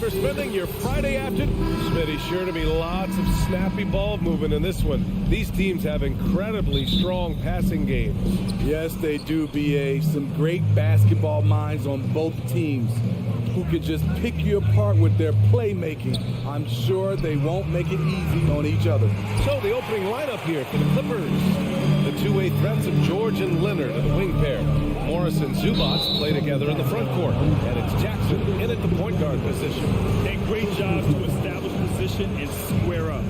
for spending your Friday afternoon. Smitty, sure to be lots of snappy ball movement in this one. These teams have incredibly strong passing games. Yes, they do, BA. Some great basketball minds on both teams who could just pick you apart with their playmaking. I'm sure they won't make it easy on each other. So the opening lineup here for the Clippers. The two-way threats of George and Leonard in the wing pair. Morris and Zubac play together in the front court. And it's Jackson in at the point guard position. A great job to establish position and square up.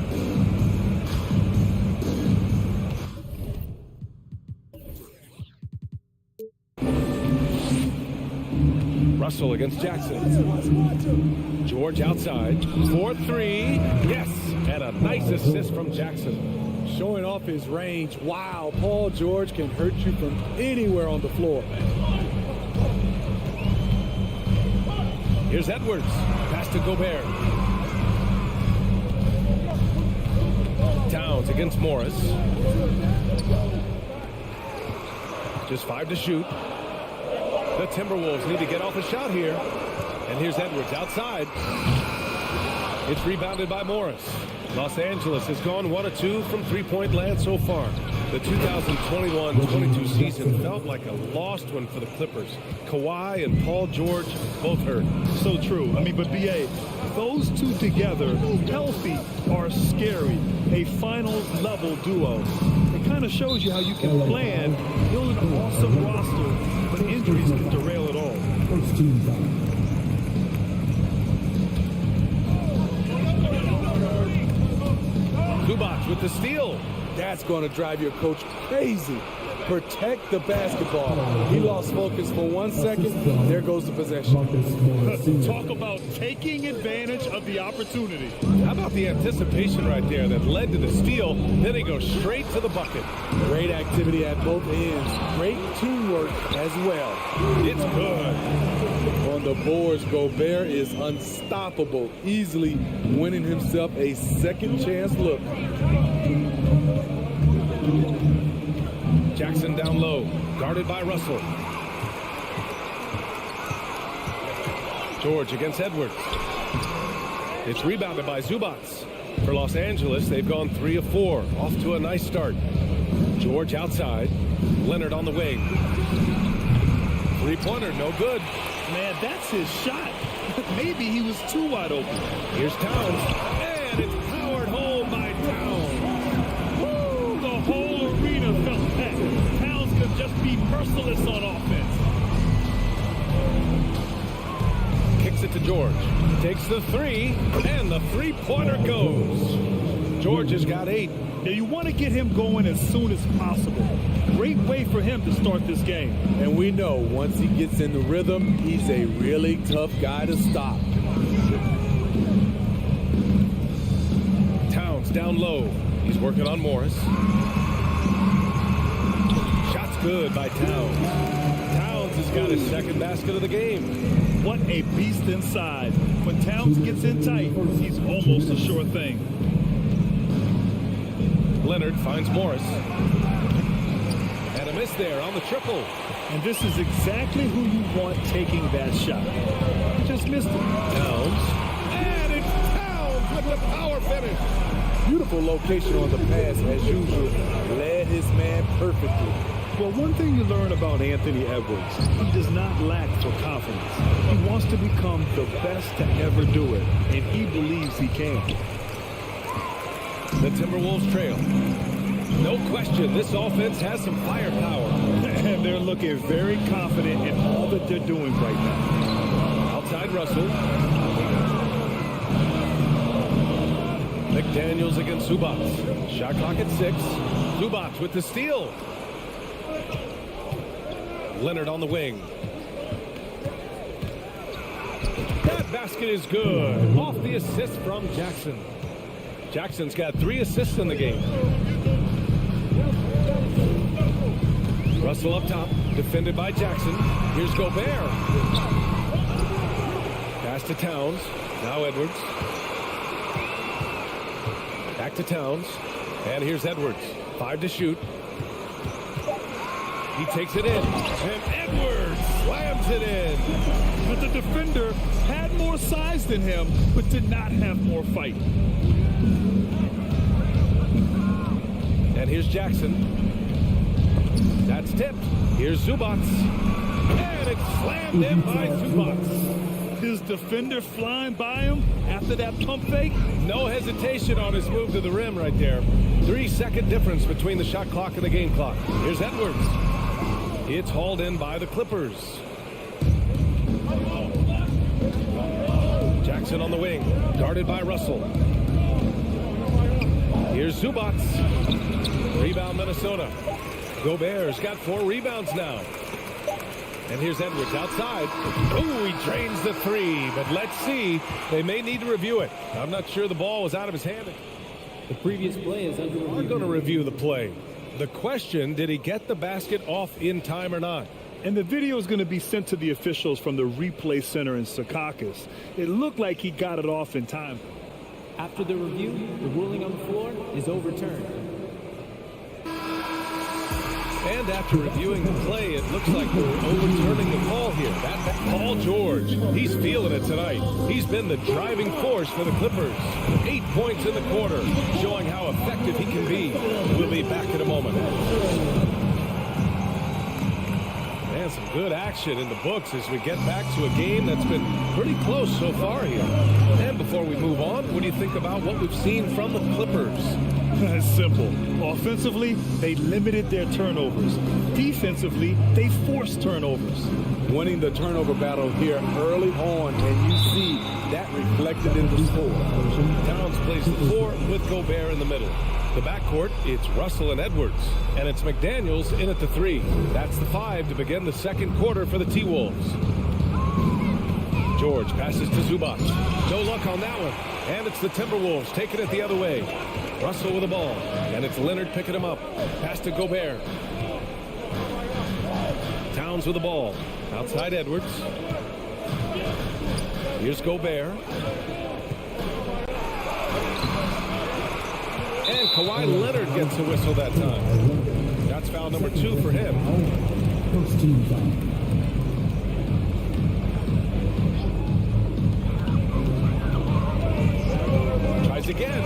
Russell against Jackson. George outside. 4-3. Yes. And a nice assist from Jackson. Showing off his range. Wow, Paul George can hurt you from anywhere on the floor. Here's Edwards. Pass to Gobert. Towns against Morris. Just 5 to shoot. The Timberwolves need to get off a shot here. And here's Edwards outside. It's rebounded by Morris. Los Angeles has gone 1 of 2 from three-point land so far. The 2021-22 season felt like a lost one for the Clippers. Kawhi and Paul George both hurt. So true. I mean, but BA, those two together, healthy, are scary. A finals-level duo. It kind of shows you how you can plan, build an awesome roster, but injuries can derail it all. Zubac with the steal. That's going to drive your coach crazy. Protect the basketball. He lost focus for 1 second. There goes the possession. Talk about taking advantage of the opportunity. How about the anticipation right there that led to the steal? Then he goes straight to the bucket. Great activity at both ends. Great teamwork as well. It's good. On the boards, Gobert is unstoppable, easily winning himself a second chance look. Jackson down low, guarded by Russell. George against Edwards. It's rebounded by Zubac. For Los Angeles, they've gone 3 of 4, off to a nice start. George outside, Leonard on the wing. Three-pointer, no good. Man, that's his shot. Maybe he was too wide open. Here's Towns, and it's powered home by Towns. Woo! The whole arena felt packed. Towns could just be merciless on offense. Kicks it to George. Takes the three, and the three-pointer goes. George has got 8. Now you want to get him going as soon as possible. Great way for him to start this game. And we know once he gets in the rhythm, he's a really tough guy to stop. Towns down low. He's working on Morris. Shot's good by Towns. Towns has got his second basket of the game. What a beast inside. When Towns gets in tight, he's almost a sure thing. Leonard finds Morris. And a miss there on the triple. And this is exactly who you want taking that shot. Just missed it. Towns. And it's Towns with the power finish. Beautiful location on the pass as usual. Led his man perfectly. Well, one thing you learn about Anthony Edwards, he does not lack for confidence. He wants to become the best to ever do it, and he believes he can. The Timberwolves trail. No question, this offense has some firepower. And they're looking very confident in all that they're doing right now. Outside Russell. McDaniels against Zubac. Shot clock at 6. Zubac with the steal. Leonard on the wing. That basket is good. Off the assist from Jackson. Jackson's got 3 assists in the game. Russell up top, defended by Jackson. Here's Gobert. Pass to Towns. Now Edwards. Back to Towns. And here's Edwards. 5 to shoot. He takes it in, and Edwards slams it in. But the defender had more size than him, but did not have more fight. And here's Jackson. That's tipped. Here's Zubats. And it's slammed in by Zubats. His defender flying by him after that pump fake. No hesitation on his move to the rim right there. 3-second difference between the shot clock and the game clock. Here's Edwards. It's hauled in by the Clippers. Jackson on the wing, guarded by Russell. Here's Zubats. Rebound Minnesota. Gobert's got 4 rebounds now. And here's Edwards outside. Oh, he drains the 3, but let's see. They may need to review it. I'm not sure the ball was out of his hand. The previous play is under review. We're going to review the play. The question, did he get the basket off in time or not? And the video is going to be sent to the officials from the replay center in Skijesss. It looked like he got it off in time. After the review, the ruling on the floor is overturned. And after reviewing the play, it looks like we're overturning the call here. That's Paul George. He's feeling it tonight. He's been the driving force for the Clippers. 8 points in the quarter, showing how effective he can be. We'll be back in a moment. And some good action in the books as we get back to a game that's been pretty close so far here. And before we move on, what do you think about what we've seen from the Clippers? It's simple. Offensively, they limited their turnovers. Defensively, they forced turnovers. Winning the turnover battle here early on, and you see that reflected in the score. Towns plays the 4 with Gobert in the middle. The backcourt, it's Russell and Edwards. And it's McDaniels in at the 3. That's the 5 to begin the second quarter for the T-Wolves. George passes to Zubac. No luck on that one. And it's the Timberwolves taking it the other way. Russell with the ball. And it's Leonard picking him up. Pass to Gobert. Towns with the ball. Outside Edwards. Here's Gobert. And Kawhi Leonard gets a whistle that time. That's foul number 2 for him. First team foul. Tries again.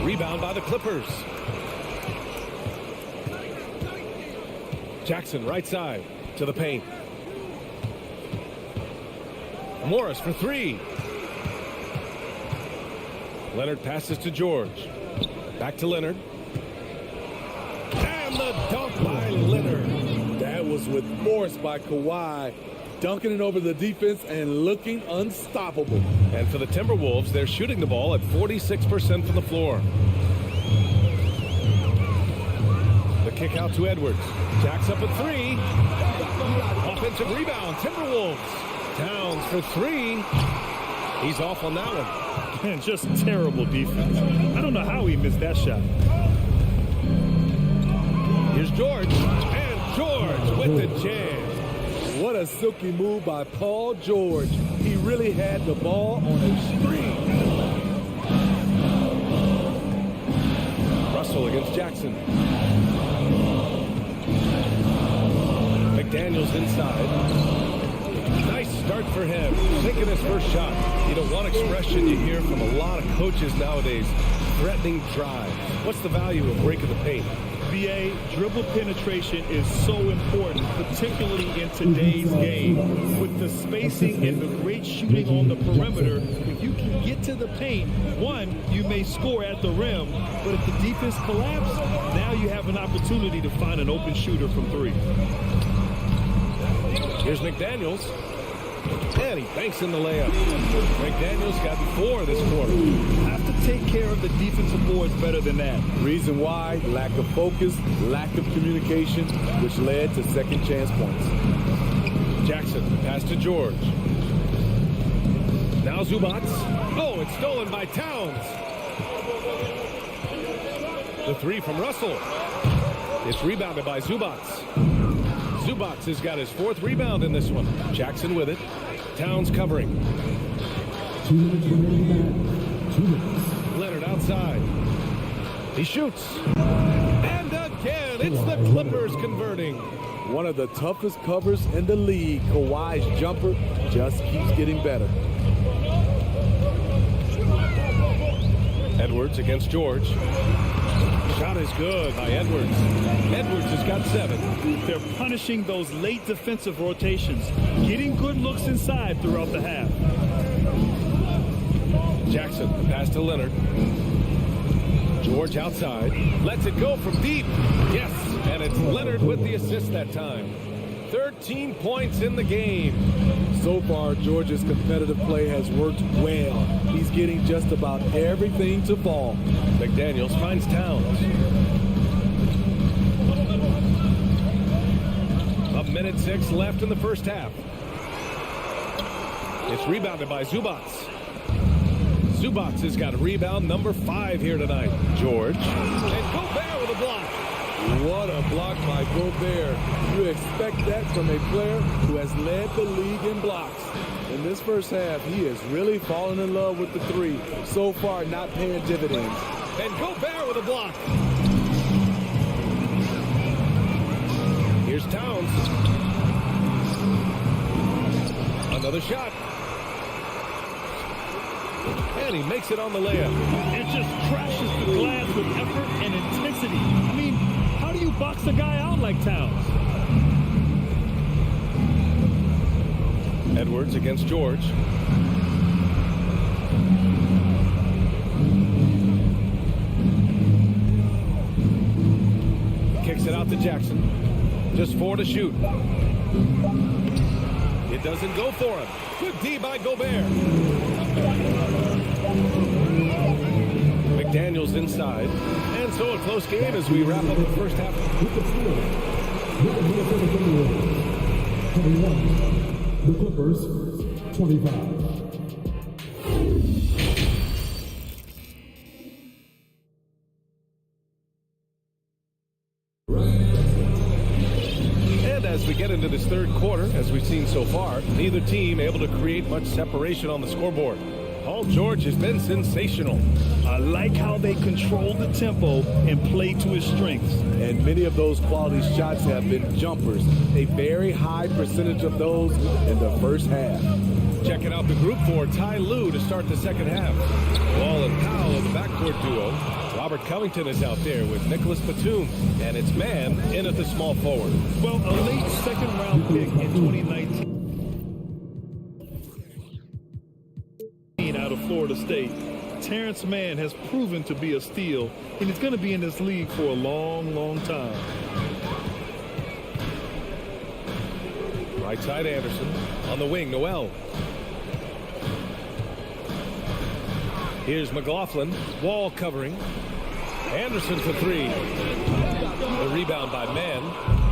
Rebound by the Clippers. Jackson right side to the paint. Morris for 3. Leonard passes to George. Back to Leonard. And the dunk by Leonard. That was with force by Kawhi, dunking it over the defense and looking unstoppable. And for the Timberwolves, they're shooting the ball at 46% from the floor. The kick out to Edwards. Jacks up at 3. Offensive rebound, Timberwolves. Towns for 3. He's off on that one. Man, just terrible defense. I don't know how he missed that shot. Here's George. And George with the jam. What a silky move by Paul George. He really had the ball on a string. Russell against Jackson. McDaniels inside. Nice start for him. Taking his first shot. You know, one expression you hear from a lot of coaches nowadays, threatening drive. What's the value of breaking the paint? BA, dribble penetration is so important, particularly in today's game. With the spacing and the great shooting on the perimeter, if you can get to the paint, one, you may score at the rim, but if the defense collapses, now you have an opportunity to find an open shooter from 3. Here's McDaniels. And he banks in the layup. McDaniels got 4 this quarter. Have to take care of the defensive boards better than that. Reason why? Lack of focus, lack of communication, which led to second chance points. Jackson, pass to George. Now Zubats. Oh, it's stolen by Towns. The 3 from Russell. It's rebounded by Zubats. Zubats has got his 4th rebound in this one. Jackson with it. Towns covering. 2 minutes remaining. 2 minutes. Leonard outside. He shoots. And again And it's the Clippers converting. One of the toughest covers in the league. Kawhi's jumper just keeps getting better. Edwards against George. Shot is good by Edwards. Edwards has got 7. They're punishing those late defensive rotations, getting good looks inside throughout the half. Jackson, the pass to Leonard. George outside. Lets it go from deep. Yes, and it's Leonard with the assist that time. 13 points in the game. So far, George's competitive play has worked well. He's getting just about everything to fall. McDaniels finds Towns. A minute 6 left in the first half. It's rebounded by Zubats. Zubats has got rebound number 5 here tonight. George. And Gobert with a block. What a block by Gobert. You expect that from a player who has led the league in blocks. In this first half, he has really fallen in love with the 3. So far, not paying dividends. And Gobert with a block. Here's Towns. Another shot. And he makes it on the layup. It just crashes the glass with effort and intensity. I mean, how do you box a guy out like Towns? Edwards against George. Kicks it out to Jackson. Just 4 to shoot. It doesn't go for him. Good D by Gobert. McDaniels inside. And so a close game as we wrap up the first half. The Clippers, 25. And as we get into this third quarter, as we've seen so far, neither team able to create much separation on the scoreboard. Paul George has been sensational. I like how they control the tempo and play to his strengths. And many of those quality shots have been jumpers. A very high percentage of those in the first half. Checking out the group for Ty Lue to start the second half. Wall and Powell in the backcourt duo. Robert Covington is out there with Nicholas Batum. And it's Mann in at the small forward. Well, a late second-round pick in 2019 out of Florida State. Terrence Mann has proven to be a steal, and he's going to be in this league for a long, long time. Right side Anderson. On the wing, Noel. Here's McLaughlin. Wall covering. Anderson for 3. The rebound by Mann.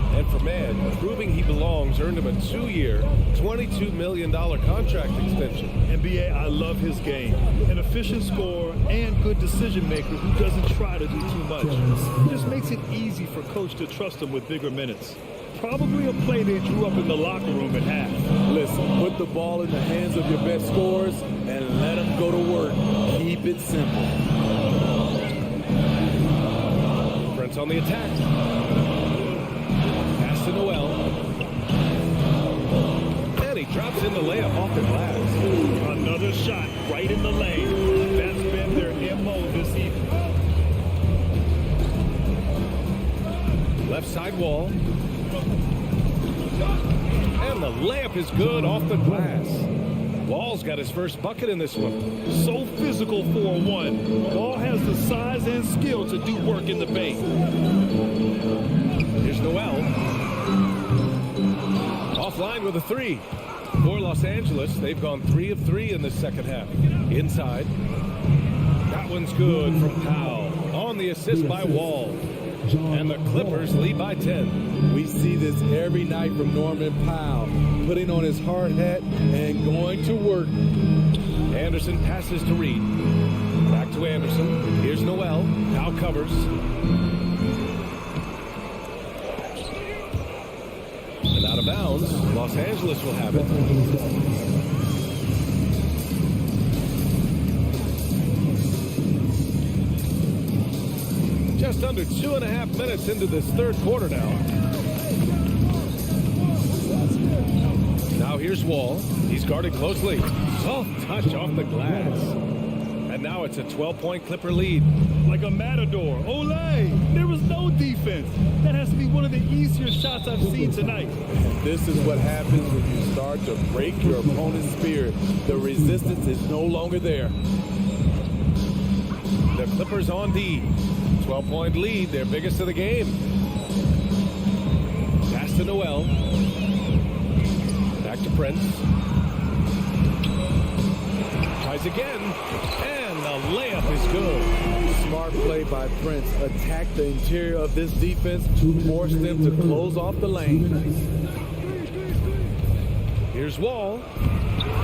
And for Mann, proving he belongs, earned him a 2-year, $22 million contract extension. NBA, I love his game. An efficient scorer and good decision maker who doesn't try to do too much. He just makes it easy for coach to trust him with bigger minutes. Probably a play they drew up in the locker room at half. Listen, put the ball in the hands of your best scorers and let them go to work. Keep it simple. Prince on the attack. To Noel. And he drops in the layup off the glass. Another shot right in the lane. That's been their MO this evening. Left side Wall. And the layup is good off the glass. Wall's got his first bucket in this one. So physical for a 1. Wall has the size and skill to do work in the paint. Here's Noel. Offline with a 3. For Los Angeles, they've gone 3 of 3 in the second half. Inside. That one's good from Powell. On the assist by Wall. And the Clippers lead by 10. We see this every night from Norman Powell, putting on his hard hat and going to work. Anderson passes to Reed. Back to Anderson. Here's Noel. Powell covers. And out of bounds, Los Angeles will have it. Just Just under 2.5 minutes into this third quarter now. Now here's Wall. He's guarded closely. Soft touch off the glass. And now it's a 12-point Clipper lead. Like a matador. Olé! There was no defense. That has to be one of the easier shots I've seen tonight. This is what happens when you start to break your opponent's spirit. The resistance is no longer there. The Clippers on D. 12-point lead, their biggest of the game. Pass to Noel. Back to Prince. Tries again. And the layup is good. Smart play by Prince. Attack the interior of this defense to force them to close off the lane. Here's Wall.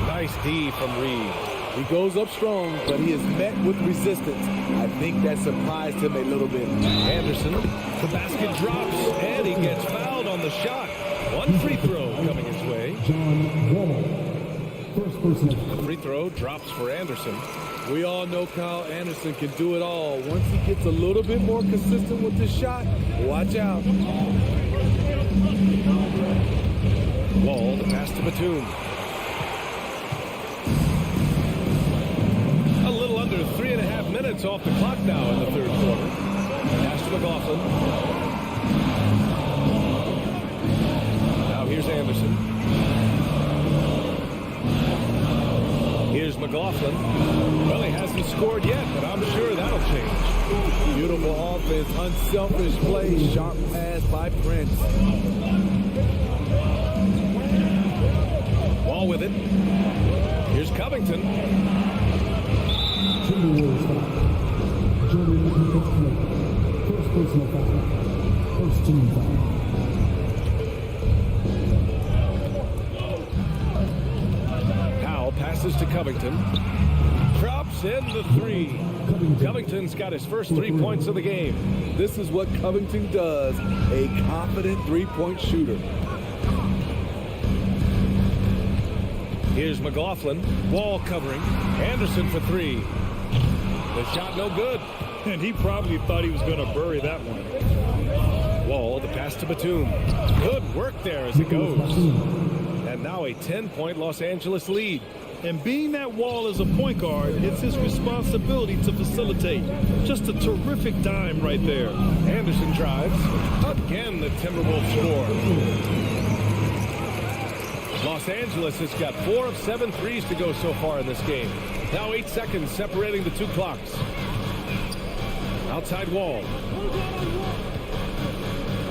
Nice D from Reed. He goes up strong, but he is met with resistance. I think that surprised him a little bit. Anderson, the basket drops, and he gets fouled on the shot. One free throw coming his way. John Wall. First personal. The free throw drops for Anderson. We all know Kyle Anderson can do it all. Once he gets a little bit more consistent with his shot, watch out. Wall, the pass to Batum. A little under 3.5 minutes off the clock now in the third quarter. Pass to McLaughlin. Now here's Anderson. Here's McLaughlin. Well, he hasn't scored yet, but I'm sure that'll change. Beautiful offense, unselfish play, sharp pass by Prince. Wall with it. Here's Covington. Timberwolves foul. Jordan defense play. First personal foul. First team foul. Powell passes to Covington. Drops in the three. Covington's got his first 3 points of the game. This is what Covington does, a confident three-point shooter. Here's McLaughlin. Wall covering. Anderson for three. The shot no good. And he probably thought he was going to bury that one. Wall, the pass to Batum. Good work there as it goes. And now a 10-point Los Angeles lead. And being that Wall is a point guard, it's his responsibility to facilitate. Just a terrific dime right there. Anderson drives. Again, the Timberwolves score. Los Angeles has got 4 of 7 threes to go so far in this game. Now 8 seconds separating the two clocks. Outside Wall.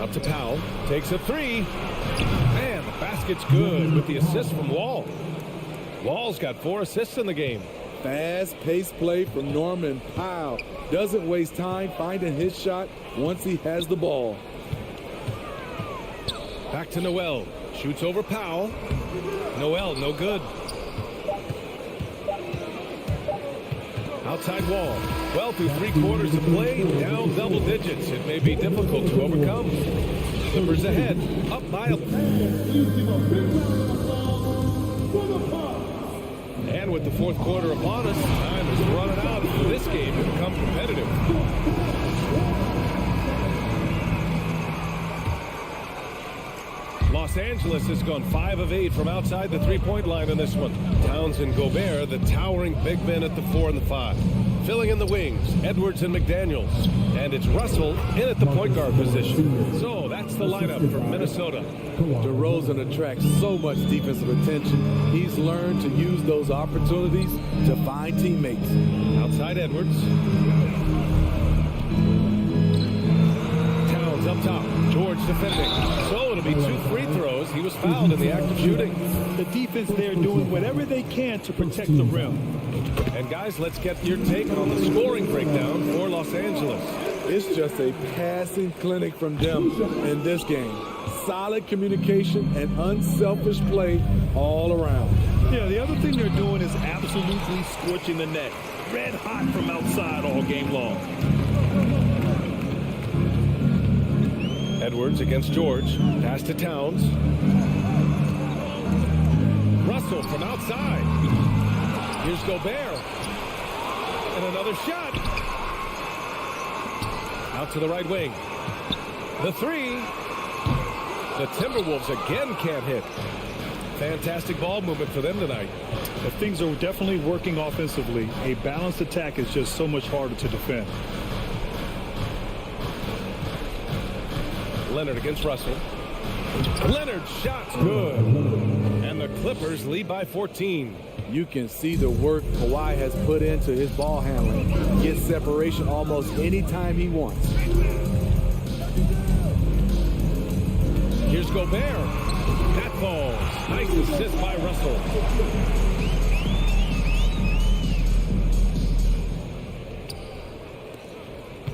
Up to Powell. Takes a three. Man, the basket's good with the assist from Wall. Wall's got 4 assists in the game. Fast-paced play from Norman Powell. Doesn't waste time finding his shot once he has the ball. Back to Noel. Shoots over Powell. Noel, no good. Outside Wall. Well, through 3 quarters of play, down double digits. It may be difficult to overcome. Clippers ahead. Up by a... And with the fourth quarter upon us, time is running out for this game to become competitive. Los Angeles has gone 5 of 8 from outside the three-point line in this one. Towns and Gobert, the towering big men at the 4 and the 5. Filling in the wings, Edwards and McDaniels. And it's Russell in at the point guard position. So that's the lineup for Minnesota. DeRozan attracts so much defensive attention. He's learned to use those opportunities to find teammates. Outside Edwards. Towns up top. George defending. So it'll be 2 free throws. He was fouled in the act of shooting. The defense there doing whatever they can to protect the rim. And guys, let's get your take on the scoring breakdown for Los Angeles. It's just a passing clinic from them in this game. Solid communication and unselfish play all around. Yeah, the other thing they're doing is absolutely scorching the net. Red hot from outside all game long. Edwards against George. Pass to Towns. Russell from outside. Here's Gobert. And another shot. Out to the right wing. The three. The Timberwolves again can't hit. Fantastic ball movement for them tonight. But things are definitely working offensively. A balanced attack is just so much harder to defend. Leonard against Russell. Leonard's shot's good. And the Clippers lead by 14. You can see the work Kawhi has put into his ball handling. Gets separation almost any time he wants. Here's Gobert. That falls. Nice assist by Russell.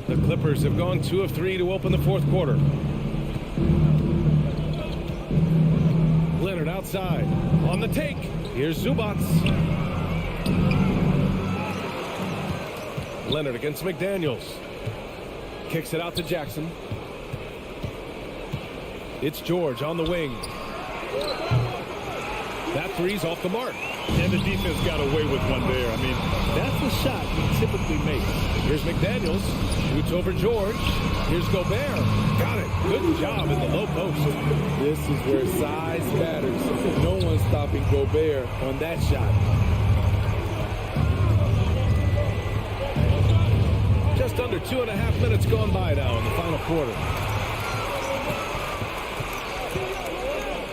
The Clippers have gone 2 of 3 to open the fourth quarter. Leonard outside. On the take. Here's Zubats. Leonard against McDaniels. Kicks it out to Jackson. It's George on the wing. That three's off the mark. And the defense got away with one there. I mean, that's a shot we typically make. Here's McDaniels. Shoots over George. Here's Gobert. Got it. Good job in the low post. This is where size matters. No one's stopping Gobert on that shot. Just under 2.5 minutes gone by now in the final quarter.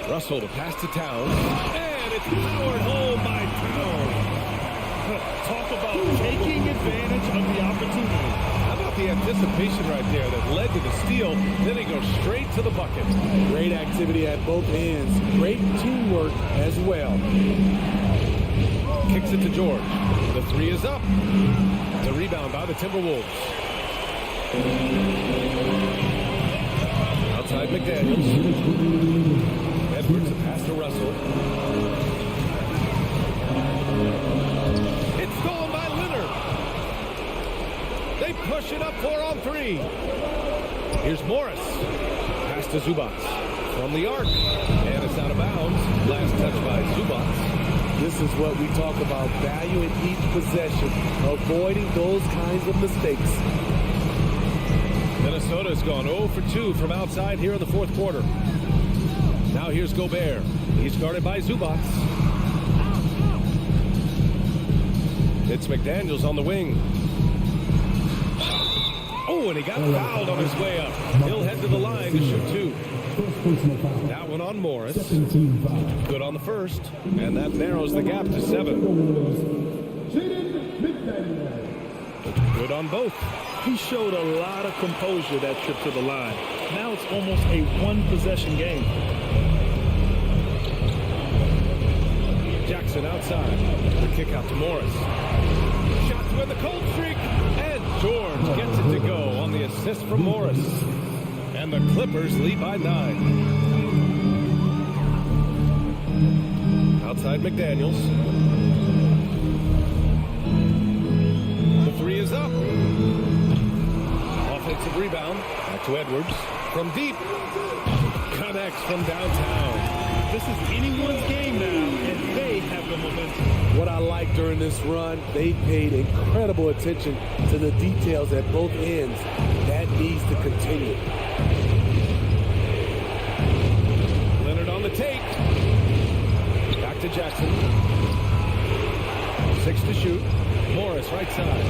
Russell to pass to Towns. And it's powered home by Towns. Talk about taking advantage of the opportunity. How about the anticipation right there that led to the steal? Then he goes straight to the bucket. Great activity at both ends. Great teamwork as well. Kicks it to George. The three is up. The rebound by the Timberwolves. Outside McDaniels. Edwards, a pass to Russell. It's stolen by Leonard. They push it up 4 on 3. Here's Morris. Pass to Zubats. From the arc. And it's out of bounds. Last touch by Zubats. This is what we talk about, value in each possession, avoiding those kinds of mistakes. Minnesota's gone 0 for 2 from outside here in the fourth quarter. Now here's Gobert. He's guarded by Zubats. It's McDaniels on the wing. Oh, and he got fouled on his way up. He'll head to the line to shoot 2. That one on Morris. Good on the first. And that narrows the gap to 7. Good on both. He showed a lot of composure that trip to the line. Now it's almost a one-possession game. Jackson outside. The kick out to Morris. Shot to win the cold streak. And George gets it to go on the assist from Morris. And the Clippers lead by 9. Outside McDaniels. The three is up. Offensive rebound. Back to Edwards. From deep. Connects from downtown. This is anyone's game now, and they have the momentum. What I like during this run, they paid incredible attention to the details at both ends. That needs to continue. Leonard on the take. Back to Jackson. 6 to shoot. Morris right side.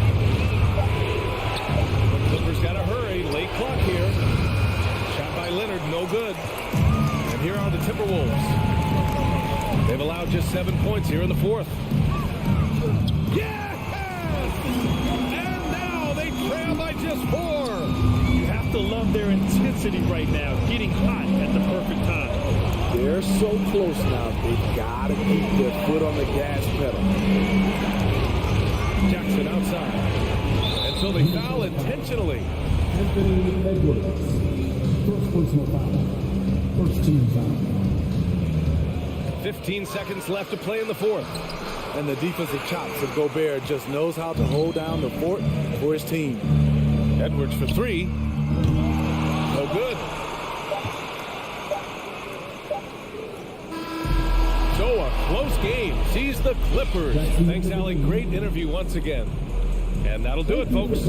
The Clippers got to hurry. Late clock here. Shot by Leonard, no good. And here are the Timberwolves. They've allowed just 7 points here in the fourth. Yes! And now they trail by just 4. You have to love their intensity right now, getting hot at the perfect time. They're so close now, they've got to keep their foot on the gas pedal. Jackson outside. And so they foul intentionally. Anthony Edwards. First personal foul. First team foul. 15 seconds left to play in the fourth. And the defensive chops of Gobert just knows how to hold down the fort for his team. Edwards for 3. No good. So a close game sees the Clippers. Thanks, Allie. Great interview once again. And that'll do it, folks.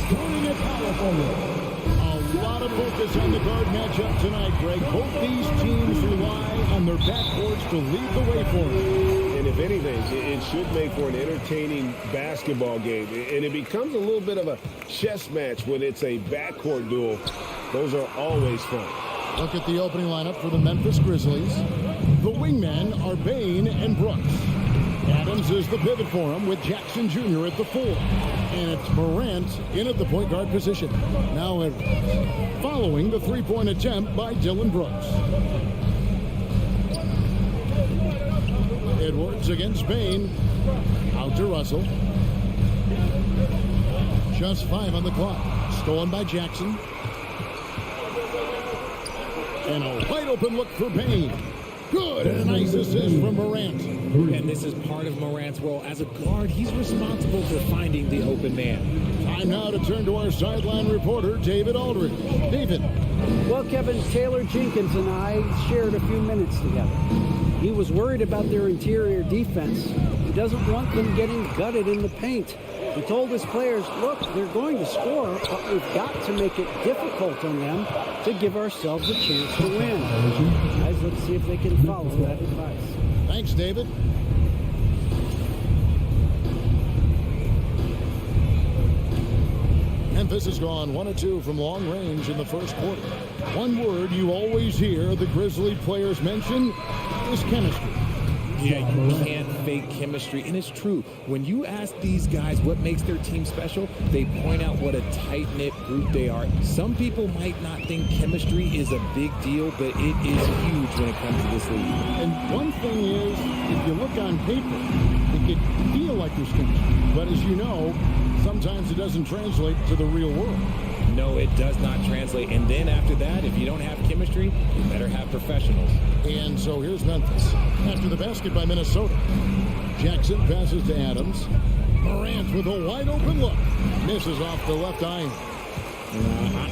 Joining a power forward. A lot of focus on the guard matchup tonight, Greg. Both these teams rely on their backcourts to lead the way for them. And if anything, it should make for an entertaining basketball game. And it becomes a little bit of a chess match when it's a backcourt duel. Those are always fun. Look at the opening lineup for the Memphis Grizzlies. The wingmen are Bain and Brooks. Adams is the pivot for him with Jackson Jr. at the 4. And it's Morant in at the point guard position. Now Edwards, following the three-point attempt by Dylan Brooks. Edwards against Bain. Out to Russell. Just 5 on the clock. Stolen by Jackson. And a wide open look for Bain. Good, and a nice assist from Morant. And this is part of Morant's role. As a guard, he's responsible for finding the open man. Time now to turn to our sideline reporter, David Aldridge. David. Well, Kevin, Taylor Jenkins and I shared a few minutes together. He was worried about their interior defense. He doesn't want them getting gutted in the paint. He told his players, look, they're going to score, but we've got to make it difficult on them to give ourselves a chance to win. Guys, let's see if they can follow that advice. Thanks, David. Memphis has gone 1 of 2 from long range in the first quarter. One word you always hear the Grizzly players mention is chemistry. Yeah, you can't fake chemistry. And it's true. When you ask these guys what makes their team special, they point out what a tight-knit group they are. Some people might not think chemistry is a big deal, but it is huge when it comes to this league. And one thing is, if you look on paper, it could feel like there's chemistry. But as you know, sometimes it doesn't translate to the real world. No, it does not translate. And then after that, if you don't have chemistry, you better have professionals. And so here's Memphis. After the basket by Minnesota. Jackson passes to Adams. Morant with a wide open look. Misses off the left iron.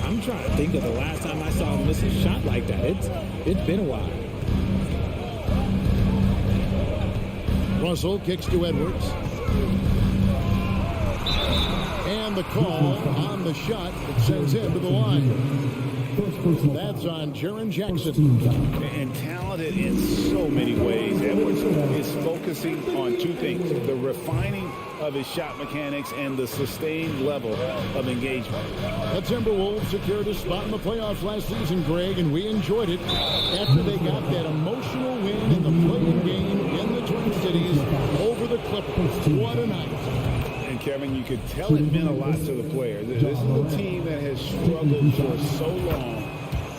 I'm trying to think of the last time I saw him miss a shot like that. It's been a while. Russell kicks to Edwards. And the call on the shot that sends him to the line. That's on Jaren Jackson. And talented in so many ways. Edwards is focusing on two things: the refining of his shot mechanics and the sustained level of engagement. The Timberwolves secured a spot in the playoffs last season, Greg, and we enjoyed it after they got that emotional win in the play-in game in the Twin Cities over the Clippers. What a night. And Kevin, you could tell it meant a lot to the players. This is a team that has struggled for so long,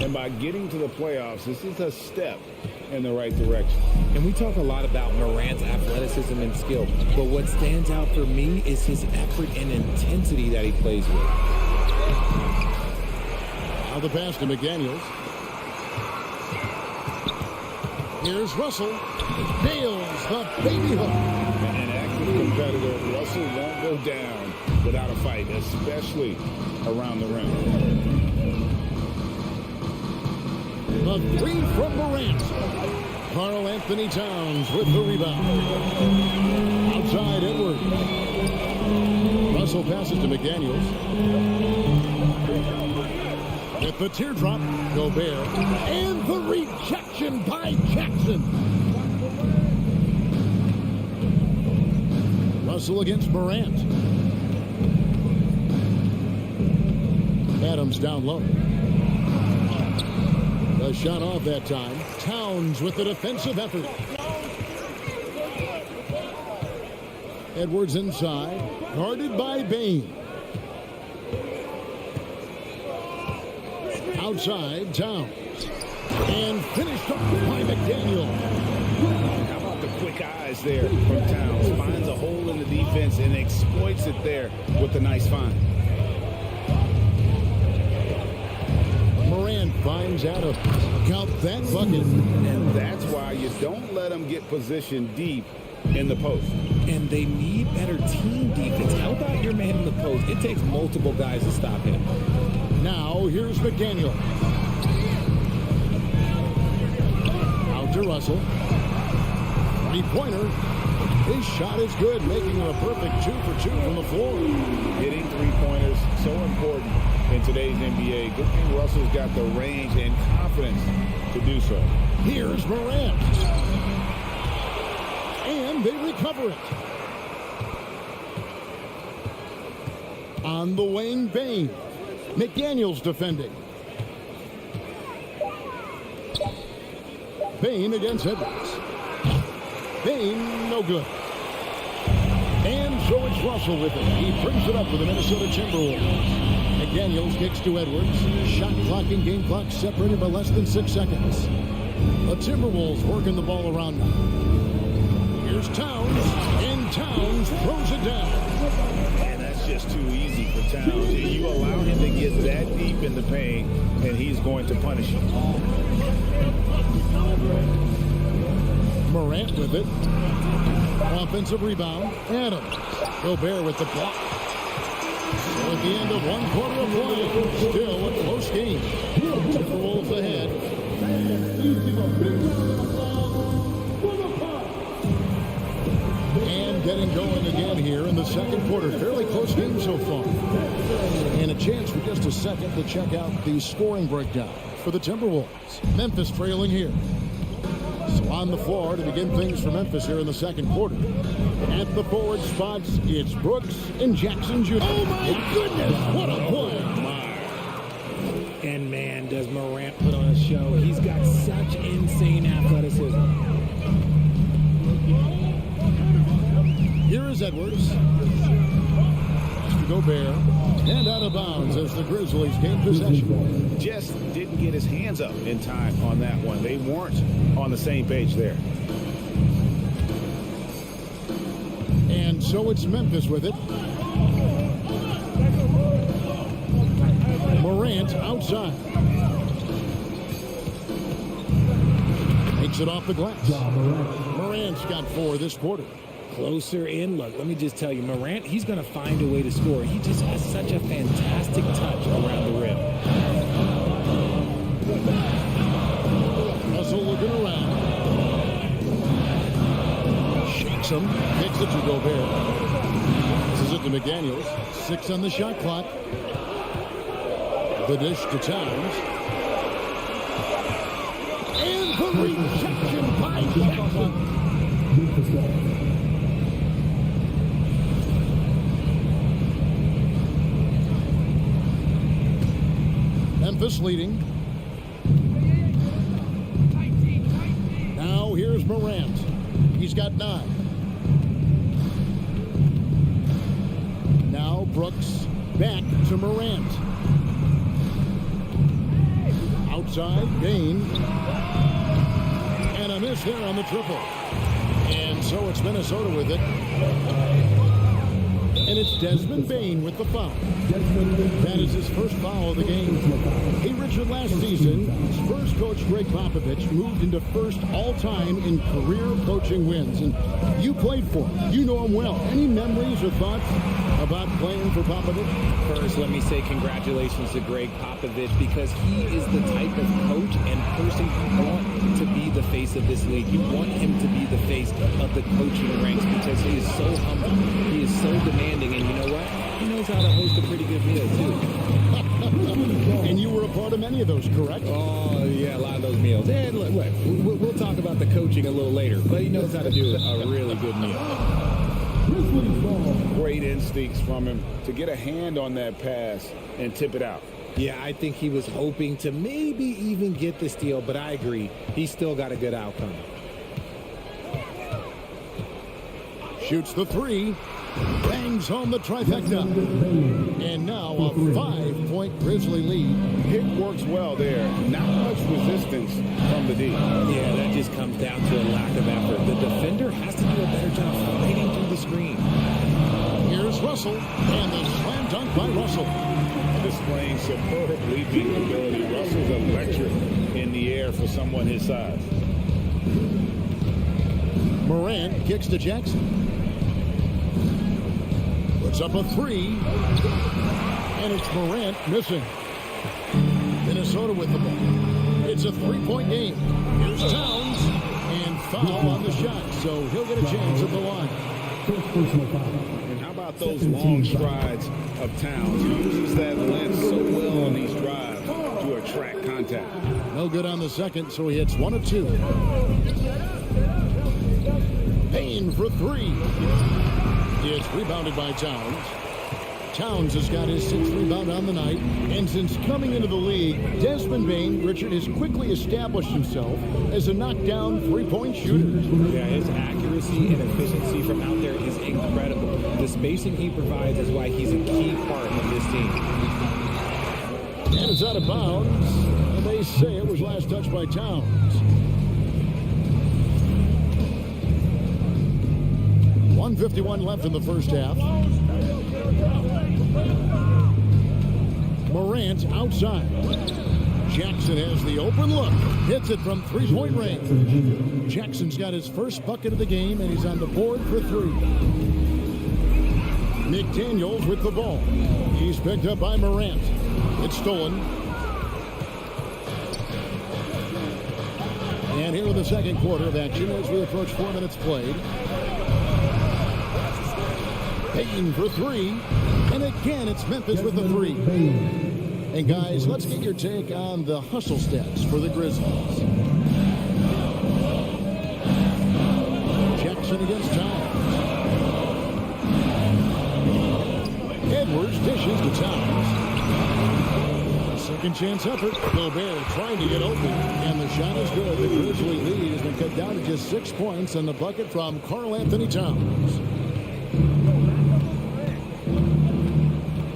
and by getting to the playoffs, this is a step in the right direction. And we talk a lot about Morant's athleticism and skill, but what stands out for me is his effort and intensity that he plays with. Now the pass to McDaniels. Here's Russell. Nails the baby hook. An active competitor, Russell won't go down without a fight, especially around the rim. The three from Morant. Karl Anthony Towns with the rebound. Outside Edwards. Russell passes to McDaniels. With the teardrop, Gobert. And the rejection by Jackson. Russell against Morant. Adams down low. The shot off that time. Towns with the defensive effort. Edwards inside. Guarded by Bain. Outside, Towns. And finished off by McDaniel. How about the quick eyes there from Towns? Finds a hole in the defense and exploits it there with a nice find. Morant finds Adams. Count that bucket. And that's why you don't let them get positioned deep in the post. And they need better team defense. How about your man in the post? It takes multiple guys to stop him. Now, here's McDaniel. Out to Russell. Three-pointer. His shot is good, making him a perfect 2 for 2 from the floor. Hitting three-pointers, so important in today's NBA. Good thing Russell's got the range and confidence to do so. Here's Morant. And they recover it. On the wing, Bane. McDaniel's defending. Bane against Edwards. Bane, no good. And so it's Russell with it. He brings it up for the Minnesota Timberwolves. McDaniels kicks to Edwards. Shot clock and game clock separated by less than 6 seconds. The Timberwolves working the ball around now. Here's Towns, and Towns throws it down. And that's just too easy for Towns. You allow him to get that deep in the paint, and he's going to punish you. Morant with it. Offensive rebound. Adams. Gobert with the block. So at the end of 1 quarter of play, still a close game. Timberwolves ahead. And getting going again here in the second quarter. Fairly close game so far. And a chance for just a second to check out the scoring breakdown for the Timberwolves. Memphis trailing here. So on the floor to begin things for Memphis here in the second quarter. At the forward spots, it's Brooks and Jackson Jr. Oh my goodness, what a play! And man, does Morant put on a show. He's got such insane athleticism. Here is Edwards. To Gobert. And out of bounds as the Grizzlies gain possession. Just didn't get his hands up in time on that one. They weren't on the same page there. And so it's Memphis with it. Morant outside. Takes it off the glass. Morant's got 4 this quarter. Closer in. Look, let me just tell you, Morant, he's going to find a way to score. He just has such a fantastic touch around the rim. Russell looking around. Shakes him. Kicks it to Gobert. This is it to McDaniels. 6 on the shot clock. The dish to Towns. And the rejection by Jackson. Memphis leading. Now here's Morant. He's got 9. Now Brooks back to Morant. Outside, Bane. And a miss there on the triple. And so it's Minnesota with it. And it's Desmond Bane with the foul. That is his first foul of the game. Hey, Richard, last season, Spurs coach Greg Popovich moved into first all-time in career coaching wins. And you played for him. You know him well. Any memories or thoughts about playing for Popovich? First, let me say congratulations to Greg Popovich, because he is the type of coach and person you want to be the face of this league. You want him to be the face of the coaching ranks, because he is so humble. He is so demanding, and you know what? He knows how to host a pretty good meal, too. And you were a part of many of those, correct? Oh, yeah, a lot of those meals. And look, we'll talk about the coaching a little later, but he knows how to do a really good meal. Great instincts from him to get a hand on that pass and tip it out. Yeah, I think he was hoping to maybe even get the steal, but I agree. He still got a good outcome. Shoots the 3. bangs home the trifecta. And now a 5-point Grizzly lead. Hit works well there. Not much resistance from the D. Yeah, that just comes down to a lack of effort. The defender has to do a better job fighting through the screen. Here's Russell, and the slam dunk by Russell. Displaying superb leaping ability. Russell's electric in the air for someone his size. Morant kicks to Jackson. Puts up a three. And it's Morant missing. Minnesota with the ball. It's a 3-point game. Here's Towns. And foul on the shot. So he'll get a chance at the line. And how about those long strides of Towns? He uses that length so well on these drives to attract contact. No good on the second, so he hits 1 of 2. Payne for 3. It's rebounded by Towns. Towns has got his 6th rebound on the night. And since coming into the league, Desmond Bane, Richard, has quickly established himself as a knockdown 3-point shooter. Yeah, his accuracy and efficiency from out there is incredible. The spacing he provides is why he's a key part of this team. And it's out of bounds. And they say it was last touched by Towns. 1:51 left in the first half. Morant outside. Jackson has the open look. Hits it from 3-point range. Jackson's got his first bucket of the game, and he's on the board for 3. McDaniels with the ball. He's picked up by Morant. It's stolen. And here with the second quarter of action as we approach 4 minutes played. Payton for 3. And again, it's Memphis with the 3. And guys, let's get your take on the hustle stats for the Grizzlies. Jackson against Towns. Edwards dishes to Towns. Second chance effort. Gobert trying to get open. And the shot is good. The Grizzly lead has been cut down to just 6 points on the bucket from Karl Anthony Towns.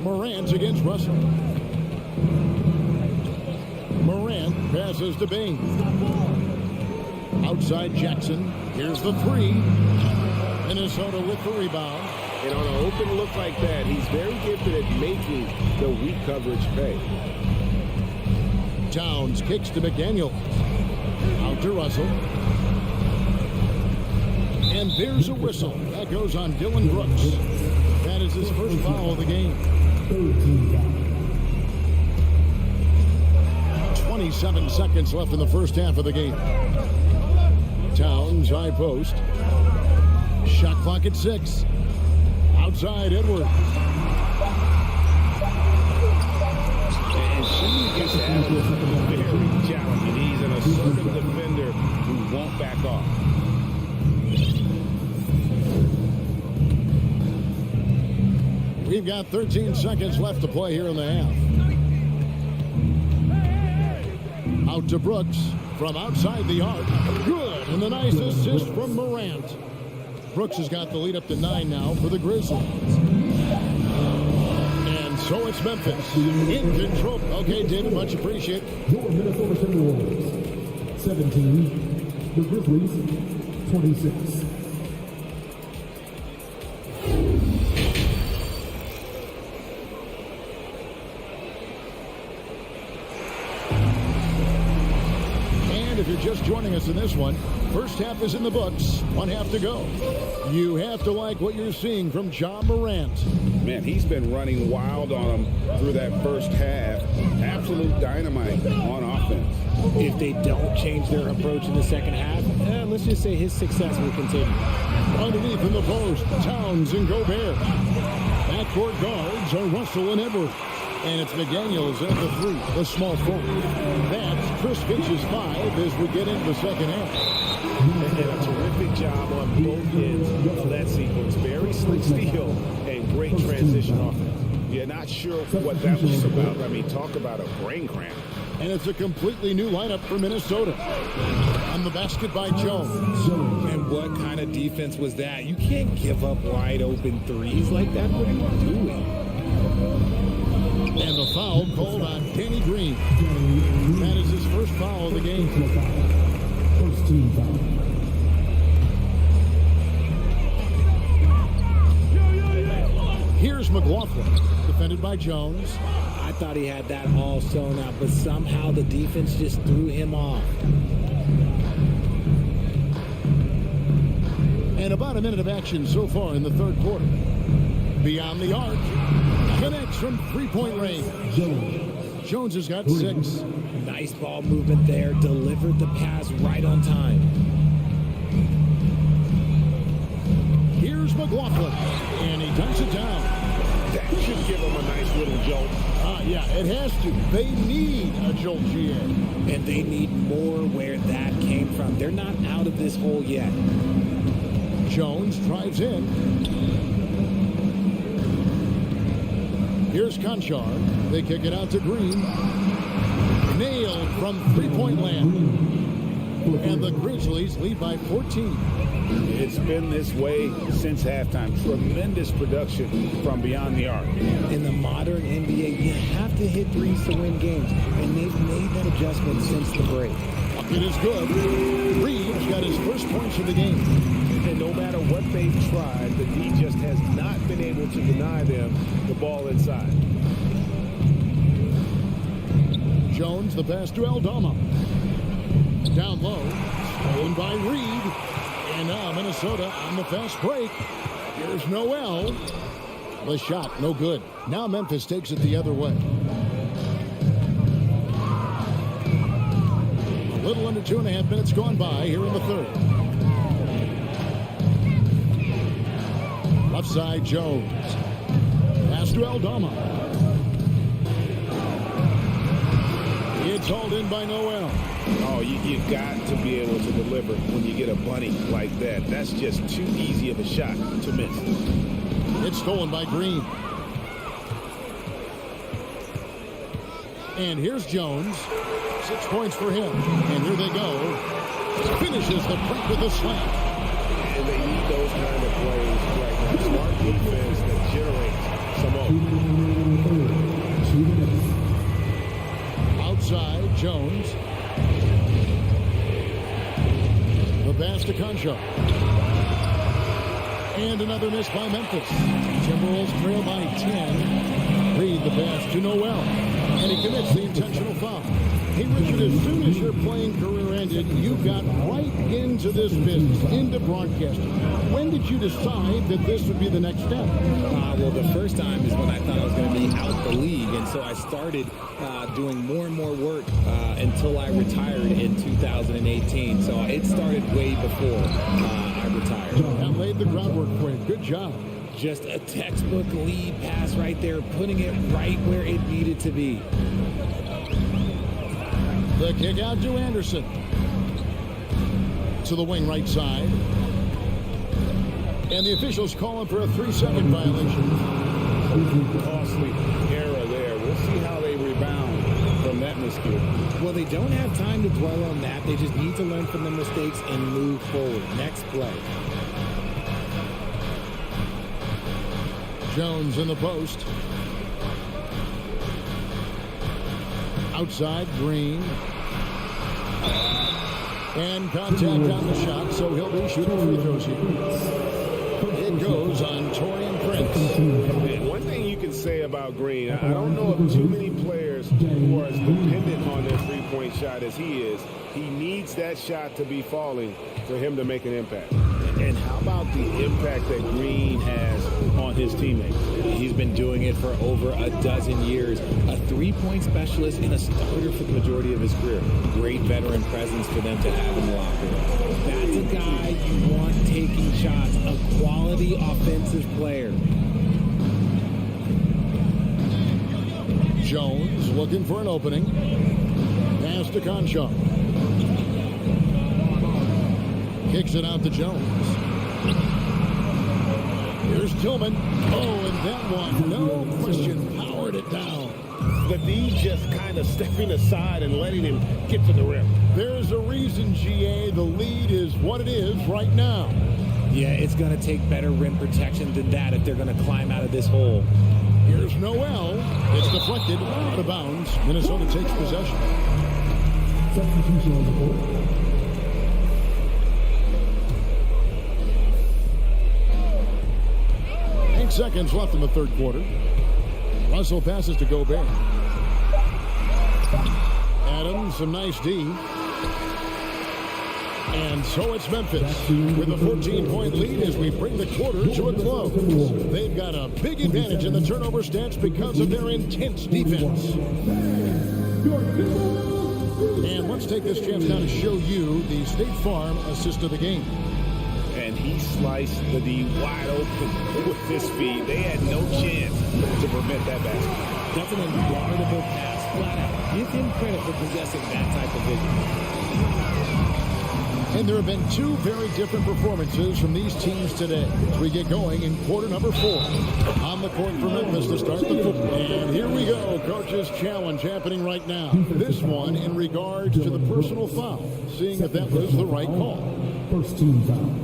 Morant against Russell. Morant passes to Bane. Outside Jackson. Here's the 3. Minnesota with the rebound. And on an open look like that, he's very gifted at making the weak coverage pay. Towns kicks to McDaniels. Out to Russell. And there's a whistle. That goes on Dylan Brooks. That is his first foul of the game. 27 seconds left in the first half of the game. Towns, high post. Shot clock at 6. Outside, Edwards. And shooting against Adams is very challenging. He's an assertive defender who won't back off. We've got 13 seconds left to play here in the half. Out to Brooks from outside the arc. Good, and the nice assist from Morant. Brooks has got the lead up to 9 now for the Grizzlies. And so it's Memphis in control. Okay, David, much appreciated. Your Minnesota Timberwolves, 17. The Grizzlies, 26. If you're just joining us in this one, first half is in the books, 1 half to go. You have to like what you're seeing from Ja Morant. Man, he's been running wild on him through that first half. Absolute dynamite on offense. If they don't change their approach in the second half, let's just say his success will continue. Underneath in the post, Towns and Gobert. Backcourt guards are Russell and Edwards. And it's McDaniels at the 3, the small forward. That's Chris Finch's 5 as we get into the second half. And a terrific job on both ends of that sequence. Very slick steal and great transition offense. You're not sure what that was about. I mean, talk about a brain cramp. And it's a completely new lineup for Minnesota. On the basket by Jones. And what kind of defense was that? You can't give up wide open threes like that. What are you doing? And the foul called on Danny Green. That is his first foul of the game. First team foul. Here's McLaughlin, defended by Jones. I thought he had that all sewn up, but somehow the defense just threw him off. And about a minute of action so far in the third quarter. Beyond the arc. Connects from three-point range. Jones has got 6. Nice ball movement there. Delivered the pass right on time. Here's McLaughlin. And he dunks it down. That should give him a nice little jolt. Yeah, it has to. They need a jolt, GA. And they need more where that came from. They're not out of this hole yet. Jones drives in. Here's Conchar. They kick it out to Green. Nailed from three-point land. And the Grizzlies lead by 14. It's been this way since halftime. Tremendous production from beyond the arc. In the modern NBA, you have to hit threes to win games, and they've made that adjustment since the break. It is good. Reeves got his first points of the game. And no matter what they've tried, the D just has not been able to deny them the ball inside. Jones, the pass to Aldama. Down low, stolen by Reed. And now Minnesota on the fast break. Here's Noel. The shot, no good. Now Memphis takes it the other way. A little under 2.5 minutes gone by here in the third. Left side, Jones. Pass to Aldama. It's hauled in by Noel. Oh, you've got to be able to deliver when you get a bunny like that. That's just too easy of a shot to miss. It's stolen by Green. And here's Jones. 6 points for him. And here they go. Finishes the break with a slam. And they need those kind of plays right now. Smart defense that generates some more. Outside, Jones. The pass to Conchar. And another miss by Memphis. Timberwolves trail by 10. Reed the pass to Noel. And he commits the intentional foul. Hey, Richard, as soon as your playing career ended, you got right into this business, into broadcasting. When did you decide that this would be the next step? Well, the first time is when I thought I was going to be out the league, and so I started doing more and more work until I retired in 2018. So it started way before I retired. That laid the groundwork for you. Good job. Just a textbook lead pass right there, putting it right where it needed to be. The kick out to Anderson. To the wing right side. And the officials calling for a 3-second violation. Costly error there. We'll see how they rebound from that miscue. Well, they don't have time to dwell on that. They just need to learn from the mistakes and move forward. Next play. Jones in the post. Outside, Green. And contact on the shot, so he'll be shooting free throws here. It goes on Taurean Prince. And one thing you can say about Green, I don't know of too many players who are as dependent on their three-point shot as he is. He needs that shot to be falling for him to make an impact. And how about the impact that Green has on his teammates? He's been doing it for over a dozen years. A three-point specialist and a starter for the majority of his career. Great veteran presence for them to have in the locker room. That's a guy you want taking shots. A quality offensive player. Jones looking for an opening. Pass to Conchar. Kicks it out to Jones. Here's Tillman. Oh, and that one, no question, powered it down. The D just kind of stepping aside and letting him get to the rim. There's a reason, GA, the lead is what it is right now. Yeah, it's going to take better rim protection than that if they're going to climb out of this hole. Here's Noel. It's deflected out of bounds. Minnesota takes possession. Substitution on the court. 8 seconds left in the third quarter. Russell passes to Gobert. Adams, some nice D. And so it's Memphis with a 14-point lead as we bring the quarter to a close. They've got a big advantage in the turnover stats because of their intense defense. And let's take this chance now to show you the State Farm assist of the game. And he sliced the D wide open with his feet. They had no chance to prevent that basket. That's an unguardable pass, flat out. Give him credit for possessing that type of vision. And there have been two very different performances from these teams today as we get going in quarter number 4. On the court for Memphis to start the football. And here we go. Coach's challenge happening right now. This one in regards to the personal foul. Seeing if that was the right call. First team foul.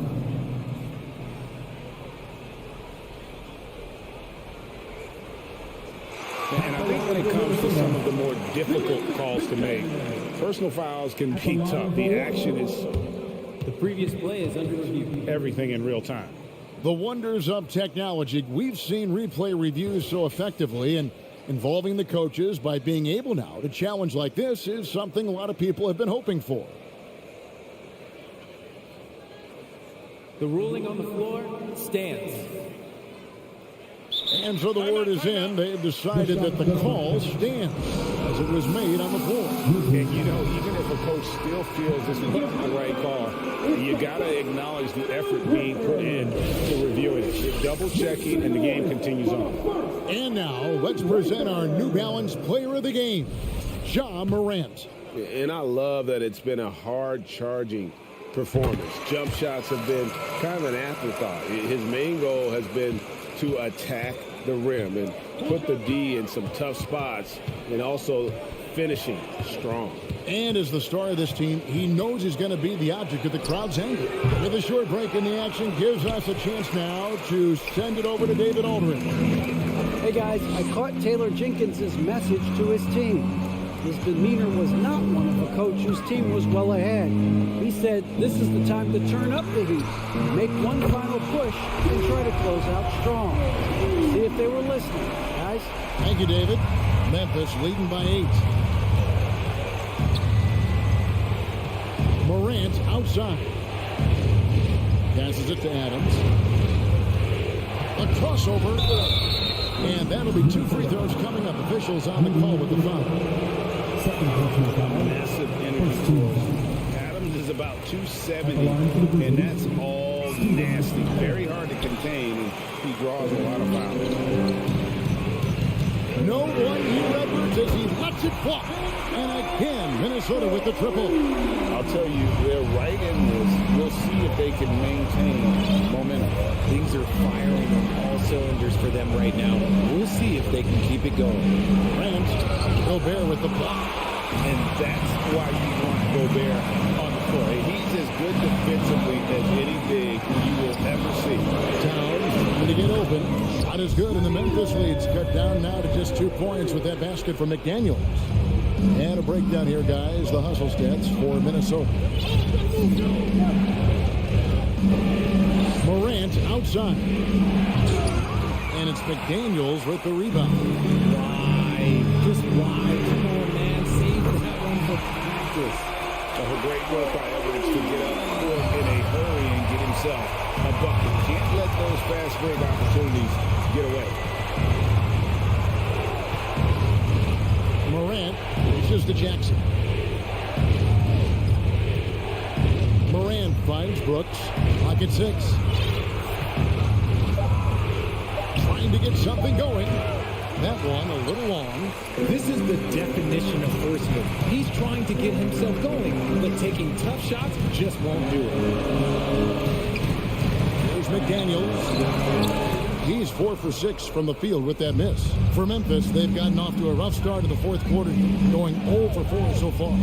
And I think when it comes to some of the more difficult calls to make, personal fouls can be tough. The action is The previous play is under review. everything in real time. The wonders of technology. We've seen replay reviews so effectively, and involving the coaches by being able now to challenge like this is something a lot of people have been hoping for. The ruling on the floor stands. And so the word is in. They've decided that the call stands as it was made on the floor. And, you know, even if a coach still feels this wasn't the right call, you got to acknowledge the effort being put in to reviewing it. You're double-checking, and the game continues on. And now, let's present our New Balance Player of the Game, Ja Morant. And I love that it's been a hard-charging performance. Jump shots have been kind of an afterthought. His main goal has been to attack the rim and put the D in some tough spots, and also finishing strong. And as the star of this team, he knows he's going to be the object of the crowd's anger. With a short break in the action, gives us a chance now to send it over to David Aldridge. Hey guys, I caught Taylor Jenkins' message to his team. His demeanor was not one of a coach whose team was well ahead. He said this is the time to turn up the heat, make one final push, and try to close out strong. See if they were listening, guys. Thank you, David. Memphis leading by 8. Morant outside. Passes it to Adams. A crossover. And that'll be 2 free throws coming up. Officials on the call with the foul. Massive energy. Adams is about 270, and that's all nasty. Very hard to contain, and he draws a lot of fouls. No one here, Edwards, as he lets it fly. And again, Minnesota with the triple. I'll tell you, they're right in this. We'll see if they can maintain momentum. Things are firing on all cylinders for them right now. We'll see if they can keep it going. Grant, Gobert with the block. And that's why you want Gobert on the floor. He's as good defensively as any big you will ever see. Towns trying to get open. Shot is good, and the Memphis lead's cut down now to just 2 points with that basket from McDaniels. And a breakdown here, guys. The hustle stats for Minnesota. Morant outside. And it's McDaniels with the rebound. Why? Just why? Come on, man. Save that one for practice. A great work by Edwards to get up court in a hurry and get himself a bucket. Can't let those fast break opportunities get away. Morant reaches to Jackson. Morant finds Brooks. Clock at 6. Trying to get something going. That one a little long. This is the definition of first move. He's trying to get himself going, but taking tough shots just won't do it. Here's McDaniels. He's 4 for 6 from the field with that miss. For Memphis, they've gotten off to a rough start in the fourth quarter, going 0 for 4 so far.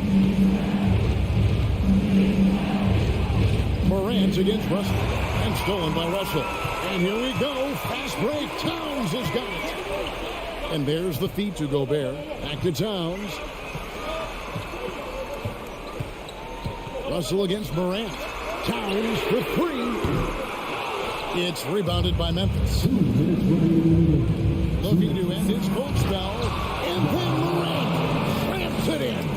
Morant against Russell. And And stolen by Russell. And here we go. Fast break. Towns has got it. And there's the feed to Gobert. Back to Towns. Russell against Morant. Towns for three. It's rebounded by Memphis. Looking to end his cold spell. And then Morant ramps it in.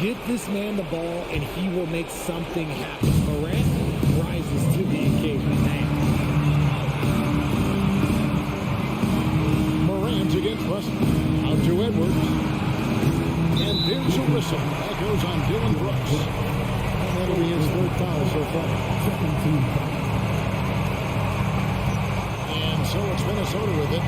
Give this man the ball, and he will make something happen. Morant rises to the occasion. Morant against Russell. Out to Edwards. And there's a whistle. That goes on Dylan Brooks. And that'll be his third foul so far. And so it's Minnesota with it.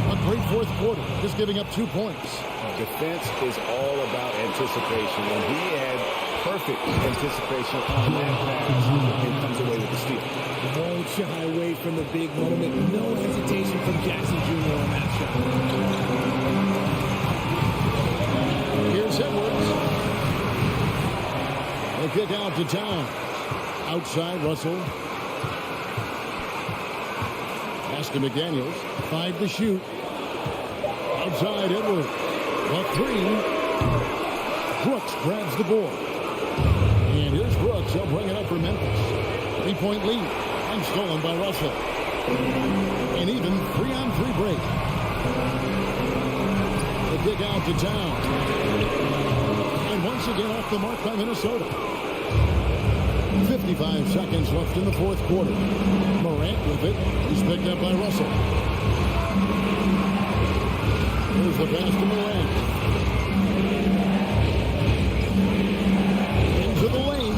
A great fourth quarter, just giving up 2 points. Defense is all about anticipation, and he had perfect anticipation on that pass and comes away with the steal. Won't shy away from the big moment. No hesitation from Jackson Jr. on that shot. Here's Edwards. The kick out to Towns. Outside, Russell. Pass to McDaniels. 5 to shoot. Outside, Edwards. The three. Brooks grabs the board. And here's Brooks. He'll bring it up for Memphis. 3-point lead. And stolen by Russell. An even 3-on-3 break. The kick out to Towns. And once again off the mark by Minnesota. 55 seconds left in the fourth quarter. Morant with it. He's picked up by Russell. Here's the pass to Morant. Into the lane.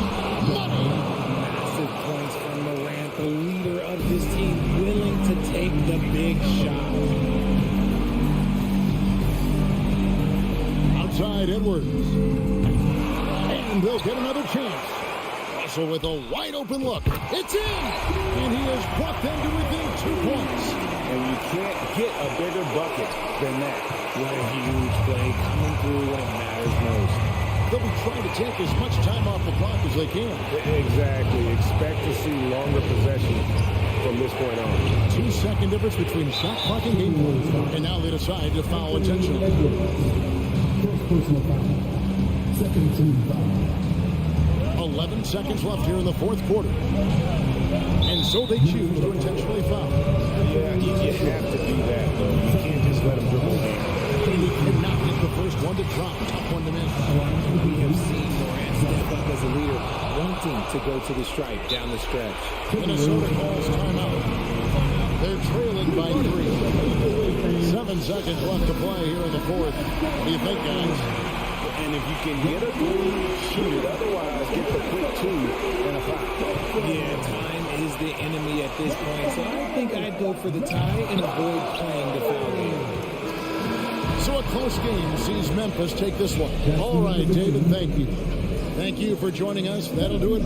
Money. Massive points from Morant, the leader of this team, willing to take the big shot. Outside Edwards. And they'll get another chance. Russell with a wide open look. It's in! And he has brought them to within 2 points. And you can't get a bigger bucket than that. What a huge play coming through when it matters most. They'll be trying to take as much time off the clock as they can. Exactly. Expect to see longer possession from this point on. 2-second difference between shot clock and game clock. And now they decide to foul intentionally. First personal foul. Second team foul. 11 seconds left here in the fourth quarter. And so they choose to intentionally foul. Yeah, you have to do that, though. You can't just let them dribble in. And he cannot get the first one to drop. Tough one to miss. We have seen Morant step up as a leader, wanting to go to the stripe down the stretch. Minnesota calls timeout. They're trailing by 3. 7 seconds left to play here in the fourth. What do you think, guys? And if you can get a three, shoot it. Otherwise, get the quick 2 and a foul. Yeah, time is the enemy at this point, so I think I'd go for the tie and avoid playing the foul game. So a close game sees Memphis take this one. All right, David, thank you. Thank you for joining us. That'll do it.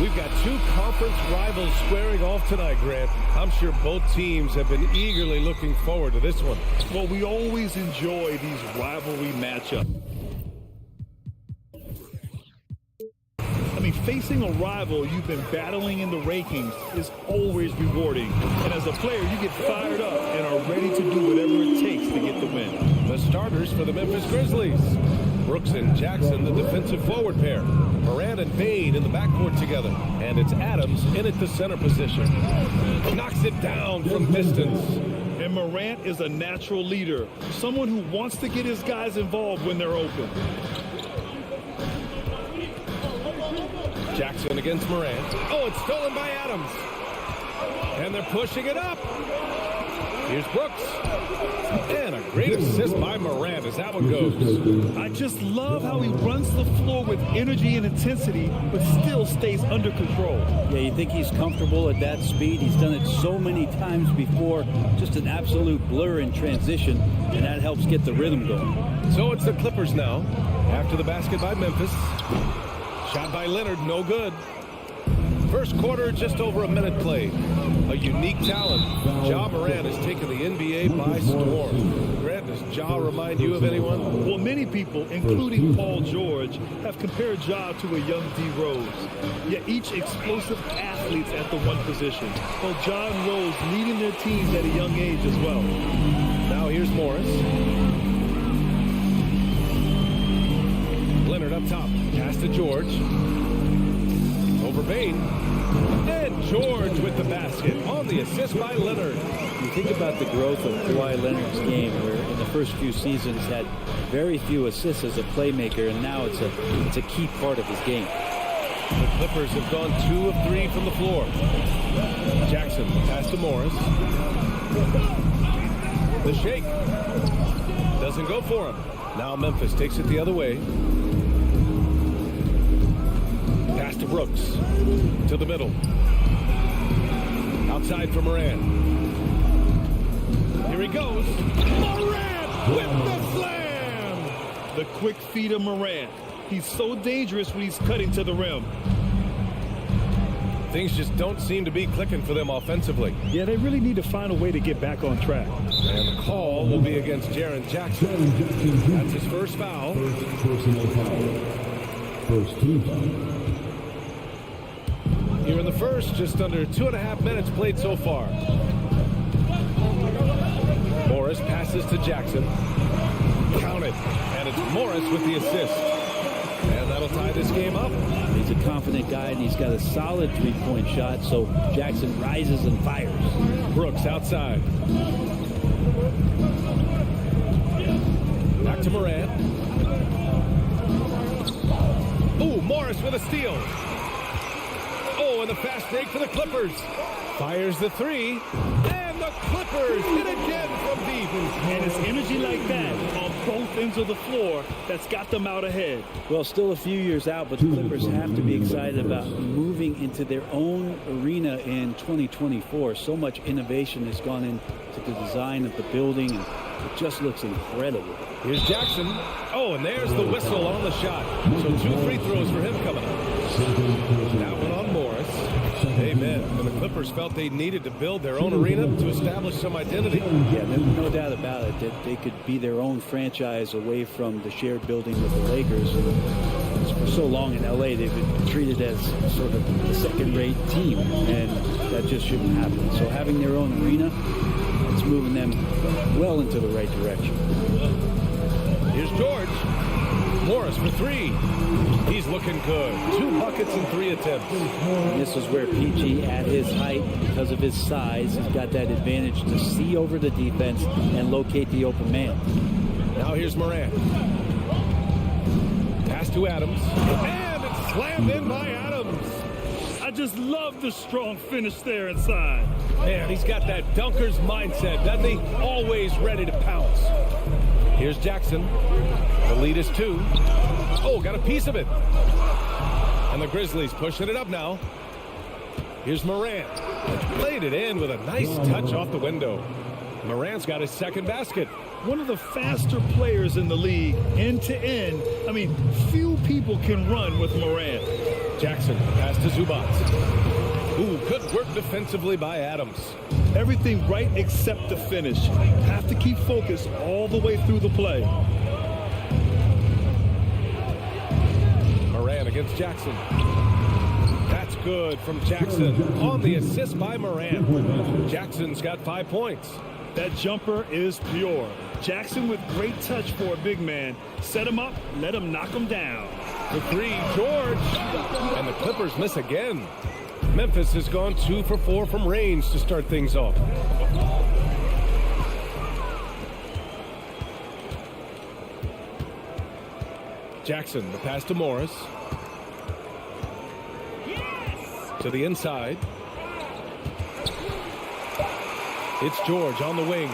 We've got two conference rivals squaring off tonight, Grant. I'm sure both teams have been eagerly looking forward to this one. Well, we always enjoy these rivalry matchups. I mean, facing a rival you've been battling in the rankings is always rewarding. And as a player, you get fired up and are ready to do whatever it takes to get the win. The starters for the Memphis Grizzlies. Brooks and Jackson, the defensive forward pair. Morant and Bane in the backcourt together. And it's Adams in at the center position. Knocks it down from distance. And Morant is a natural leader, someone who wants to get his guys involved when they're open. Jackson against Morant. Oh, it's stolen by Adams. And they're pushing it up. Here's Brooks. And a great assist by Morant as that one goes. I just love how he runs the floor with energy and intensity, but still stays under control. Yeah, you think he's comfortable at that speed. He's done it so many times before. Just an absolute blur in transition, and that helps get the rhythm going. So it's the Clippers now. After the basket by Memphis. Shot by Leonard, no good. First quarter, just over a minute played. A unique talent. Ja Morant has taken the NBA by storm. Grant, does Ja remind you of anyone? Well, many people, including Paul George, have compared Ja to a young D. Rose. Yet each explosive athletes at the one position. Well, Ja and Rose leading their teams at a young age as well. Now here's Morris. Leonard up top. Pass to George. Over Bane. And George with the basket on the assist by Leonard. You think about the growth of Kawhi Leonard's game, where in the first few seasons had very few assists as a playmaker, and now it's a key part of his game. The Clippers have gone 2 of 3 from the floor. Jackson pass to Morris. The shake. Doesn't go for him. Now Memphis takes it the other way. Pass to Brooks. To the middle. Outside for Morant. Here he goes. Morant with the slam! The quick feet of Morant. He's so dangerous when he's cutting to the rim. Things just don't seem to be clicking for them offensively. Yeah, they really need to find a way to get back on track. And the call will be against Jaren Jackson. That's his first foul. Personal foul. First team foul. Here in the first, just under 2.5 minutes played so far. Morris passes to Jackson. Count it. And it's Morris with the assist. And that'll tie this game up. He's a confident guy, and he's got a solid three-point shot, so Jackson rises and fires. Brooks outside. Back to Morant. Ooh, Morris with a steal. Oh, and the fast break for the Clippers. Fires the three. And the Clippers hit again from deep. And it's energy like that on both ends of the floor that's got them out ahead. Well, still a few years out, but the Clippers have to be excited about moving into their own arena in 2024. So much innovation has gone into the design of the building, and it just looks incredible. Here's Jackson. Oh, and there's the whistle on the shot. So 2 free throws for him coming up. That one on Morris. Amen. And the Clippers felt they needed to build their own arena to establish some identity. Yeah, there's no doubt about it that they could be their own franchise away from the shared building with the Lakers. For so long in LA, they've been treated as sort of a second-rate team, and that just shouldn't happen. So having their own arena, it's moving them well into the right direction. Here's George. Morris for 3. He's looking good. 2 buckets and 3 attempts. And this is where PG, at his height, because of his size, has got that advantage to see over the defense and locate the open man. Now here's Morant. Pass to Adams. And it's slammed in by Adams. I just love the strong finish there inside. Man, he's got that dunker's mindset, doesn't he? Always ready to pounce. Here's Jackson. The lead is 2. Oh, got a piece of it. And the Grizzlies pushing it up now. Here's Morant. Played it in with a nice touch off the window. Morant's got his second basket. One of the faster players in the league, end to end. I mean, few people can run with Morant. Jackson, pass to Zubac. Ooh, good work defensively by Adams. Everything right except the finish. Have to keep focused all the way through the play. Moran against Jackson. That's good from Jackson on the assist by Moran. Jackson's got 5 points. That jumper is pure. Jackson with great touch for a big man. Set him up, let him knock him down. The three, George. And the Clippers miss again. Memphis has gone 2 for 4 from range to start things off. Jackson, the pass to Morris. To the inside. It's George on the wing.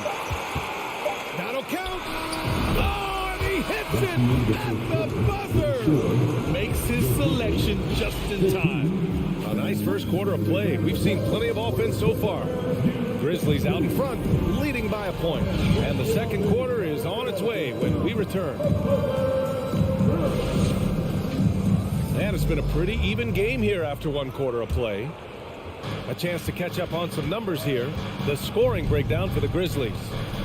That'll count. Oh, and he hits it at the buzzer. Makes his selection just in time. A nice first quarter of play. We've seen plenty of offense so far. Grizzlies out in front, leading by a point. And the second quarter is on its way when we return. And it's been a pretty even game here after 1 quarter of play. A chance to catch up on some numbers here. The scoring breakdown for the Grizzlies.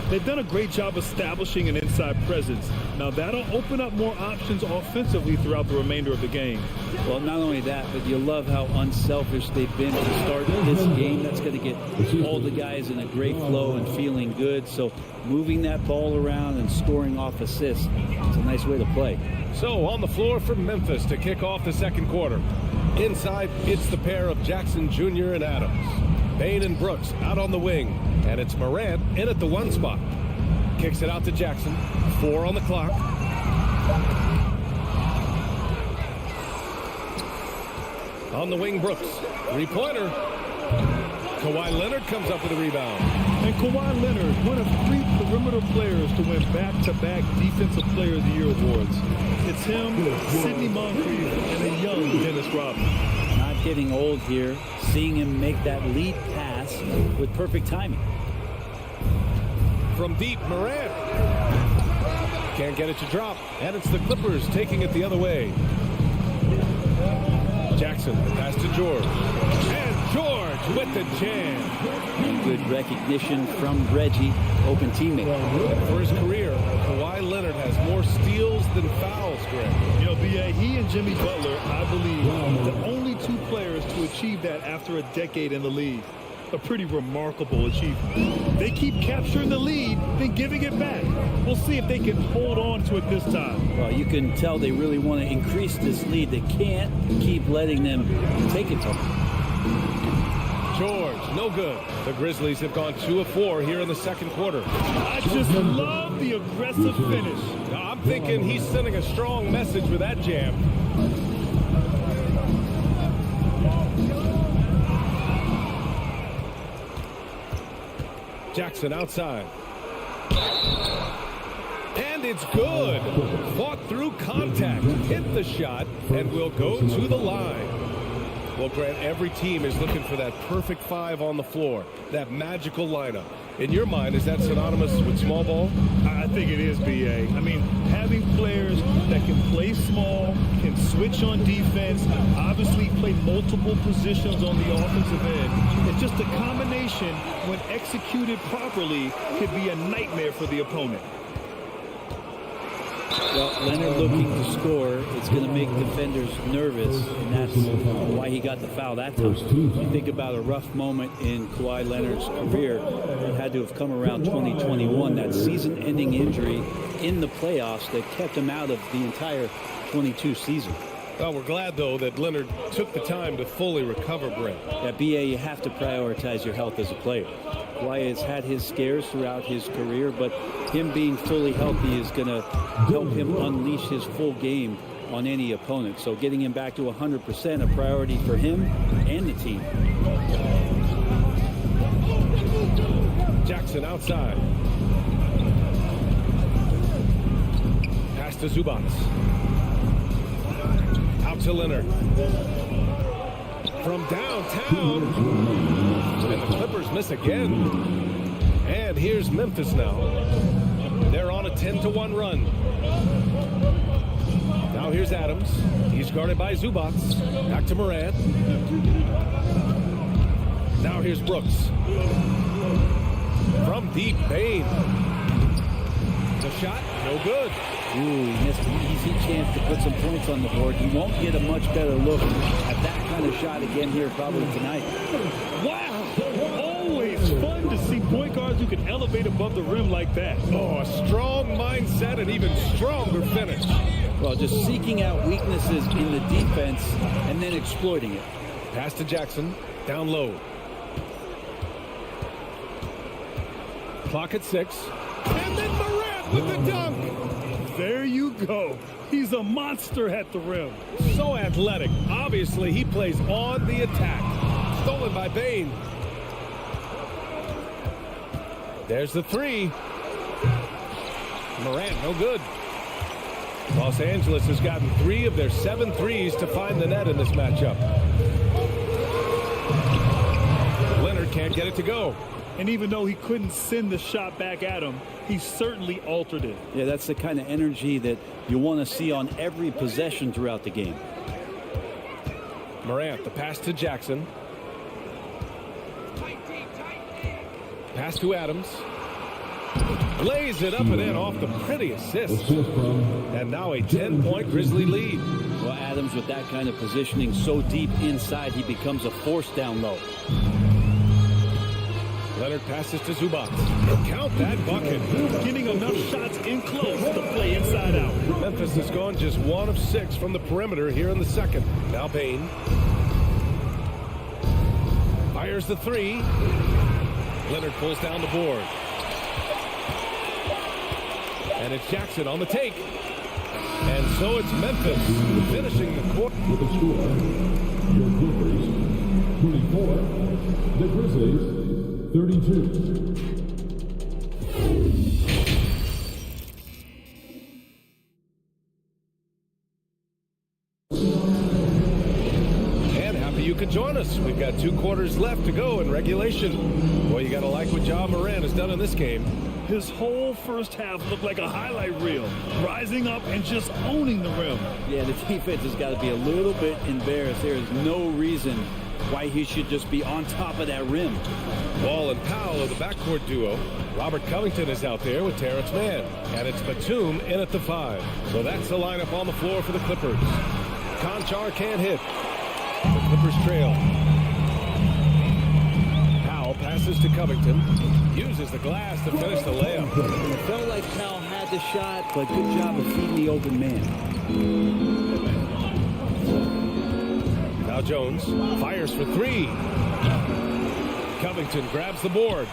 They've done a great job establishing an inside presence. Now that'll open up more options offensively throughout the remainder of the game. Well, not only that, but you love how unselfish they've been to start this game. That's going to get all the guys in a great flow and feeling good. So moving that ball around and scoring off assists, it's a nice way to play. So on the floor for Memphis to kick off the second quarter. Inside, it's the pair of Jackson Jr. and Adams. Bain and Brooks out on the wing. And it's Morant in at the 1 spot. Kicks it out to Jackson. 4 on the clock. On the wing, Brooks. 3-pointer. Kawhi Leonard comes up with a rebound. And Kawhi Leonard, one of 3 perimeter players to win back-to-back Defensive Player of the Year awards. It's him, Sidney Moncrief, and a young Dennis Rodman. Not getting old here. Seeing him make that lead pass with perfect timing. From deep, Morant. Can't get it to drop. And it's the Clippers taking it the other way. Jackson, pass to George. And George with the jam. Good recognition from Reggie, open teammate. For his career, Kawhi Leonard has more steals than fouls, Greg. You know, B.A., he and Jimmy Butler, I believe, are the only 2 players to achieve that after a decade in the league. A pretty remarkable achievement. They keep capturing the lead, then giving it back. We'll see if they can hold on to it this time. Well, you can tell they really want to increase this lead. They can't keep letting them take it to them. George, no good. The Grizzlies have gone 2 of 4 here in the second quarter. I just love the aggressive finish. Now, I'm thinking he's sending a strong message with that jam. Jackson outside. And it's good. Fought through contact, hit the shot, and will go to the line. Well, Grant, every team is looking for that perfect 5 on the floor, that magical lineup. In your mind, is that synonymous with small ball? I think it is, B.A. I mean, having players that can play small, can switch on defense, obviously play multiple positions on the offensive end. It's just a combination, when executed properly, could be a nightmare for the opponent. Well, Leonard looking to score, it's going to make defenders nervous, and that's why he got the foul that time. You think about a rough moment in Kawhi Leonard's career. It had to have come around 2021, that season-ending injury in the playoffs that kept him out of the entire 22 season. Well, we're glad, though, that Leonard took the time to fully recover, Brent. At BA, you have to prioritize your health as a player. Kawhi has had his scares throughout his career, but him being fully healthy is going to help him unleash his full game on any opponent. So getting him back to 100%, a priority for him and the team. Jackson outside. Pass to Zubac. Out to Leonard. From downtown. And the Clippers miss again. And here's Memphis now. They're on a 10-1 run. Now here's Adams. He's guarded by Zubac. Back to Morant. Now here's Brooks. From deep, Bain. The shot, no good. Ooh, he missed an easy chance to put some points on the board. He won't get a much better look at that kind of shot again here probably tonight. Wow! Always fun to see point guards who can elevate above the rim like that. Oh, a strong mindset and even stronger finish. Well, just seeking out weaknesses in the defense and then exploiting it. Pass to Jackson, down low. Clock at 6. And then Morant with the dunk. There you go. He's a monster at the rim. So athletic. Obviously, he plays on the attack. Stolen by Bain. There's the 3. Morant, no good. Los Angeles has gotten 3 of their 7 threes to find the net in this matchup. Leonard can't get it to go. And even though he couldn't send the shot back at him, he certainly altered it. Yeah, that's the kind of energy that you want to see on every possession throughout the game. Morant, the pass to Jackson. Pass to Adams. Lays it up and in off the pretty assist. And now a 10-point Grizzly lead. Well, Adams with that kind of positioning so deep inside, he becomes a force down low. Leonard passes to Zubac. Count that bucket. Getting enough shots in close to play inside out. Memphis has gone just 1 of 6 from the perimeter here in the second. Now Bain. Fires the 3. Leonard pulls down the board. And it's Jackson on the take. And so it's Memphis finishing the quarter. With the score, your Clippers 24, the Grizzlies 32. And happy you could join us. We've got 2 quarters left to go in regulation. Boy, you got to like what Ja Morant has done in this game. His whole first half looked like a highlight reel, rising up and just owning the rim. Yeah, the defense has got to be a little bit embarrassed. There is no reason why he should just be on top of that rim. Wall and Powell are the backcourt duo. Robert Covington is out there with Terrence Mann. And it's Batum in at the 5. So that's the lineup on the floor for the Clippers. Conchar can't hit. The Clippers trail. Powell passes to Covington. Uses the glass to finish the layup. It felt like Powell had the shot, but good job of feeding the open man. Now Jones fires for 3. Covington grabs the board.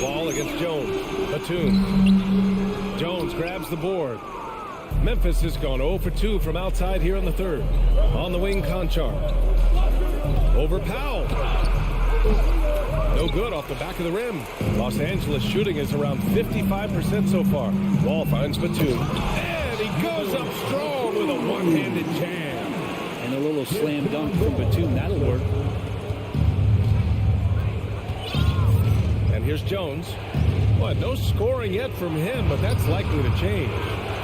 Ball against Jones. Batum. Jones grabs the board. Memphis has gone 0 for 2 from outside here in the third. On the wing, Conchar. Over Powell. No good off the back of the rim. Los Angeles shooting is around 55% so far. Wall finds Batum. And he goes up strong with a one-handed jam. And a little slam dunk from Batum. That'll work. And here's Jones. Well, no scoring yet from him, but that's likely to change.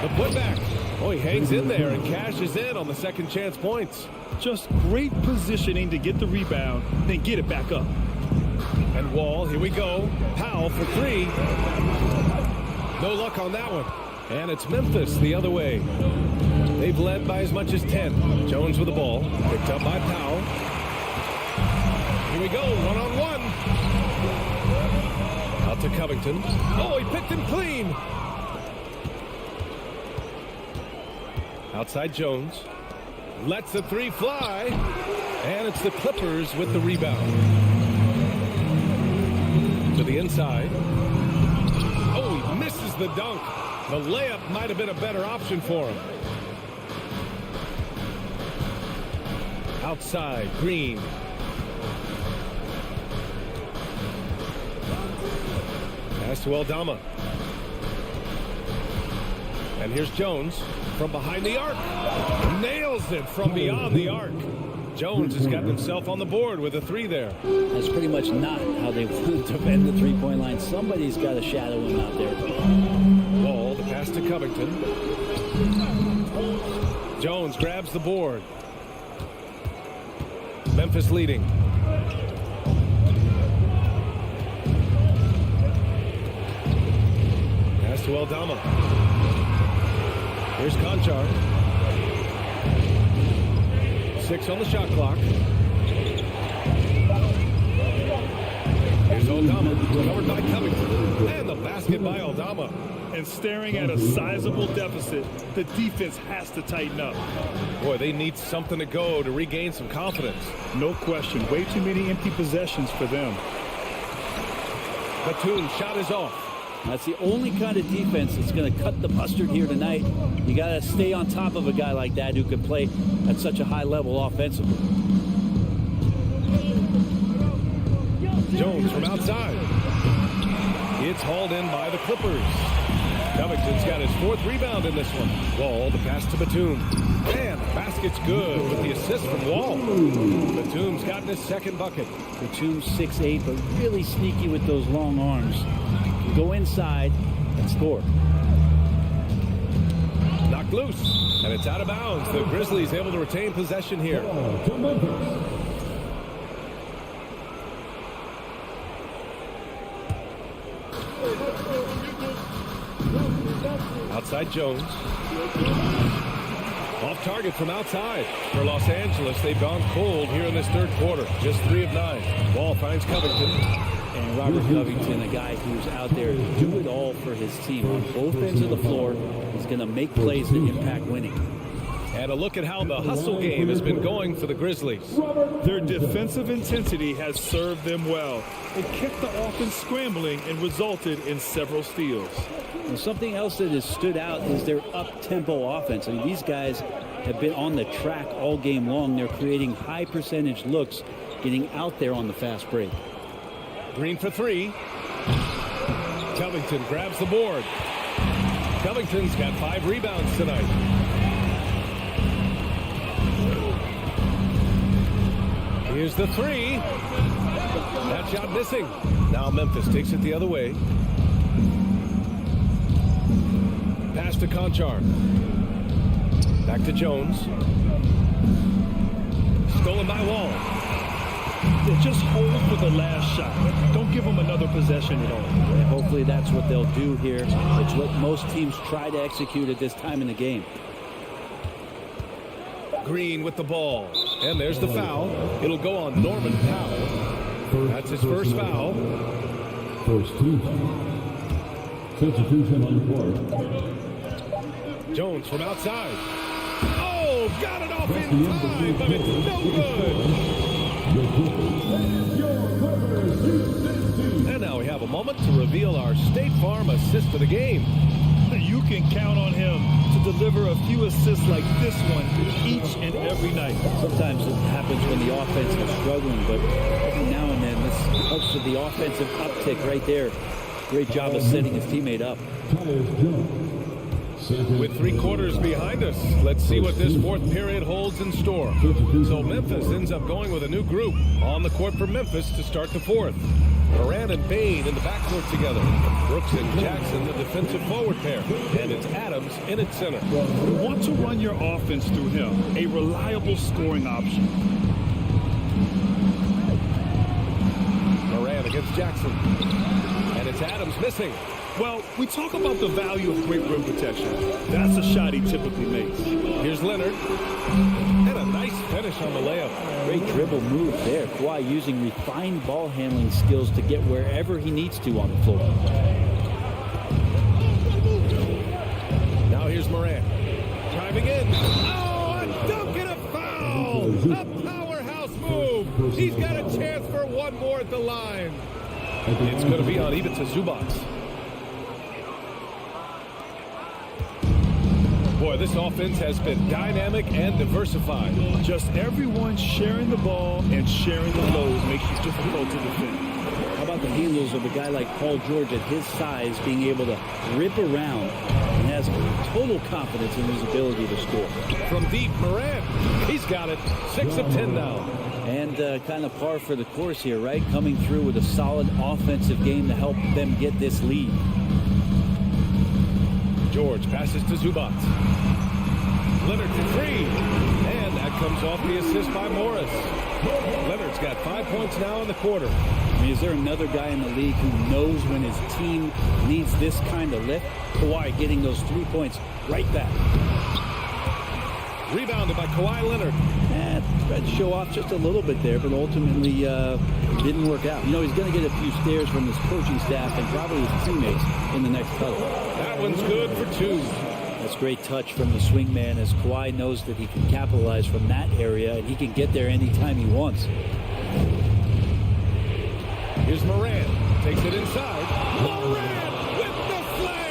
The putback. Oh, he hangs in there and cashes in on the second chance points. Just great positioning to get the rebound, then get it back up. And Wall, here we go. Powell for 3. No luck on that one. And it's Memphis the other way. They've led by as much as 10. Jones with the ball. Picked up by Powell. Here we go, one-on-one. Out to Covington. Oh, he picked him clean. Outside Jones. Lets the 3 fly. And it's the Clippers with the rebound. To the inside. Oh, he misses the dunk. The layup might have been a better option for him. Outside, Green. Pass to Aldama. And here's Jones from behind the arc. Nails it from beyond the arc. Jones has gotten himself on the board with a 3 there. That's pretty much not how they want to defend the three-point line. Somebody's got to shadow him out there. Ball, the pass to Covington. Covington. Jones grabs the board. Memphis leading. Pass to Aldama. Here's Conchar. 6 on the shot clock. Here's Aldama, covered by Covington. And the basket by Aldama. And staring at a sizable deficit, the defense has to tighten up. Boy, they need something to go to regain some confidence. No question. Way too many empty possessions for them. Batum shot is off. That's the only kind of defense that's going to cut the mustard here tonight. You got to stay on top of a guy like that who can play at such a high level offensively. Jones from outside. It's hauled in by the Clippers. Covington's got his 4th rebound in this one. Wall, the pass to Batum. And the basket's good with the assist from Wall. Batum's gotten his 2nd bucket. Batum's 6'8", but really sneaky with those long arms. Go inside and score. Knocked loose, and it's out of bounds. The Grizzlies able to retain possession here. Outside Jones. Off target from outside. For Los Angeles, they've gone cold here in this 3rd quarter. Just 3 of 9. Ball finds Covington. And Robert Covington, a guy who's out there to do it all for his team on both ends of the floor. He's going to make plays that impact winning. And a look at how the hustle game has been going for the Grizzlies. Their defensive intensity has served them well. It kept the offense scrambling and resulted in several steals. And something else that has stood out is their up-tempo offense. I mean, these guys have been on the track all game long. They're creating high percentage looks, getting out there on the fast break. Green for 3. Covington grabs the board. Covington's got 5 rebounds tonight. Here's the 3. That shot missing. Now Memphis takes it the other way. Pass to Conchar. Back to Jones. Stolen by Wall. Just hold for the last shot. Don't give them another possession at all. And hopefully that's what they'll do here. It's what most teams try to execute at this time in the game. Green with the ball. And there's the foul. It'll go on Norman Powell. That's his first foul. First team. Substitution on the court. Jones from outside. Oh, got it off in time, but it's no good. And now we have a moment to reveal our State Farm assist of the game. You can count on him to deliver a few assists like this one each and every night. Sometimes it happens when the offense is struggling, but every now and then this helps with the offensive uptick right there. Great job of setting his teammate up. With 3 quarters behind us, let's see what this 4th period holds in store. So Memphis ends up going with a new group on the court for Memphis to start the 4th. Moran and Bain in the backcourt together. Brooks and Jackson, the defensive forward pair. And it's Adams in at center. You want to run your offense through him, a reliable scoring option. Moran against Jackson. And it's Adams missing. Well, we talk about the value of great rim protection. That's a shot he typically makes. Here's Leonard. And a nice finish on the layup. Great dribble move there. Kawhi using refined ball handling skills to get wherever he needs to on the floor. Now here's Moran. Driving in. Oh, a dunk and a foul! A powerhouse move! He's got a chance for one more at the line. It's going to be on Ivica Zubac. Boy, this offense has been dynamic and diversified. Just everyone sharing the ball and sharing the load makes it difficult to defend. How about the handles of a guy like Paul George at his size being able to rip around and has total confidence in his ability to score. From deep, Moran. He's got it. 6 of 10 now. And kind of par for the course here, right? Coming through with a solid offensive game to help them get this lead. George passes to Zubac. Leonard for three. And that comes off the assist by Morris. Leonard's got 5 points now in the quarter. I mean, is there another guy in the league who knows when his team needs this kind of lift? Kawhi getting those 3 points right back. Rebounded by Kawhi Leonard. Tried to show off just a little bit there, but ultimately didn't work out. You know, he's going to get a few stares from his coaching staff and probably his teammates in the next huddle. That one's good for two. That's great touch from the swingman as Kawhi knows that he can capitalize from that area and he can get there anytime he wants. Here's Morant. Takes it inside. Morant with the slam!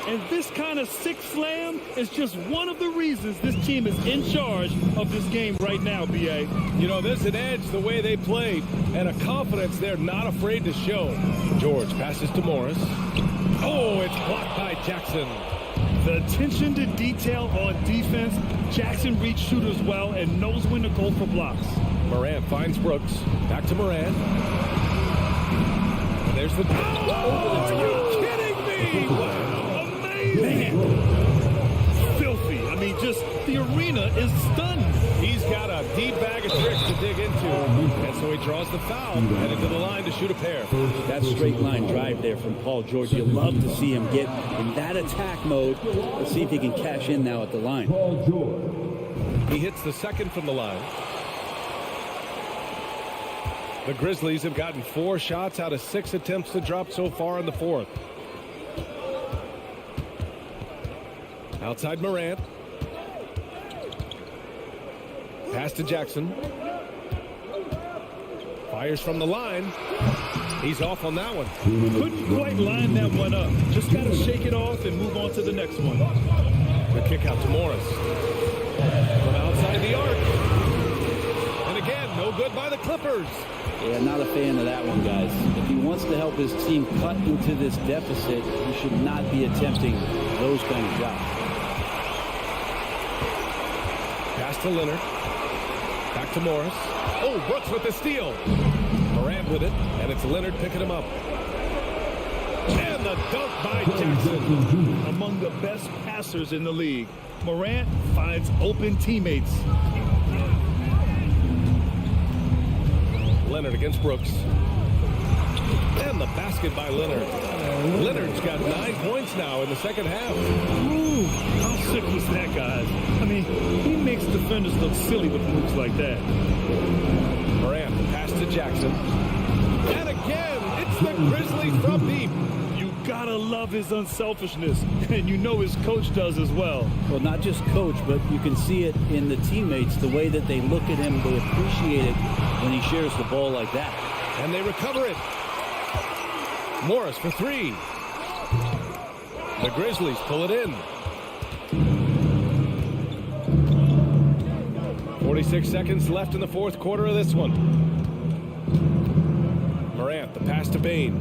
And this kind of sick slam is just one of the reasons this team is in charge of this game right now, B.A. You know, there's an edge the way they play and a confidence they're not afraid to show. George passes to Morris. Oh, it's blocked by Jackson. The attention to detail on defense. Jackson reads shooters well and knows when to go for blocks. Morant finds Brooks. Back to Morant. And there's the... Oh, are you kidding me? Wow. Amazing. Man. Filthy. I mean, just the arena is stunned. He's got a deep bag of tricks to dig into. And so he draws the foul. Headed to the line to shoot a pair. That straight line drive there from Paul George. You love to see him get in that attack mode. Let's see if he can cash in now at the line. He hits the second from the line. The Grizzlies have gotten 4 shots out of 6 attempts to drop so far in the fourth. Outside Morant. Pass to Jackson. Fires from the line. He's off on that one. Couldn't quite line that one up. Just got to shake it off and move on to the next one. The kick out to Morris. From outside the arc. And again, no good by the Clippers. Yeah, not a fan of that one, guys. If he wants to help his team cut into this deficit, he should not be attempting those kind of shots. Pass to Leonard. Back to Morris. Oh, Brooks with the steal. Morant with it, and it's Leonard picking him up. And the dunk by Jackson. Among the best passers in the league, Morant finds open teammates. Leonard against Brooks. And the basket by Leonard. Leonard's got 9 points now in the second half. Ooh, how sick was that, guys? I mean, he makes defenders look silly with moves like that. Morant, pass to Jackson. And again, it's the Grizzlies from deep. You gotta love his unselfishness, and you know his coach does as well. Well, not just coach, but you can see it in the teammates, the way that they look at him, they appreciate it when he shares the ball like that. And they recover it. Morris for 3. The Grizzlies pull it in. 46 seconds left in the fourth quarter of this one. Morant, the pass to Bane.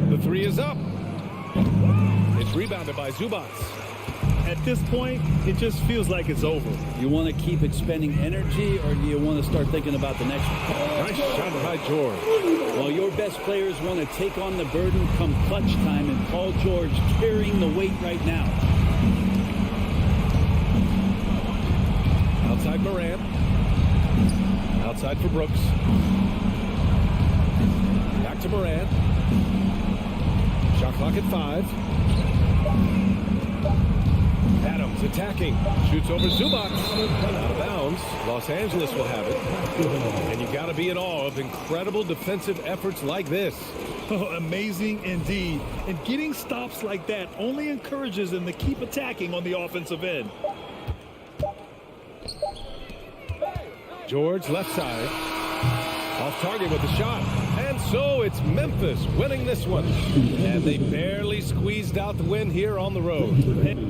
The 3 is up. It's rebounded by Zubac. At this point, it just feels like it's over. You want to keep expending energy, or do you want to start thinking about the next one? Nice shot by George. Well, your best players want to take on the burden come clutch time, and Paul George carrying the weight right now. Outside Morant. Outside for Brooks. Back to Morant. Shot clock at 5. Adams attacking. Shoots over Zubac. Out of bounds. Los Angeles will have it. And you got to be in awe of incredible defensive efforts like this. Oh, amazing indeed. And getting stops like that only encourages them to keep attacking on the offensive end. George left side. Off target with the shot. And so it's Memphis winning this one. And they barely squeezed out the win here on the road.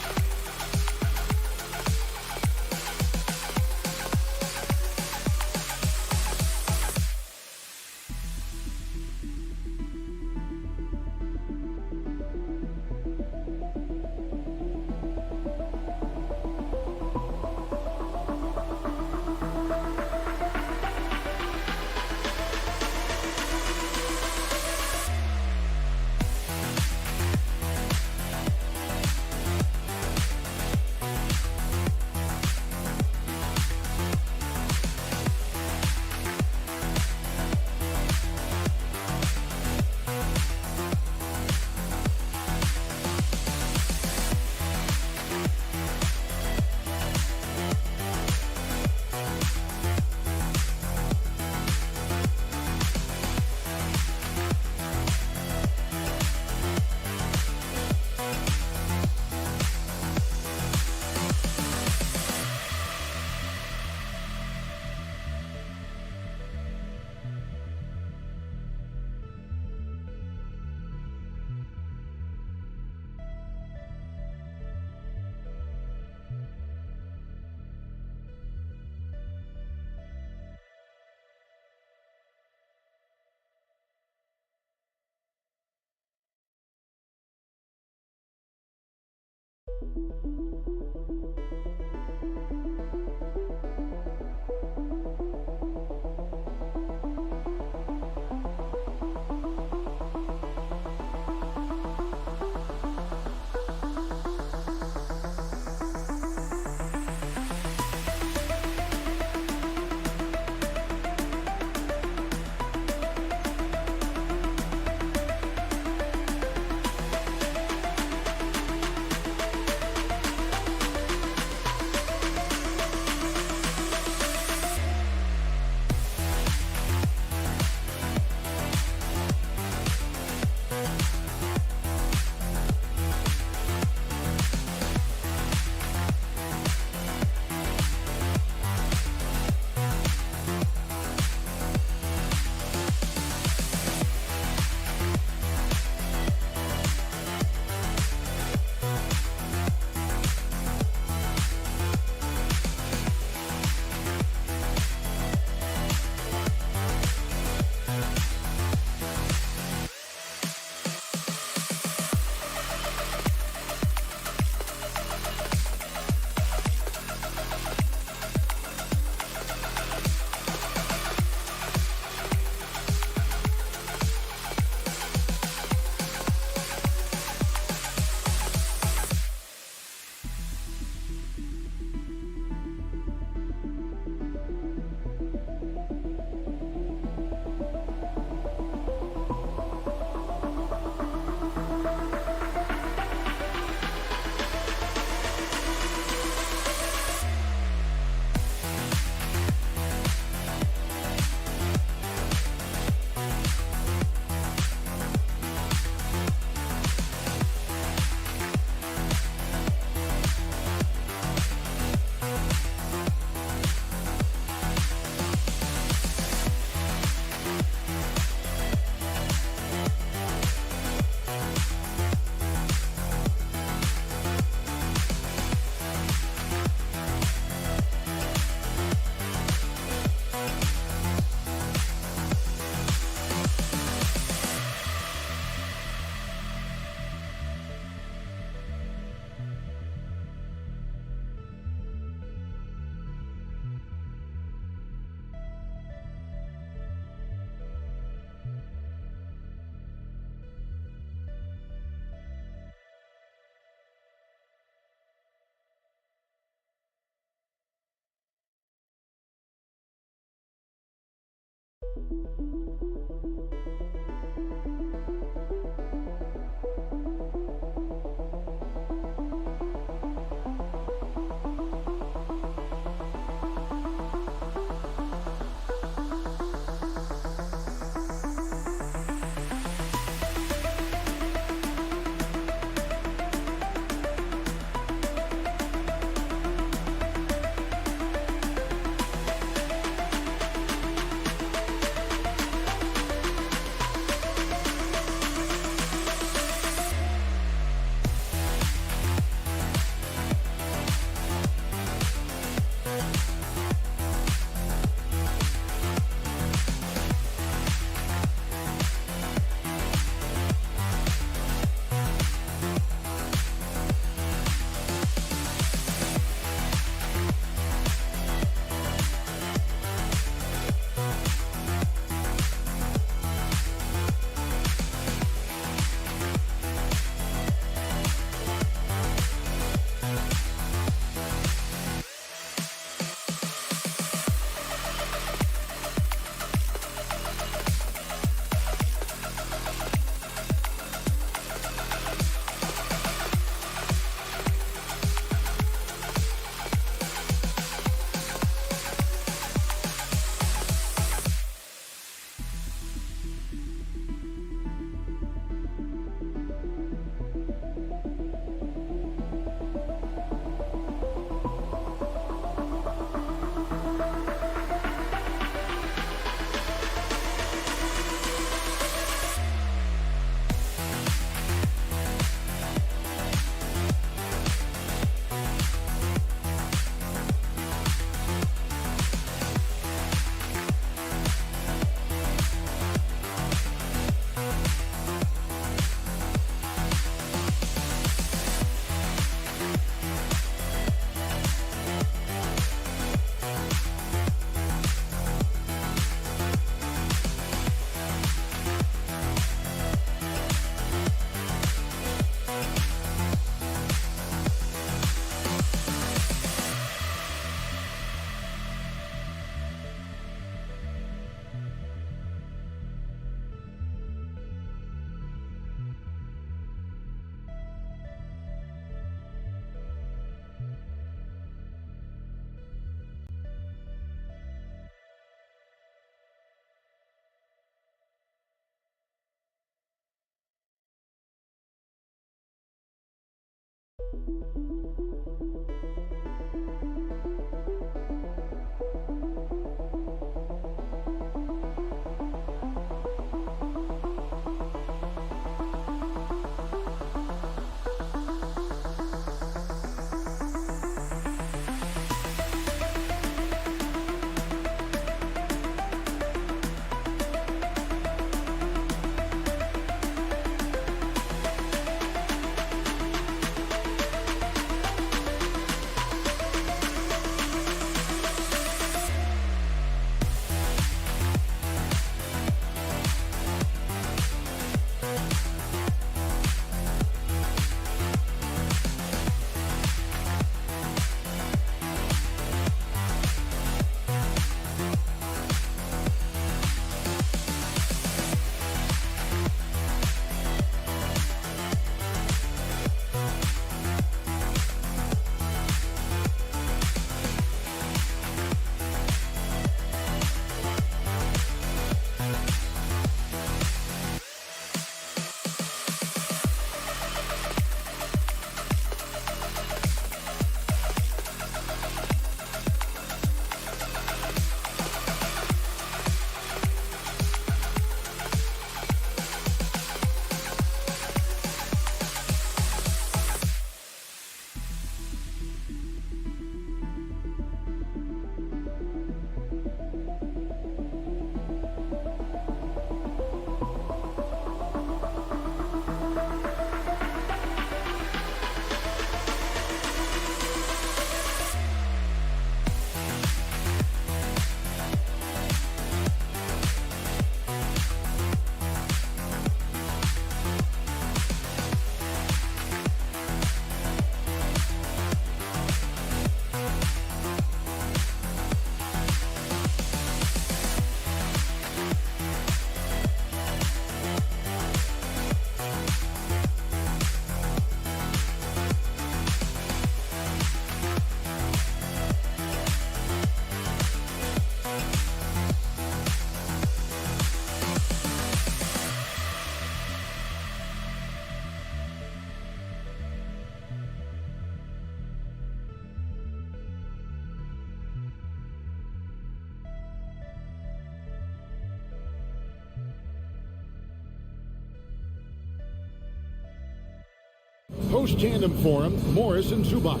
Post-tandem for him, Morris and Zubac.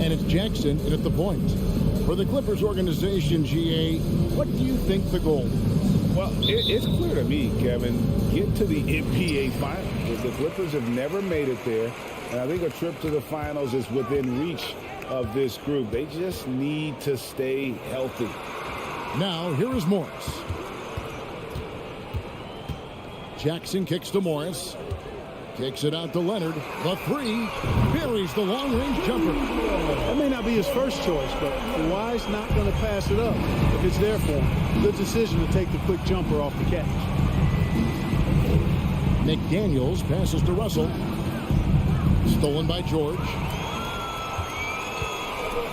And it's Jackson at the point. For the Clippers organization, GA, what do you think the goal is? Well, it's clear to me, Kevin, get to the NBA Finals. The Clippers have never made it there, and I think a trip to the Finals is within reach of this group. They just need to stay healthy. Now, here is Morris. Jackson kicks to Morris. Kicks it out to Leonard. The three. Buries the long-range jumper. That may not be his first choice, but Kawhi's not going to pass it up if it's there for him. Good decision to take the quick jumper off the catch. McDaniels passes to Russell. Stolen by George.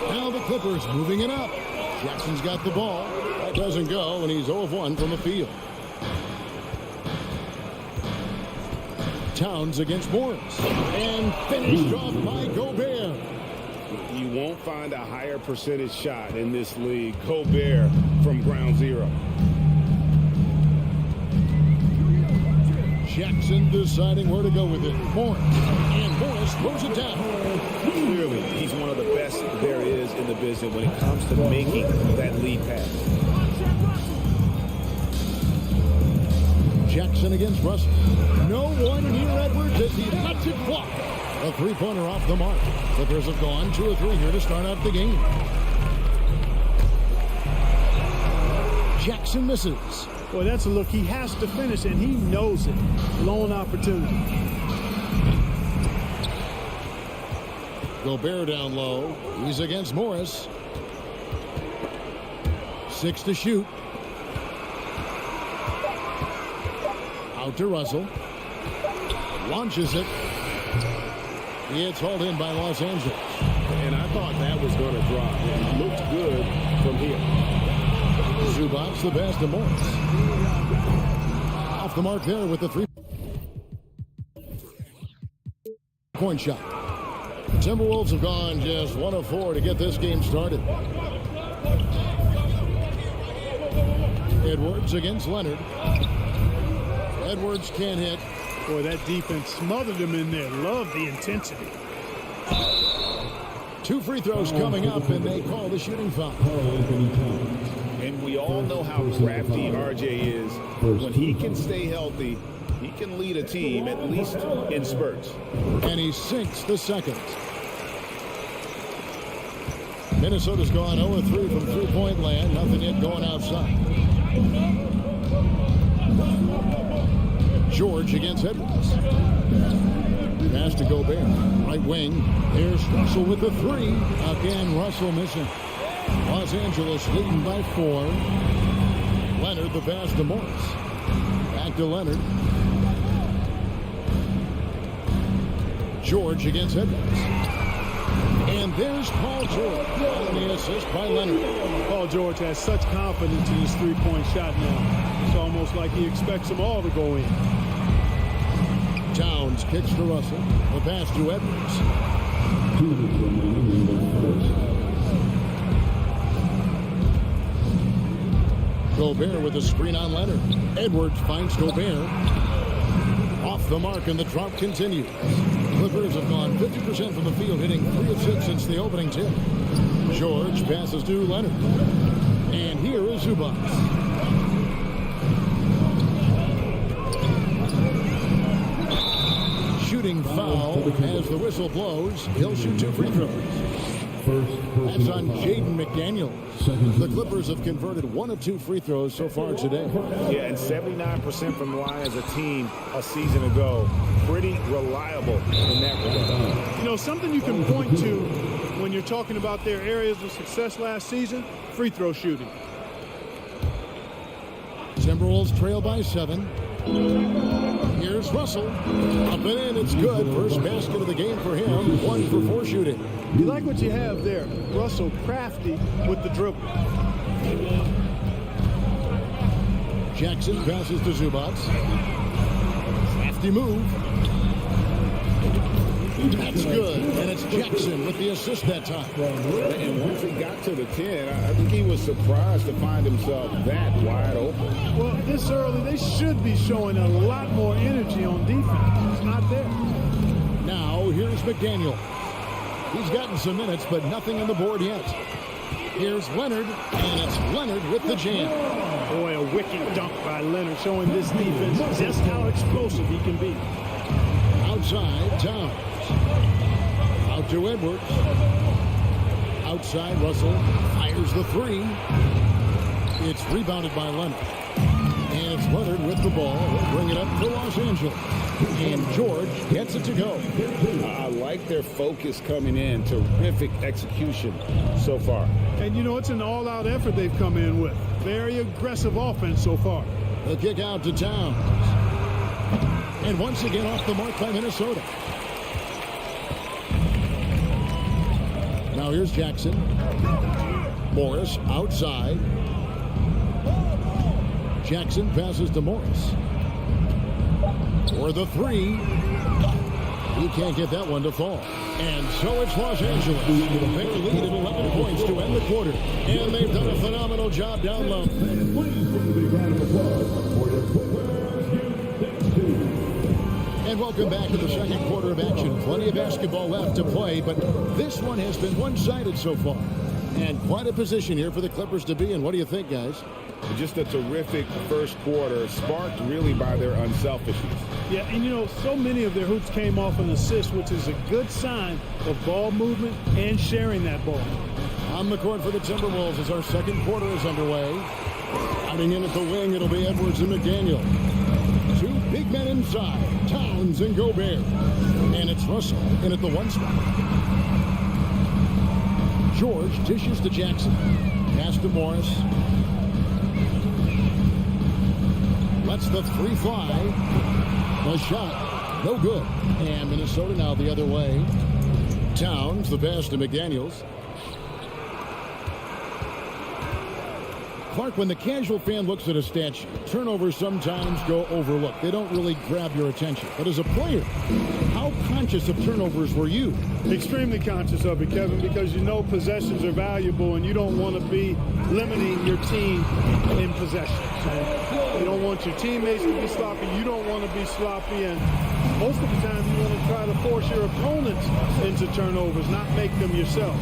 Now the Clippers moving it up. Jackson's got the ball. That doesn't go, and he's 0 of 1 from the field. Towns against Morris. And finished off by Gobert. You won't find a higher percentage shot in this league. Gobert from ground zero. Jackson deciding where to go with it. Morris. And Morris throws it down. Clearly, he's one of the best there is in the business when it comes to making that lead pass. Jackson against Russell. No one near Edwards as he lets it fly. A three-pointer off the mark. Clippers have gone 2 of 3 here to start out the game. Jackson misses. Boy, that's a look he has to finish, and he knows it. Lone opportunity. Gobert down low. He's against Morris. 6 to shoot. Out to Russell. Launches it. It's hauled in by Los Angeles. And I thought that was going to drop. It looked good from here. Zubac the pass to Morris. Off the mark there with the 3-point shot. Timberwolves have gone just 1 of 4 to get this game started. Edwards against Leonard. Edwards can't hit. Boy, that defense smothered him in there. Love the intensity. 2 free throws coming up, and they call the shooting foul. And we all know how crafty RJ is. When he can stay healthy, he can lead a team, at least in spurts. And he sinks the second. Minnesota's gone 0-3 from three-point land. Nothing yet going outside. George against Edwards. Pass to Gobert. Right wing. Here's Russell with the 3. Again, Russell missing. Los Angeles leading by 4. Leonard the pass to Morris. Back to Leonard. George against Edwards. And there's Paul George on the assist by Leonard. Paul George has such confidence in his three-point shot now. It's almost like he expects them all to go in. Towns kicks to Russell. The pass to Edwards. Gobert with a screen on Leonard. Edwards finds Gobert. Off the mark, and the drought continues. Clippers have gone 50% from the field, hitting 3 of 6 since the opening tip. George passes to Leonard. And here is Zubac. Shooting foul as the whistle blows. He'll shoot 2 free throws. That's on Jaden McDaniels. The Clippers have converted 1 of 2 free throws so far today. Yeah, and 79% from the line as a team a season ago. Pretty reliable in that regard. You know, something you can point to when you're talking about their areas of success last season, free throw shooting. Timberwolves trail by 7. Here's Russell. Up and in, it's good. First basket of the game for him. 1 for 4 shooting. You like what you have there. Russell crafty with the dribble. Jackson passes to Zubac. Crafty move. That's good. And it's Jackson with the assist that time. And once he got to the 10, I think he was surprised to find himself that wide open. Well, this early, they should be showing a lot more energy on defense. It's not there. Now, here's McDaniel. He's gotten some minutes, but nothing on the board yet. Here's Leonard, and it's Leonard with the jam. Boy, a wicked dunk by Leonard, showing this defense just how explosive he can be. Outside, Towns. Out to Edwards. Outside, Russell fires the 3. It's rebounded by Leonard. And it's Leonard with the ball. He'll bring it up for Los Angeles. And George gets it to go. I like their focus coming in. Terrific execution so far. And, you know, it's an all-out effort they've come in with. Very aggressive offense so far. The kick out to Towns. And once again off the mark by Minnesota. Now here's Jackson. Morris outside. Jackson passes to Morris. For the 3. He can't get that one to fall. And so it's Los Angeles. They lead at 11 points to end the quarter. And they've done a phenomenal job down low. And welcome back to the second quarter of action. Plenty of basketball left to play, but this one has been one-sided so far. And quite a position here for the Clippers to be in. What do you think, guys? Just a terrific first quarter, sparked really by their unselfishness. Yeah, and you know, so many of their hoops came off an assist, which is a good sign of ball movement and sharing that ball. On the court for the Timberwolves as our second quarter is underway. Outing in at the wing, it'll be Edwards and McDaniel. 2 big men inside, Towns and Gobert. And it's Russell in at the 1 spot. George dishes to Jackson. Pass to Morris. Lets the 3 fly. The shot, no good. And Minnesota now the other way. Towns, the pass to McDaniels. Clark, when the casual fan looks at a stat sheet, turnovers sometimes go overlooked. They don't really grab your attention. But as a player, how conscious of turnovers were you? Extremely conscious of it, Kevin, because you know possessions are valuable and you don't want to be limiting your team in possession. So you don't want your teammates to be sloppy. You don't want to be sloppy. And most of the time you want to try to force your opponents into turnovers, not make them yourself.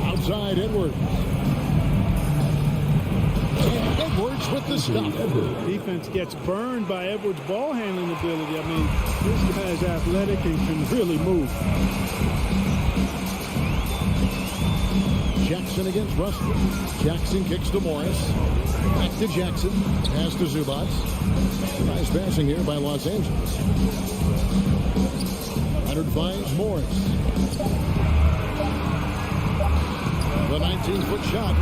Outside Edwards. And Edwards with the stop. Defense gets burned by Edwards' ball handling ability. I mean, this guy is athletic and can really move. Jackson against Russell. Jackson kicks to Morris. Back to Jackson. Pass to Zubats. Nice passing here by Los Angeles. Leonard finds Morris. The 19-foot shot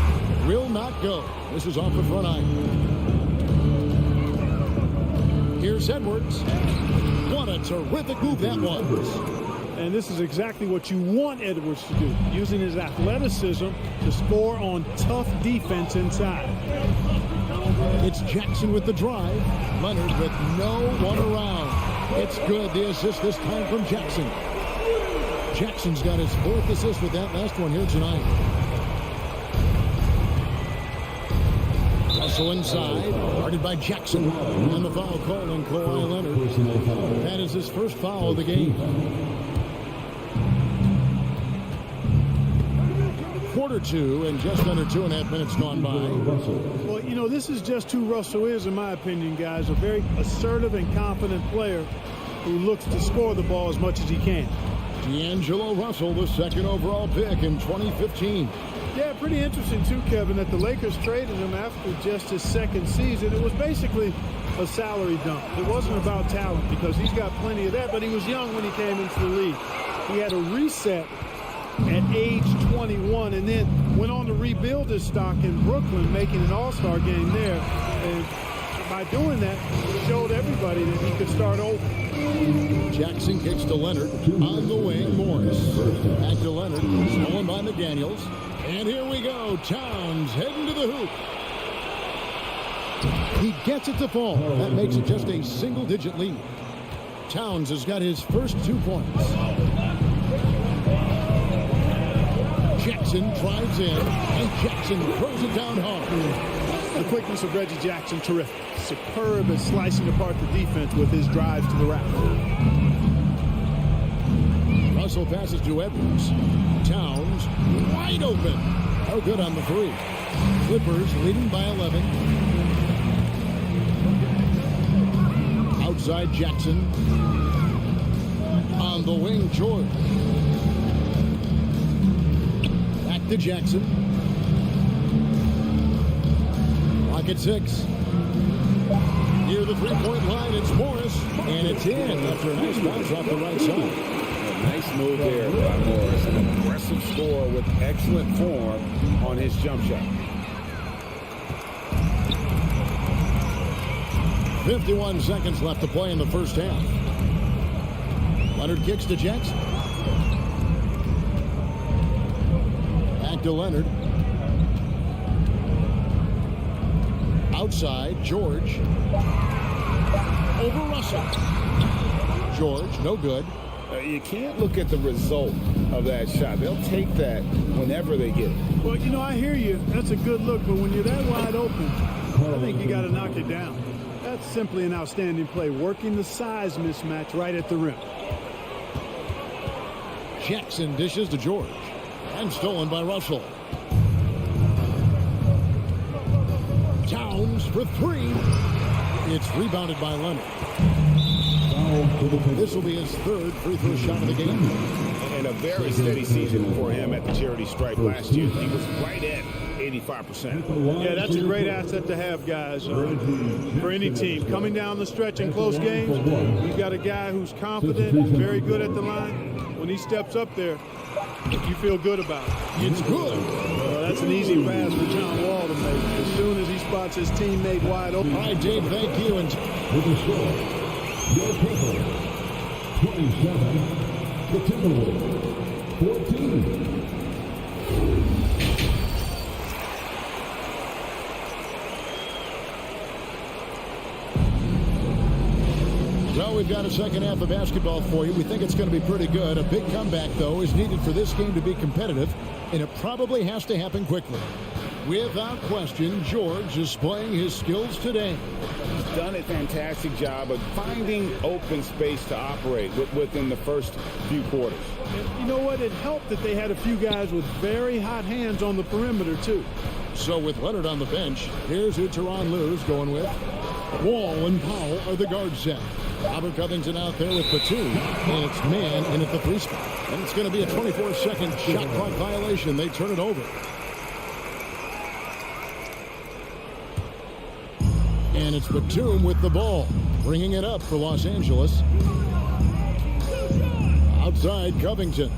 will not go. This is off the front iron. Here's Edwards. What a terrific move that was. And this is exactly what you want Edwards to do, using his athleticism to score on tough defense inside. It's Jackson with the drive. Leonard with no one around. It's good. The assist this time from Jackson. Jackson's got his 4th assist with that last one here tonight. Also inside, guarded by Jackson. And the foul call on Kawhi Leonard. That is his first foul of the game. Quarter 2 and just under 2.5 minutes gone by. Well, you know, this is just who Russell is, in my opinion, guys. A very assertive and confident player who looks to score the ball as much as he can. D'Angelo Russell, the 2nd overall pick in 2015. Yeah, pretty interesting, too, Kevin, that the Lakers traded him after just his 2nd season. It was basically a salary dump. It wasn't about talent because he's got plenty of that, but he was young when he came into the league. He had a reset at age 21 and then went on to rebuild his stock in Brooklyn, making an all-star game there. And by doing that, he showed everybody that he could start over. Jackson kicks to Leonard. On the wing, Morris. Back to Leonard. Stolen by McDaniels. And here we go. Towns heading to the hoop. He gets it to fall. That makes it just a single-digit lead. Towns has got his first 2 points. Jackson drives in, and Jackson throws it down hard. The quickness of Reggie Jackson, terrific. Superb at slicing apart the defense with his drives to the rack. Russell passes to Edwards. Towns wide open. Oh, good on the 3. Clippers leading by 11. Outside Jackson. On the wing, George. Back to Jackson. Clock at 6. Near the 3-point line, it's Morris. And it's in after a nice bounce off the right side. Nice move there by Morris. An aggressive scorer with excellent form on his jump shot. 51 seconds left to play in the first half. Leonard kicks to Jackson. Back to Leonard. Outside, George. Over Russell. George, no good. You can't look at the result of that shot. They'll take that whenever they get it. Well, you know, I hear you. That's a good look, but when you're that wide open, I think you got to knock it down. That's simply an outstanding play, working the size mismatch right at the rim. Jackson dishes to George. And stolen by Russell. Towns for 3. It's rebounded by Leonard. This will be his 3rd free throw shot of the game. And a very steady season for him at the charity stripe last year. He was right at 85%. Yeah, that's a great asset to have, guys, for any team. Coming down the stretch in close games, you've got a guy who's confident, very good at the line. When he steps up there, you feel good about it. It's good. That's an easy pass for John Wall to make. As soon as he spots his teammate wide open. All right, Dave, thank you. And with the score, your paper, 27, the Timberwolves, 14. we've got a second half of basketball for you. We think it's going to be pretty good. A big comeback, though, is needed for this game to be competitive, and it probably has to happen quickly. Without question, George is playing his skills today. He's done a fantastic job of finding open space to operate within the first few quarters. And you know what? It helped that they had a few guys with very hot hands on the perimeter, too. So with Leonard on the bench, here's who Tyronn Lue's going with. Wall and Powell are the guard set. Robert Covington out there with Photon, and it's man in at the 3 spot. And it's going to be a 24-second shot clock violation. They turn it over. And it's Batum with the ball, bringing it up for Los Angeles. Outside, Covington.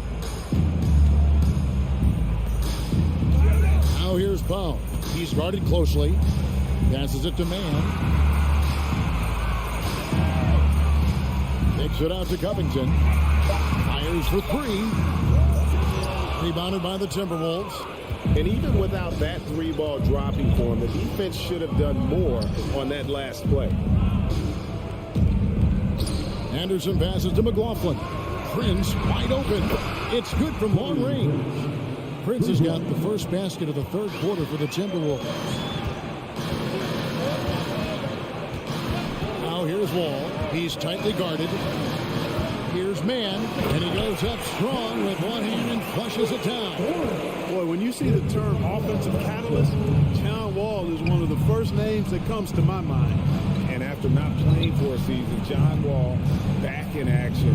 Now here's Powell. He's guarded closely. Passes it to man. Takes it out to Covington. Fires for 3. Rebounded by the Timberwolves. And even without that 3-ball dropping for him, the defense should have done more on that last play. Anderson passes to McLaughlin. Prince wide open. It's good from long range. Prince has got the first basket of the third quarter for the Timberwolves. Now here's Wall. He's tightly guarded. Here's man, and he goes up strong with one hand and flushes it down. Boy, when you see the term offensive catalyst, John Wall is one of the first names that comes to my mind. And after not playing for a season, John Wall back in action.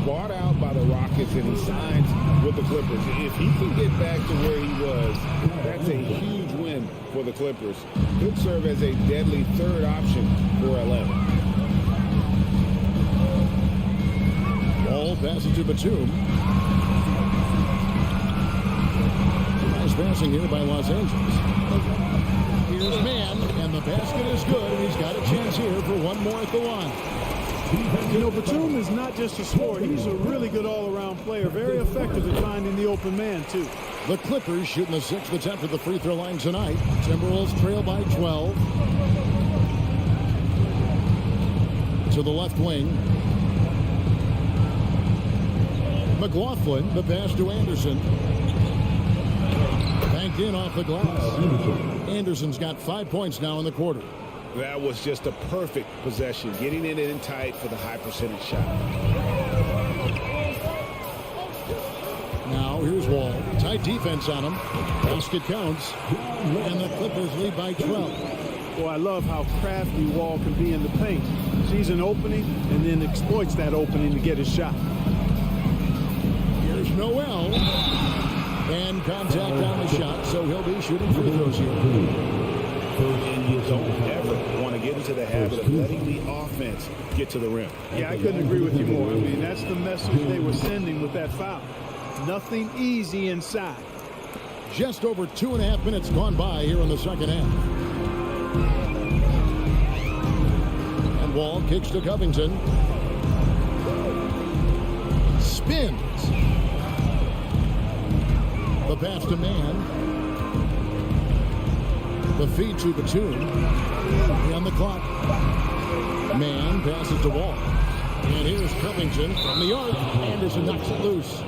Bought out by the Rockets, and he signs with the Clippers. If he can get back to where he was, that's a huge win for the Clippers. Could serve as a deadly third option for 11. Ball passes to Batum. Nice passing here by Los Angeles. Here's man, and the basket is good, and he's got a chance here for one more at the line. You know, Batum is not just a scorer. He's a really good all-around player. Very effective at finding the open man, too. The Clippers shooting the 6th attempt at the free throw line tonight. Timberwolves trail by 12. To the left wing. McLaughlin, the pass to Anderson. Banked in off the glass. Anderson's got 5 points now in the quarter. That was just a perfect possession, getting it in tight for the high percentage shot. Now here's Wall. Tight defense on him. Basket counts. And the Clippers lead by 12. Boy, I love how crafty Wall can be in the paint. Sees an opening and then exploits that opening to get his shot. Here's Noel. And contact on the shot, so he'll be shooting free throws here. And you don't ever want to get into the habit of letting the offense get to the rim. Yeah, I couldn't agree with you more. I mean, that's the message they were sending with that foul. Nothing easy inside. Just over 2.5 minutes gone by here in the second half. And Wall kicks to Covington. Spins. The pass to man. The feed to Batum. On the clock. Man passes to Wall. And here's Covington from the arc. Anderson knocks it loose.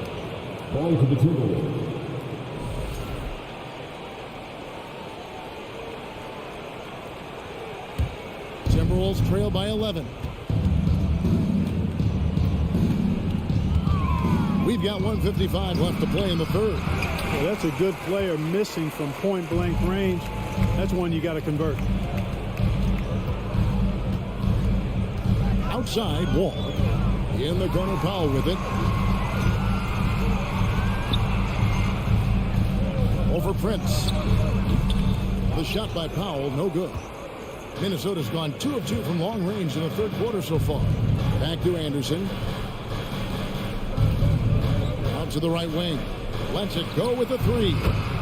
Ball to the Timberwolves. Timberwolves trail by 11. We've got 1:55 left to play in the third. Well, that's a good player missing from point-blank range. That's one you got to convert. Outside, Wall. In the corner, Powell with it. Over Prince. The shot by Powell, no good. Minnesota's gone 2 of 2 from long range in the third quarter so far. Back to Anderson. Out to the right wing. Lets it go with the 3.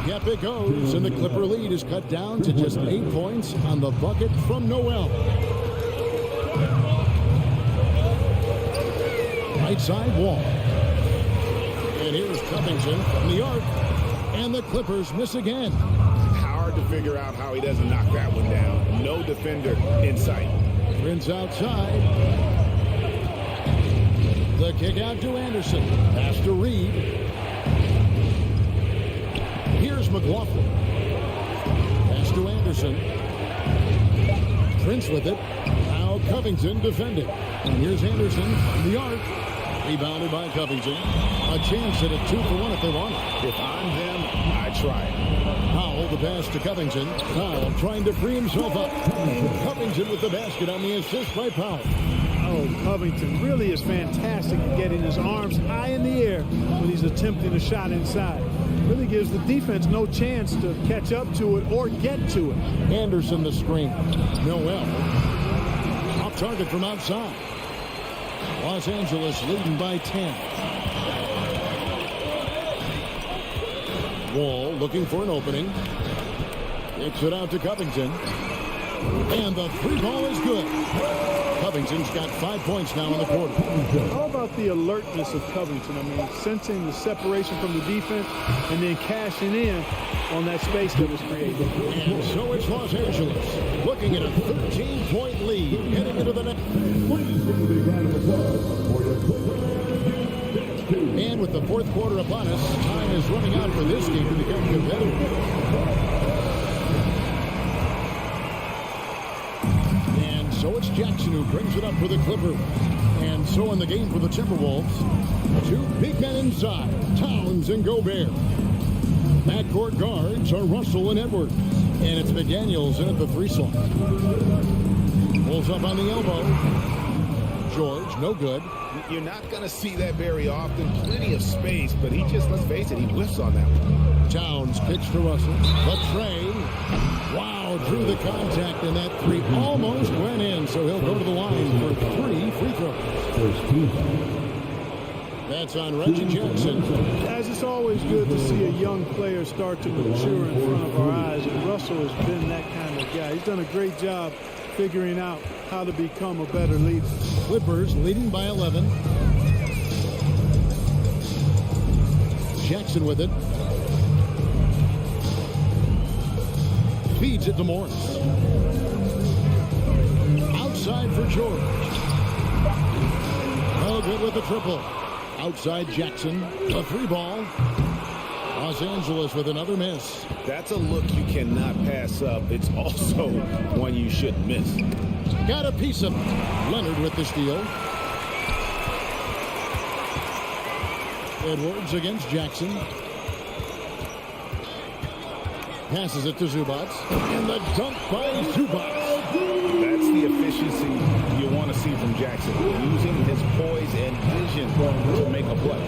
Yep, it goes. And the Clipper lead is cut down to just 8 points on the bucket from Noel. Right side, Wall. And here's Covington from the arc. And the Clippers miss again. Hard to figure out how he doesn't knock that one down. No defender in sight. Prince outside. The kick out to Anderson. Pass to Reed. Here's McLaughlin. Pass to Anderson. Prince with it. Now Covington defending. And here's Anderson. The arc. Rebounded by Covington. A chance at a 2-for-1 if they want it. If I'm them, I try it. Powell, the pass to Covington. Powell trying to free himself up. And Covington with the basket on the assist by Powell. Oh, Covington really is fantastic at getting his arms high in the air when he's attempting a shot inside. Really gives the defense no chance to catch up to it or get to it. Anderson the screen. Noel. Off target from outside. Los Angeles leading by 10. Wall looking for an opening. Kicks it out to Covington. And the three ball is good. Covington's got 5 points now in the quarter. How about the alertness of Covington? I mean, sensing the separation from the defense and then cashing in on that space that was created. And so it's Los Angeles looking at a 13-point lead heading into the next. And with the fourth quarter upon us, time is running out for this game to become competitive. So it's Jackson who brings it up for the Clippers. And so in the game for the Timberwolves, two big men inside, Towns and Gobert. Backcourt guards are Russell and Edwards. And it's McDaniels in at the 3 slot. Pulls up on the elbow. George, no good. You're not going to see that very often. Plenty of space, but he just, let's face it, he whiffs on that one. Towns kicks to Russell. The tray. Wow, drew the contact, and that 3 almost went in, so he'll go to the line for 3 free throws. That's on Reggie Jackson. As it's always good to see a young player start to mature in front of our eyes, and Russell has been that kind of guy. He's done a great job figuring out how to become a better leader. Clippers leading by 11. Jackson with it. Feeds it to Morris. Outside for George. No good with the triple. Outside Jackson. The 3 ball. Los Angeles with another miss. That's a look you cannot pass up. It's also one you shouldn't miss. Got a piece of it. Leonard with the steal. Edwards against Jackson. Passes it to Zubac. And the dunk by Zubac. That's the efficiency you want to see from Jackson. Using his poise and vision to make a play.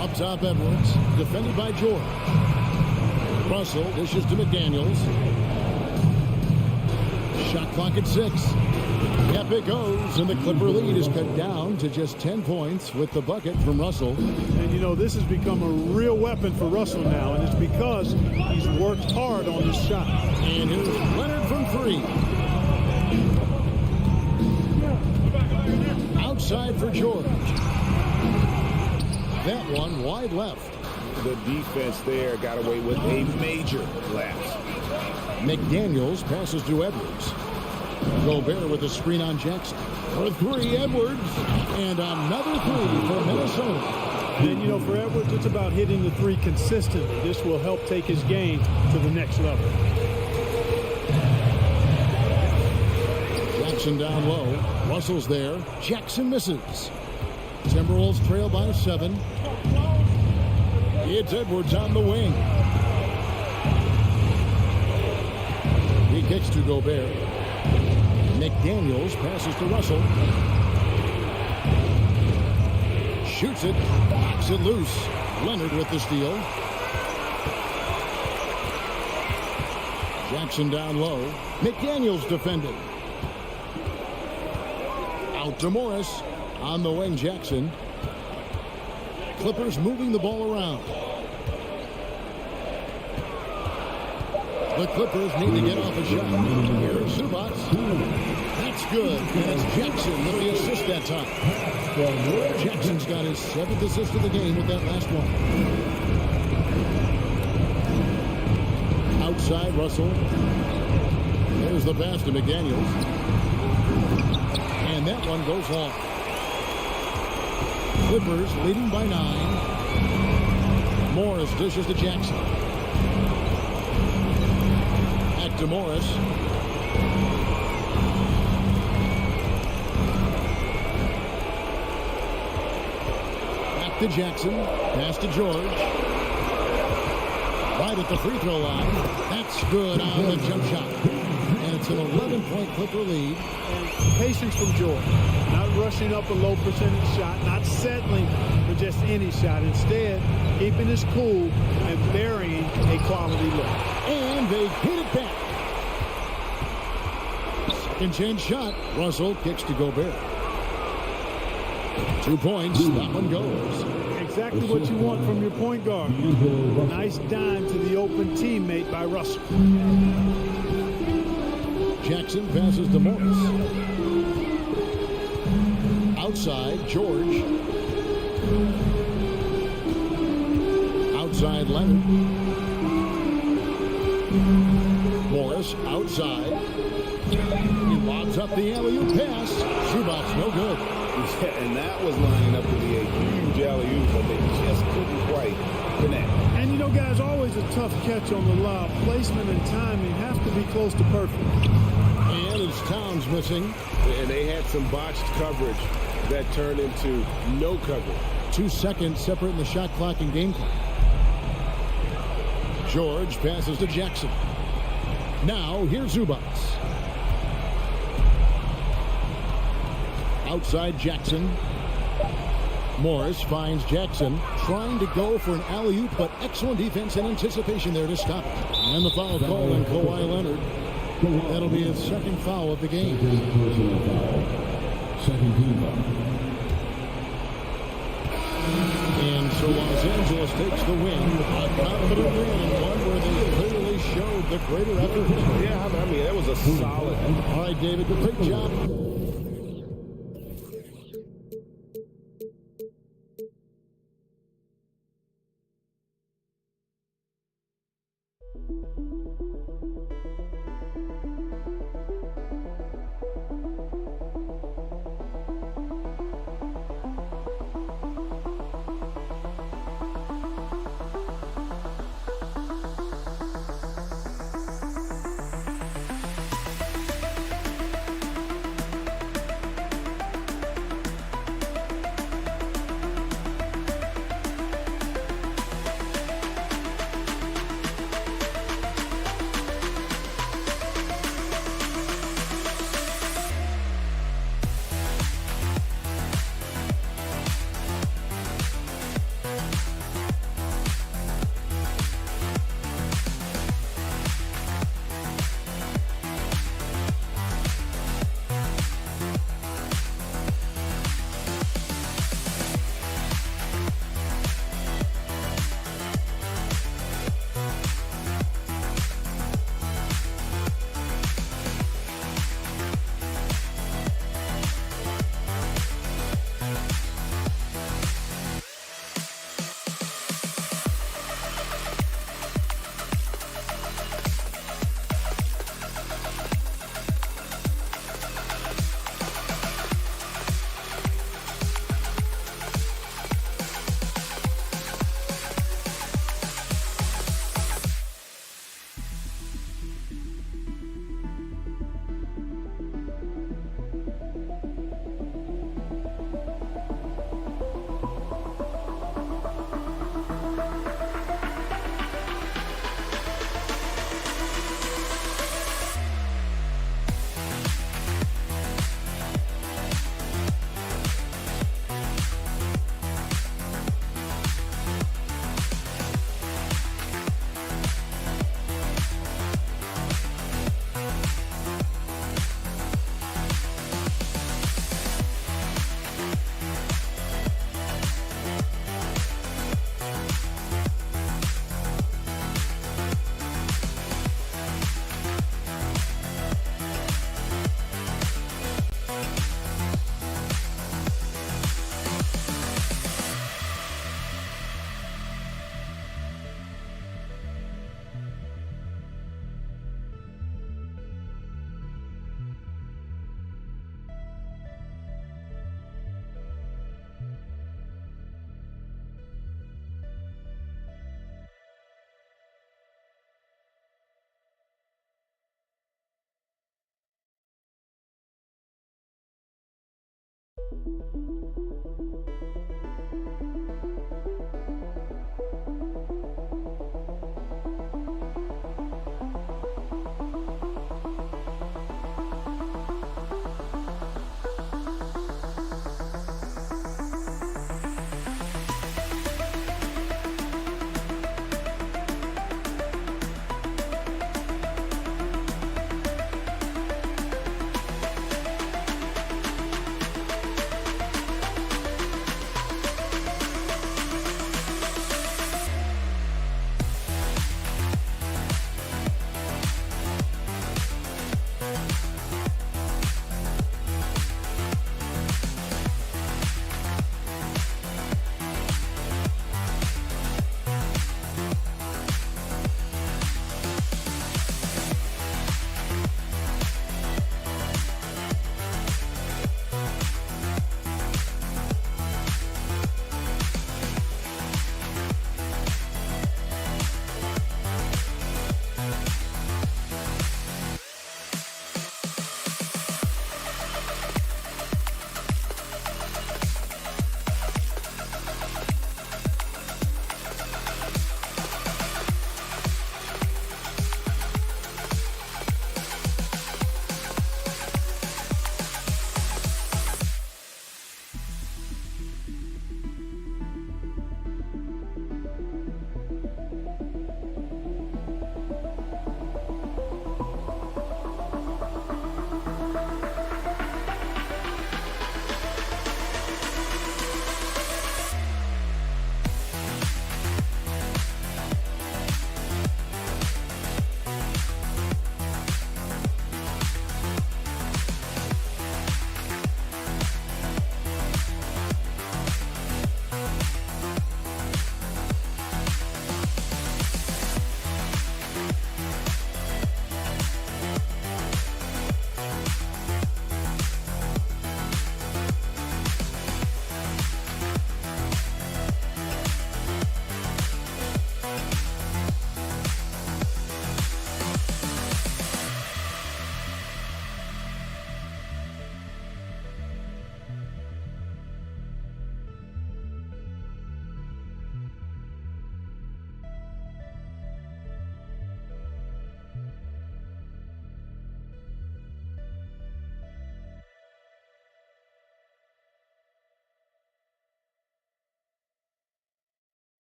Up top, Edwards. Defended by George. Russell dishes to McDaniels. Shot clock at 6. Yep, it goes, and the Clipper lead is cut down to just 10 points with the bucket from Russell. And, you know, this has become a real weapon for Russell now, and it's because he's worked hard on this shot. And here's Leonard from 3. Outside for George. That one wide left. The defense there got away with a major lapse. McDaniels passes to Edwards. Gobert with a screen on Jackson. For 3, Edwards. And another 3 for Minnesota. And, you know, for Edwards, it's about hitting the 3 consistently. This will help take his game to the next level. Jackson down low. Russell's there. Jackson misses. Timberwolves trail by 7. It's Edwards on the wing. He kicks to Gobert. McDaniels passes to Russell. Shoots it. Knocks it loose. Leonard with the steal. Jackson down low. McDaniels defending. Out to Morris. On the wing, Jackson. Clippers moving the ball around. The Clippers need to get off a shot. Here's Zubac. That's good. And it's Jackson with the assist that time. Jackson's got his 7th assist of the game with that last one. Outside, Russell. There's the pass to McDaniels. one goes long. Clippers leading by 9. Morris dishes to Jackson. Back to Morris. Back to Jackson. Pass to George. Right at the free throw line. That's good on the jump shot. And it's an 11-point Clipper lead. And patience from George. Not rushing up a low percentage shot. Not settling for just any shot. Instead, keeping his cool and burying a quality look. And they hit it back. Second change shot. Russell kicks to Gobert. 2 points. That one goes. Exactly what you want from your point guard. Nice dime to the open teammate by Russell. Jackson passes to Morris. Outside, George. Outside, Leonard. Morris outside. He lobs up the alley-oop pass. Zubac's no good. Yeah, and that was lining up to be a huge alley-oop, but they just couldn't quite connect. And you know, guys, always a tough catch on the lob. Placement and timing have to be close to perfect. And it's Towns missing. And they had some botched coverage that turned into no coverage. 2 seconds separating the shot clock and game clock. George passes to Jackson. Now, here's Zubac. Outside Jackson. Morris finds Jackson trying to go for an alley-oop, but excellent defense and anticipation there to stop it. And the foul call on Kawhi Leonard. That'll be his second foul of the game. Second team foul. And so Los Angeles takes the win. A confident win, and one where they clearly showed the greater effort. Yeah, I mean, that was a solid. All right, David, great job.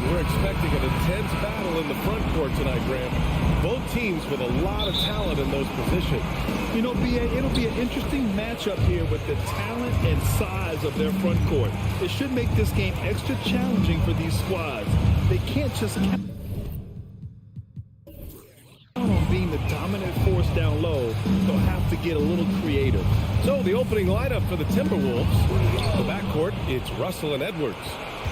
We're expecting an intense battle in the front court tonight, Graham. Both teams with a lot of talent in those positions. You know, BA, it'll be an interesting matchup here with the talent and size of their front court. It should make this game extra challenging for these squads. They can't just count on being the dominant force down low. They'll have to get a little creative. So the opening lineup for the Timberwolves. The backcourt, it's Russell and Edwards.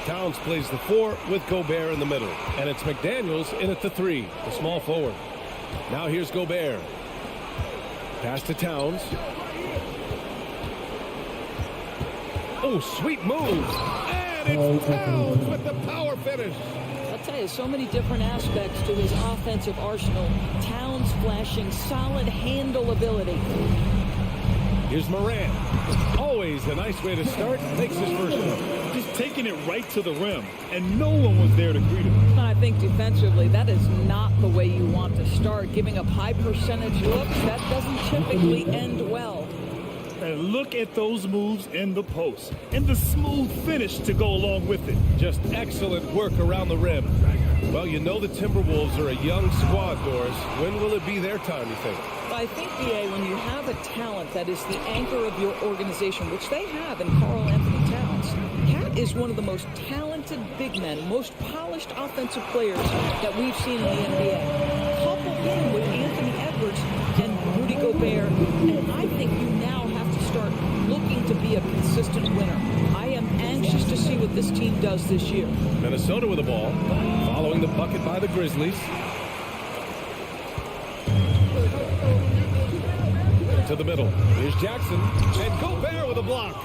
Towns plays the 4 with Gobert in the middle. And it's McDaniels in at the 3, the small forward. Now here's Gobert. Pass to Towns. Oh, sweet move. And it's Towns with the power finish. I'll tell you, so many different aspects to his offensive arsenal. Towns flashing solid handle ability. Here's Morant. Always a nice way to start. Makes his first one. Just taking it right to the rim, and no one was there to greet him. I think defensively, that is not the way you want to start. Giving up high percentage looks, that doesn't typically end well. And look at those moves in the post, and the smooth finish to go along with it. Just excellent work around the rim. Well, you know the Timberwolves are a young squad, Doris. When will it be their time, you think? I think, BA, when you have a talent that is the anchor of your organization, which they have in Karl Anthony Towns, Cat is one of the most talented big men, most polished offensive players that we've seen in the NBA. Couple him with Anthony Edwards and Rudy Gobert, and I think you now have to start looking to be a consistent winner. I am anxious to see what this team does this year. Minnesota with the ball, following the bucket by the Grizzlies. To the middle. Here's Jackson. And Gobert with a block.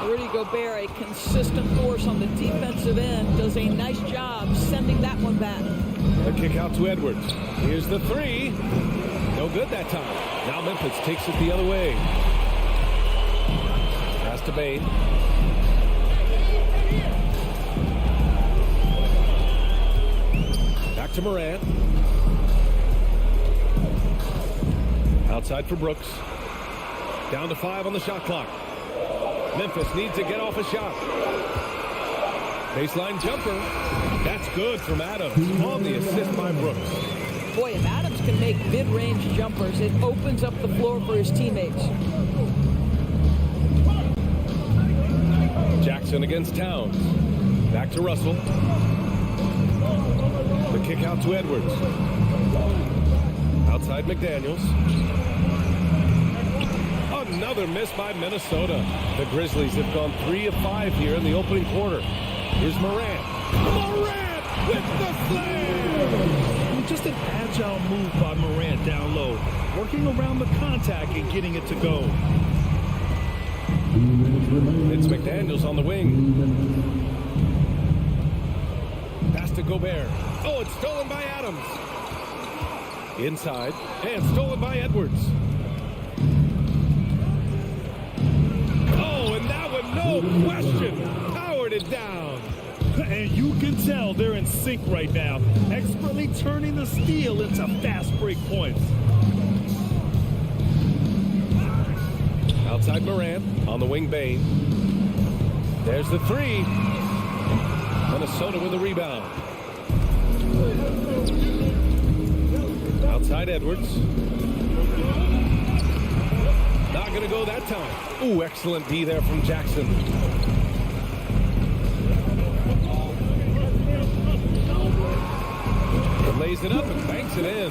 Rudy Gobert, a consistent force on the defensive end, does a nice job sending that one back. A kick out to Edwards. Here's the 3. No good that time. Now Memphis takes it the other way. Pass to Bain. to Morant. Outside for Brooks. Down to 5 on the shot clock. Memphis needs to get off a shot. Baseline jumper. That's good from Adams on the assist by Brooks. Boy, if Adams can make mid-range jumpers, it opens up the floor for his teammates. Jackson against Towns. Back to Russell. The kick out to Edwards. Outside McDaniels. Another miss by Minnesota. The Grizzlies have gone 3 of 5 here in the opening quarter. Here's Morant. Morant with the slam! Just an agile move by Morant down low, working around the contact and getting it to go. It's McDaniels on the wing. Pass to Gobert. Oh, it's stolen by Adams. Inside, and stolen by Edwards. Oh, and that one, no question, powered it down. And you can tell they're in sync right now, expertly turning the steal into fast break points. Outside Morant, on the wing Bane. There's the 3. Minnesota with the rebound. Outside Edwards. Not going to go that time. Ooh, excellent D there from Jackson. Lays it up and banks it in.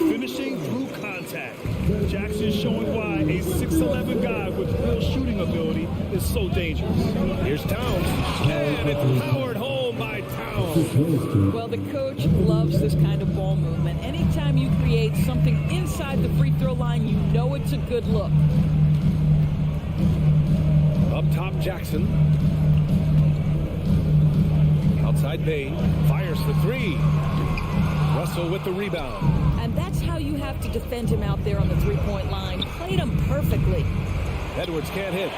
Finishing through contact. Jackson showing why a 6'11 guy with real shooting ability is so dangerous. Here's Towns. And it's powered home by Towns. Well, the coach loves this kind of ball movement. Anytime you create something inside the free throw line, you know it's a good look. Up top, Jackson. Outside Bane. Fires for 3. Russell with the rebound. And that's how you have to defend him out there on the three-point line. Played him perfectly. Edwards can't hit.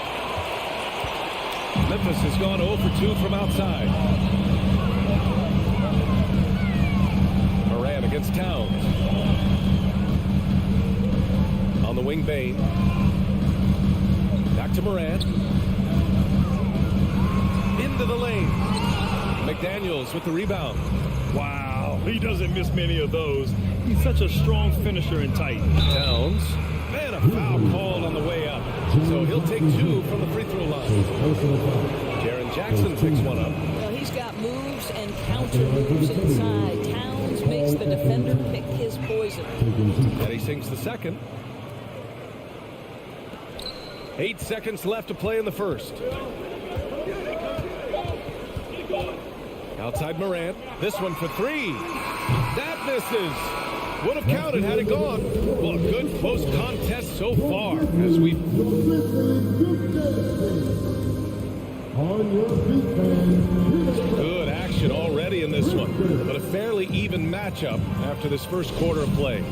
Memphis has gone 0 for 2 from outside. Morant against Towns. On the wing, Bane. Back to Morant. Into the lane. McDaniels with the rebound. Wow, he doesn't miss many of those. He's such a strong finisher and tight. Towns. Man, a foul called on the way up. So he'll take 2 from the free throw line. Jaren Jackson picks one up. Well, he's got moves and counter moves inside. Towns makes the defender pick his poison. And he sinks the second. 8 seconds left to play in the first. Outside Morant. This one for 3. That misses. Would have counted had it gone. Well, a good close contest so far as we... Good action already in this one. But a fairly even matchup after this first quarter of play.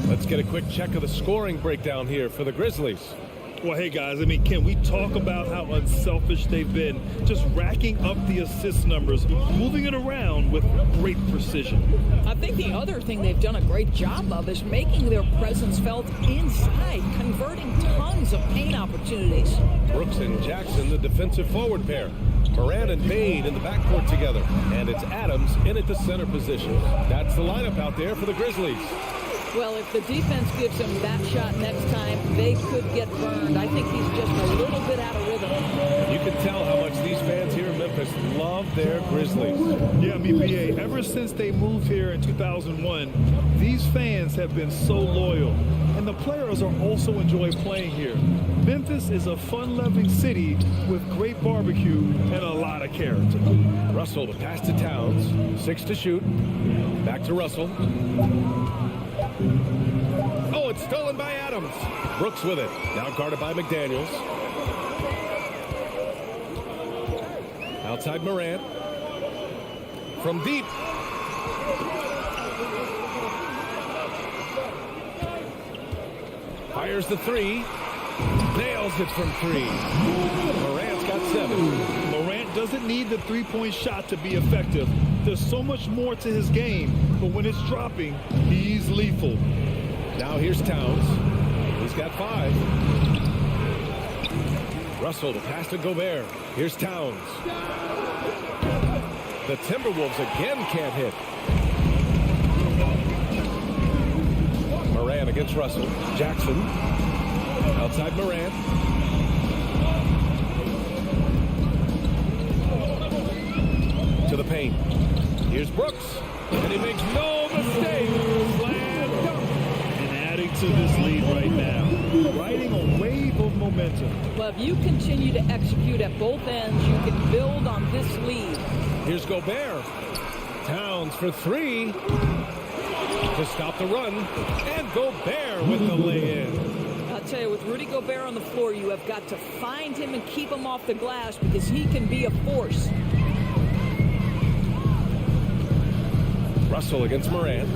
Let's get a quick check of the scoring breakdown here for the Grizzlies. Well, hey, guys, I mean, can we talk about how unselfish they've been? Just racking up the assist numbers, moving it around with great precision. I think the other thing they've done a great job of is making their presence felt inside, converting tons of paint opportunities. Brooks and Jackson, the defensive forward pair. Morant and Bane in the backcourt together. And it's Adams in at the center position. That's the lineup out there for the Grizzlies. Well, if the defense gives him that shot next time, they could get burned. I think he's just a little bit out of rhythm. You can tell how much these fans here in Memphis love their Grizzlies. Yeah, I mean, BA, ever since they moved here in 2001, these fans have been so loyal. And the players are also enjoy playing here. Memphis is a fun-loving city with great barbecue and a lot of character. Russell to pass to Towns. 6 to shoot. Back to Russell. Oh, it's stolen by Adams. Brooks with it. Now guarded by McDaniels. Outside Morant. From deep. Fires the 3. Nails it from 3. Morant's got 7. Morant doesn't need the three-point shot to be effective. There's so much more to his game, but when it's dropping, he's lethal. Now here's Towns. He's got 5. Russell, the pass to Gobert. Here's Towns. The Timberwolves again can't hit. Moran against Russell. Jackson. Outside Moran. To the paint. Here's Brooks. And he makes no mistake. Slam dunk. And adding to this lead right now. Riding a wave of momentum. Well, if you continue to execute at both ends, you can build on this lead. Here's Gobert. Towns for 3. To stop the run. And Gobert with the lay-in. I'll tell you, with Rudy Gobert on the floor, you have got to find him and keep him off the glass because he can be a force. Russell against Moran.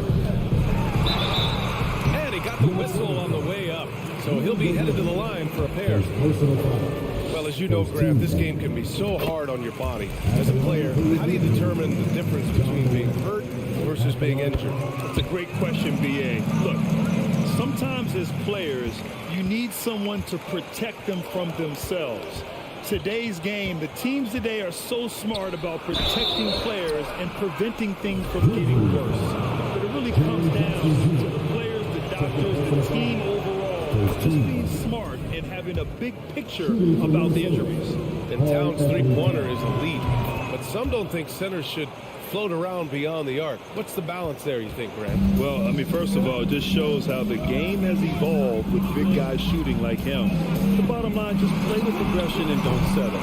And he got the whistle on the way up. So he'll be headed to the line for a pair. Well, as you know, Graham, this game can be so hard on your body. As a player, how do you determine the difference between being hurt versus being injured? That's a great question, B.A. Look, sometimes as players, you need someone to protect them from themselves. Today's game, the teams today are so smart about protecting players and preventing things from getting worse. But it really comes down to the players, the doctors, the team overall, just being smart and having a big picture about the injuries. And Towns' three-pointer is elite. But some don't think centers should float around beyond the arc. What's the balance there, you think, Grant? Well, I mean, first of all, it just shows how the game has evolved with big guys shooting like him. The bottom line, just play with aggression and don't settle.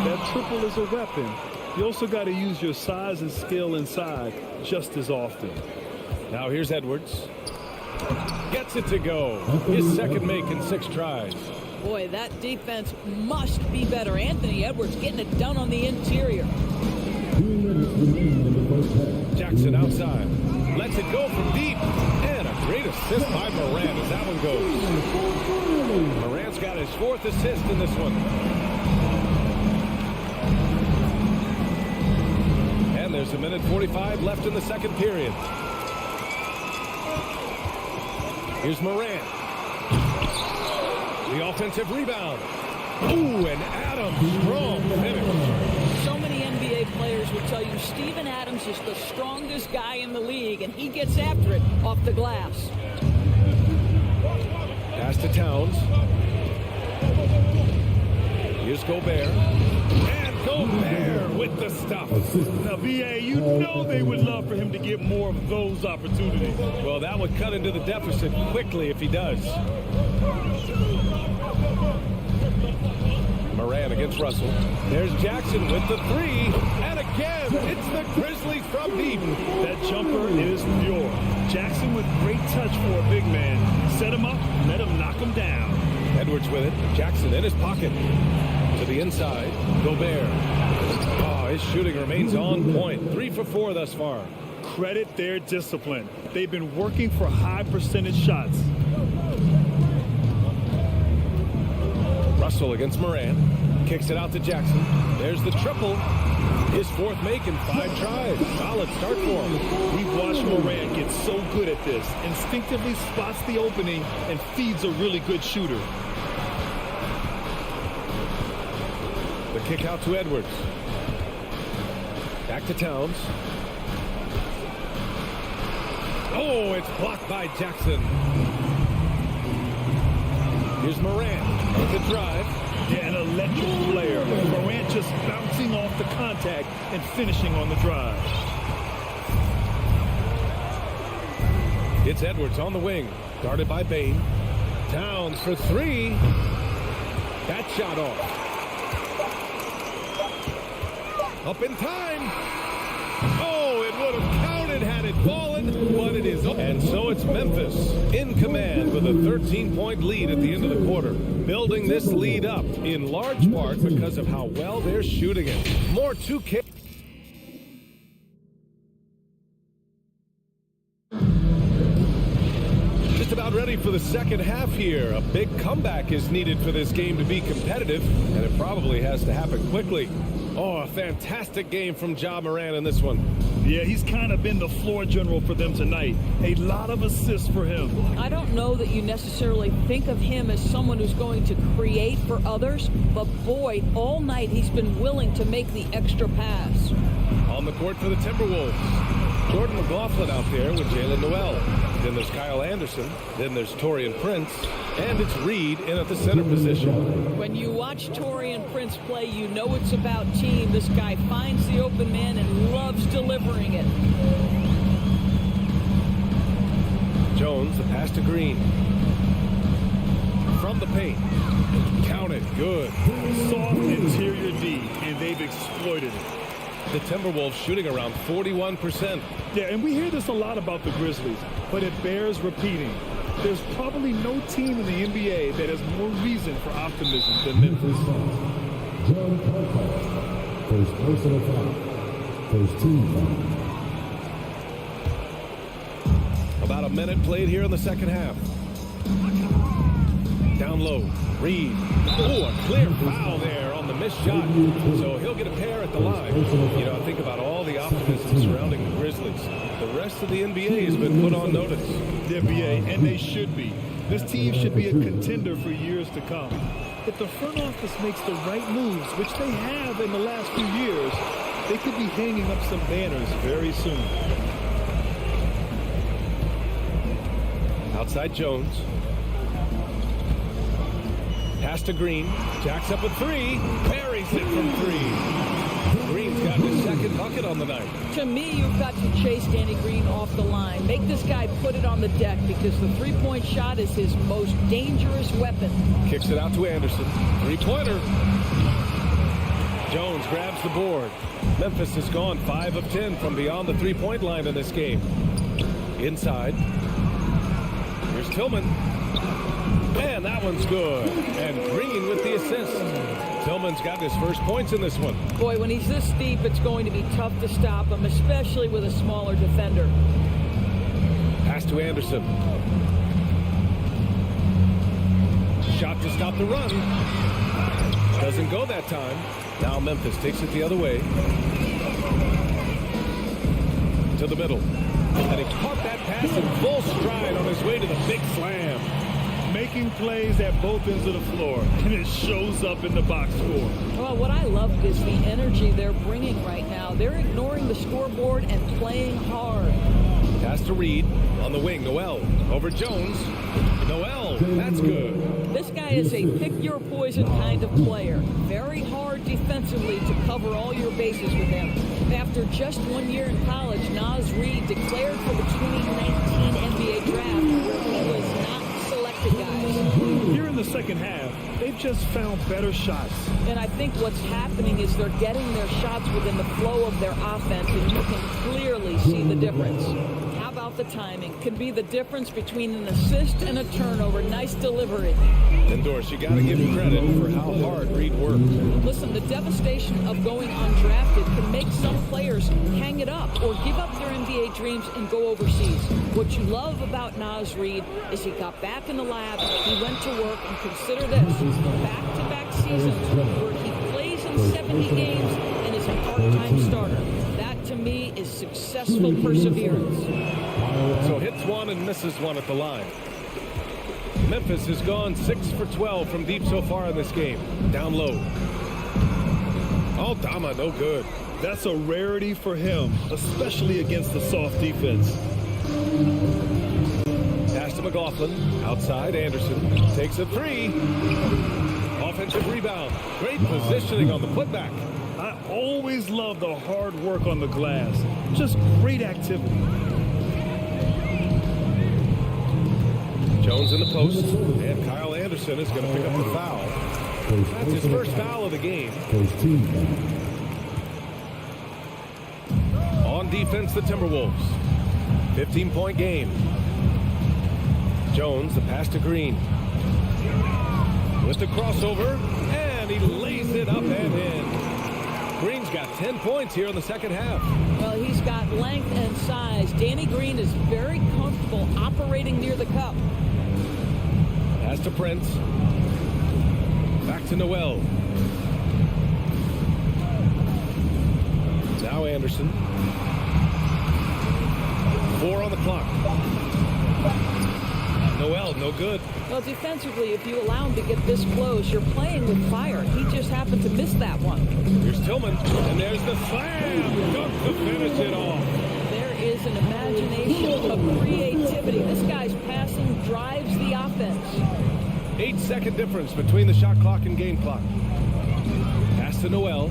That triple is a weapon. You also got to use your size and skill inside just as often. Now here's Edwards. Gets it to go. His second make in 6 tries. Boy, that defense must be better. Anthony Edwards getting it done on the interior. Jackson outside. Lets it go from deep. And a great assist by Moran as that one goes. Moran's got his 4th assist in this one. And there's 1:45 left in the second period. Here's Moran. The offensive rebound. Ooh, and Adams, strong finish. So many NBA players will tell you Steven Adams is the strongest guy in the league, and he gets after it off the glass. Pass to Towns. Here's Gobert. And Gobert with the stuff. Now, B.A., you know they would love for him to get more of those opportunities. Well, that would cut into the deficit quickly if he does. Moran against Russell. There's Jackson with the 3. And again, it's the Grizzlies from deep. That jumper is pure. Jackson with great touch for a big man. Set him up, let him knock him down. Edwards with it. Jackson in his pocket. To the inside. Gobert. Oh, his shooting remains on point. 3 for 4 thus far. Credit their discipline. They've been working for high percentage shots. Russell against Moran. Kicks it out to Jackson. There's the triple. His 4th make in 5 tries. Solid start for him. We've watched Moran get so good at this. Instinctively spots the opening and feeds a really good shooter. The kick out to Edwards. Back to Towns. Oh, it's blocked by Jackson. Here's Moran with the drive. Yeah, an electric player. Morant just bouncing off the contact and finishing on the drive. It's Edwards on the wing. Guarded by Bain. Towns for 3. That shot off. Up in time. Oh, it would have counted had it fallen, but it is. And so it's Memphis in command with a 13-point lead at the end of the quarter. Building this lead up in large part because of how well they're shooting it. More 2K. Just about ready for the second half here. A big comeback is needed for this game to be competitive, and it probably has to happen quickly. Oh, a fantastic game from Ja Morant in this one. Yeah, he's kind of been the floor general for them tonight. A lot of assists for him. I don't know that you necessarily think of him as someone who's going to create for others, but boy, all night he's been willing to make the extra pass. On the court for the Timberwolves, Jordan McLaughlin out there with Jalen Noel. Then there's Kyle Anderson. Then there's Taurean Prince. And it's Reed in at the center position. When you watch Taurean Prince play, you know it's about team. This guy finds the open man and loves delivering it. Jones, the pass to Green. From the paint. Counted. Good. Soft interior D, and they've exploited it. The Timberwolves shooting around 41%. Yeah, and we hear this a lot about the Grizzlies, but it bears repeating. There's probably no team in the NBA that has more reason for optimism than Memphis. John Parker. First personal foul. First team foul. About a minute played here in the second half. Down low. Reed. Oh, a clear foul there on the missed shot. So he'll get a pair at the line. You know, think about all the optimism surrounding the Grizzlies. The rest of the NBA has been put on notice. The NBA, and they should be. This team should be a contender for years to come. If the front office makes the right moves, which they have in the last few years, they could be hanging up some banners very soon. Outside Jones. Pass to Green. Jacks up a three. Buries it from three. Green's got his second bucket on the night. To me, you've got to chase Danny Green off the line. Make this guy put it on the deck because the three-point shot is his most dangerous weapon. Kicks it out to Anderson. Three-pointer. Jones grabs the board. Memphis has gone 5 of 10 from beyond the three-point line in this game. Inside. Here's Tillman. Man, that one's good. And Green with the assist. Tillman's got his first points in this one. Boy, when he's this deep, it's going to be tough to stop him, especially with a smaller defender. Pass to Anderson. Shot to stop the run. Doesn't go that time. Now Memphis takes it the other way. To the middle. And he caught that pass in full stride on his way to the big slam. Making plays at both ends of the floor, and it shows up in the box score. Well, what I love is the energy they're bringing right now. They're ignoring the scoreboard and playing hard. Pass to Reed on the wing. Noel over Jones. Noel, that's good. This guy is a pick-your-poison kind of player. Very hard defensively to cover all your bases with him. After just 1 year in college, Naz Reid declared for the 2019 NBA draft, where he was not selected, guys. Here in the second half, they've just found better shots. And I think what's happening is they're getting their shots within the flow of their offense, and you can clearly see the difference. How about the timing? Could be the difference between an assist and a turnover. Nice delivery. And Doris, you got to give him credit for how hard Reed worked. Listen, the devastation of going undrafted can make some players hang it up or give up their NBA dreams and go overseas. What you love about Naz Reid is he got back in the lab, he went to work, and consider this, back-to-back seasons where he plays in 70 games and is a part-time starter. That, to me, is successful perseverance. So hits one and misses one at the line. Memphis has gone 6 for 12 from deep so far in this game. Down low. Oh, Dama, no good. That's a rarity for him, especially against the soft defense. Pass to McLaughlin. Outside, Anderson takes a three. Offensive rebound. Great positioning on the putback. I always love the hard work on the glass. Just great activity. Jones in the post, and Kyle Anderson is going to pick up the foul. That's his first foul of the game. On defense, the Timberwolves. 15-point game. Jones, the pass to Green. With the crossover, and he lays it up and in. Green's got 10 points here in the second half. Well, he's got length and size. Danny Green is very comfortable operating near the cup. Pass to Prince. Back to Noel. Anderson. 4 on the clock. Noel, no good. Well, defensively, if you allow him to get this close, you're playing with fire. He just happened to miss that one. Here's Tillman, and there's the slam. Dunk to finish it off. There is an imagination of creativity. This guy's passing drives the offense. 8-second difference between the shot clock and game clock. Pass to Noel.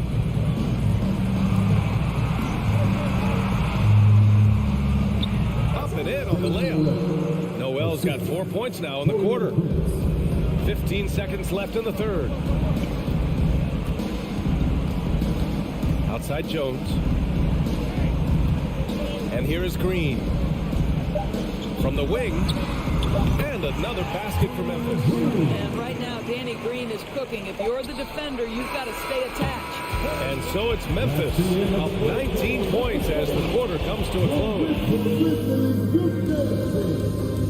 Up and in on the layup. Noel's got 4 points now in the quarter. 15 seconds left in the third. Outside Jones. And here is Green. From the wing. And another basket for Memphis. And right now, Danny Green is cooking. If you're the defender, you've got to stay attached. And so it's Memphis up 19 points as the quarter comes to a close.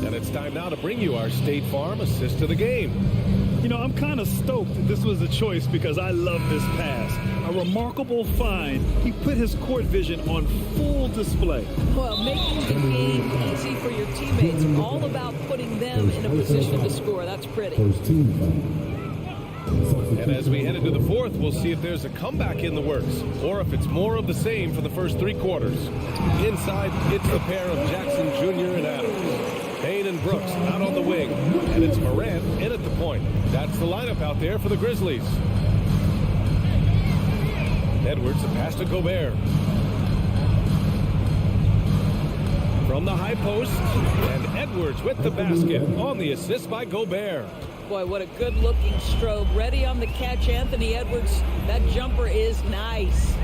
And it's time now to bring you our State Farm assist of the game. You know, I'm kind of stoked that this was a choice because I love this pass. A remarkable find. He put his court vision on full display. Well, making the game easy for your teammates, all about putting them in a position to score. That's pretty. And as we head into the fourth, we'll see if there's a comeback in the works or if it's more of the same for the first 3 quarters. Inside, it's the pair of Jackson Jr. and Adams. Payne and Brooks out on the wing, and it's Morant in at the point. That's the lineup out there for the Grizzlies. Edwards, a pass to Gobert. From the high post, and Edwards with the basket on the assist by Gobert. Boy, what a good-looking stroke. Ready on the catch, Anthony Edwards. That jumper is nice.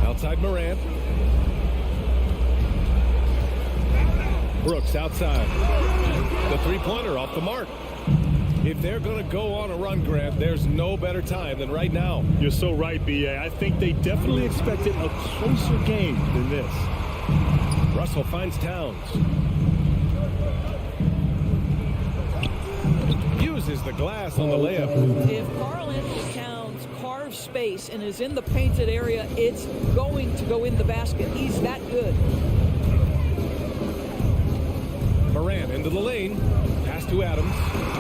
Outside Morant. Brooks outside. The three-pointer off the mark. If they're going to go on a run, Grant, there's no better time than right now. You're so right, B.A. I think they definitely expected a closer game than this. Russell finds Towns. Uses the glass on the layup. If Karl Anthony Towns carves space and is in the painted area, it's going to go in the basket. He's that good. Morant into the lane. Pass to Adams.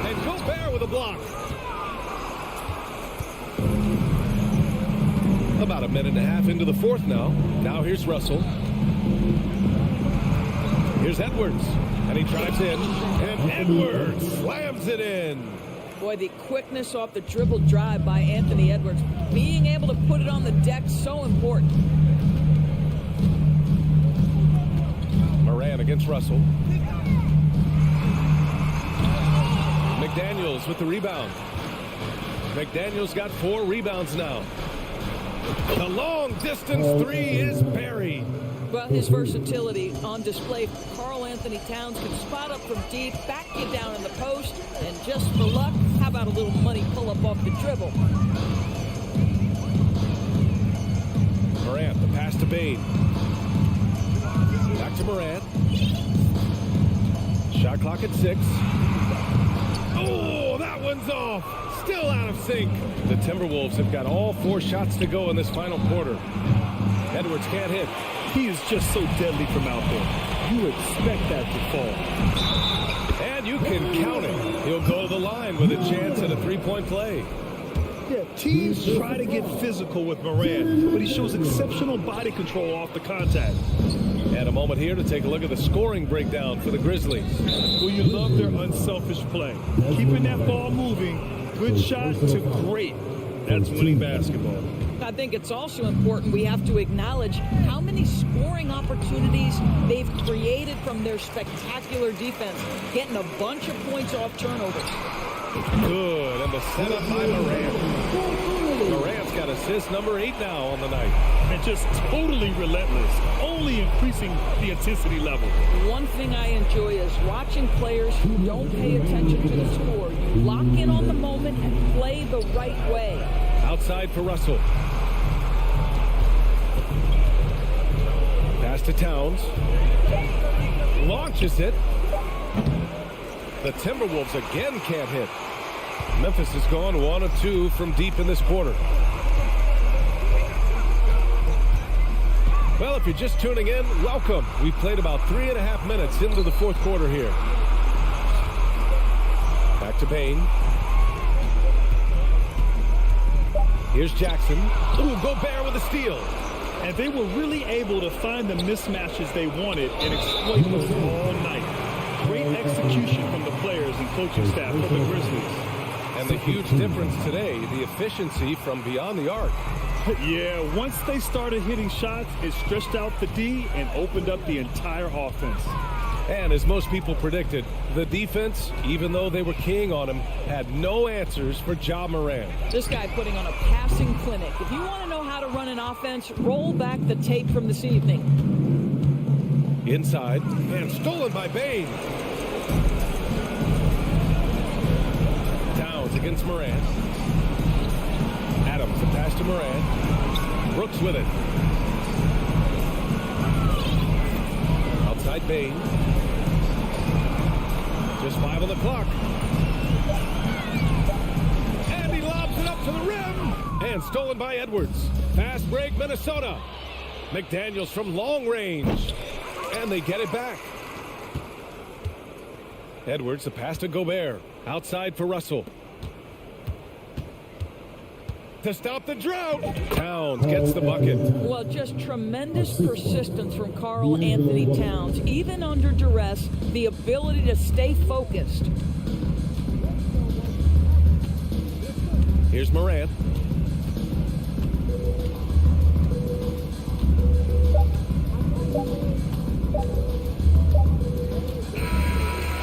And Gobert with a block. About a minute and a half into the fourth now. Now here's Russell. Here's Edwards. And he drives in. And Edwards slams it in. Boy, the quickness off the dribble drive by Anthony Edwards. Being able to put it on the deck, so important. Morant against Russell. McDaniels with the rebound. McDaniels got 4 rebounds now. The long distance three is buried. Well, his versatility on display. Karl Anthony Towns can spot up from deep, back you down in the post, and just for luck, how about a little money pull-up off the dribble? Morant, the pass to Bane. Back to Morant. Shot clock at 6. Oh, that one's off. Still out of sync. The Timberwolves have got all 4 shots to go in this final quarter. Edwards can't hit. He is just so deadly from out there. You expect that to fall. And you can count it. He'll go to the line with a chance at a 3-point play. Yeah, teams try to get physical with Morant, but he shows exceptional body control off the contact. And a moment here to take a look at the scoring breakdown for the Grizzlies. Well, you love their unselfish play. Keeping that ball moving, good shot to great. That's winning basketball. I think it's also important we have to acknowledge how many scoring opportunities they've created from their spectacular defense, getting a bunch of points off turnovers. Good, and the setup by Morant. Morant's got assist number 8 now on the night. And just totally relentless, only increasing the intensity level. One thing I enjoy is watching players who don't pay attention to the score. You lock in on the moment and play the right way. Outside for Russell. Pass to Towns. Launches it. The Timberwolves again can't hit. Memphis has gone 1 of 2 from deep in this quarter. Well, if you're just tuning in, welcome. We've played about 3.5 minutes into the fourth quarter here. Back to Bain. Here's Jackson. Ooh, Gobert with a steal. And they were really able to find the mismatches they wanted and exploit those all night. Great execution from the players and coaching staff of the Grizzlies. And the huge difference today, the efficiency from beyond the arc. Yeah, once they started hitting shots, it stretched out the D and opened up the entire offense. And as most people predicted, the defense, even though they were keying on him, had no answers for Ja Morant. This guy putting on a passing clinic. If you want to know how to run an offense, roll back the tape from this evening. Inside, and stolen by Bain. Downs against Morant. Adams, the pass to Morant. Brooks with it. Outside Bain. Just 5 on the clock. And he lobs it up to the rim. And stolen by Edwards. Fast break, Minnesota. McDaniels from long range. And they get it back. Edwards, the pass to Gobert. Outside for Russell. To stop the drought. Towns gets the bucket. Well, just tremendous persistence from Karl Anthony Towns. Even under duress, the ability to stay focused. Here's Morant.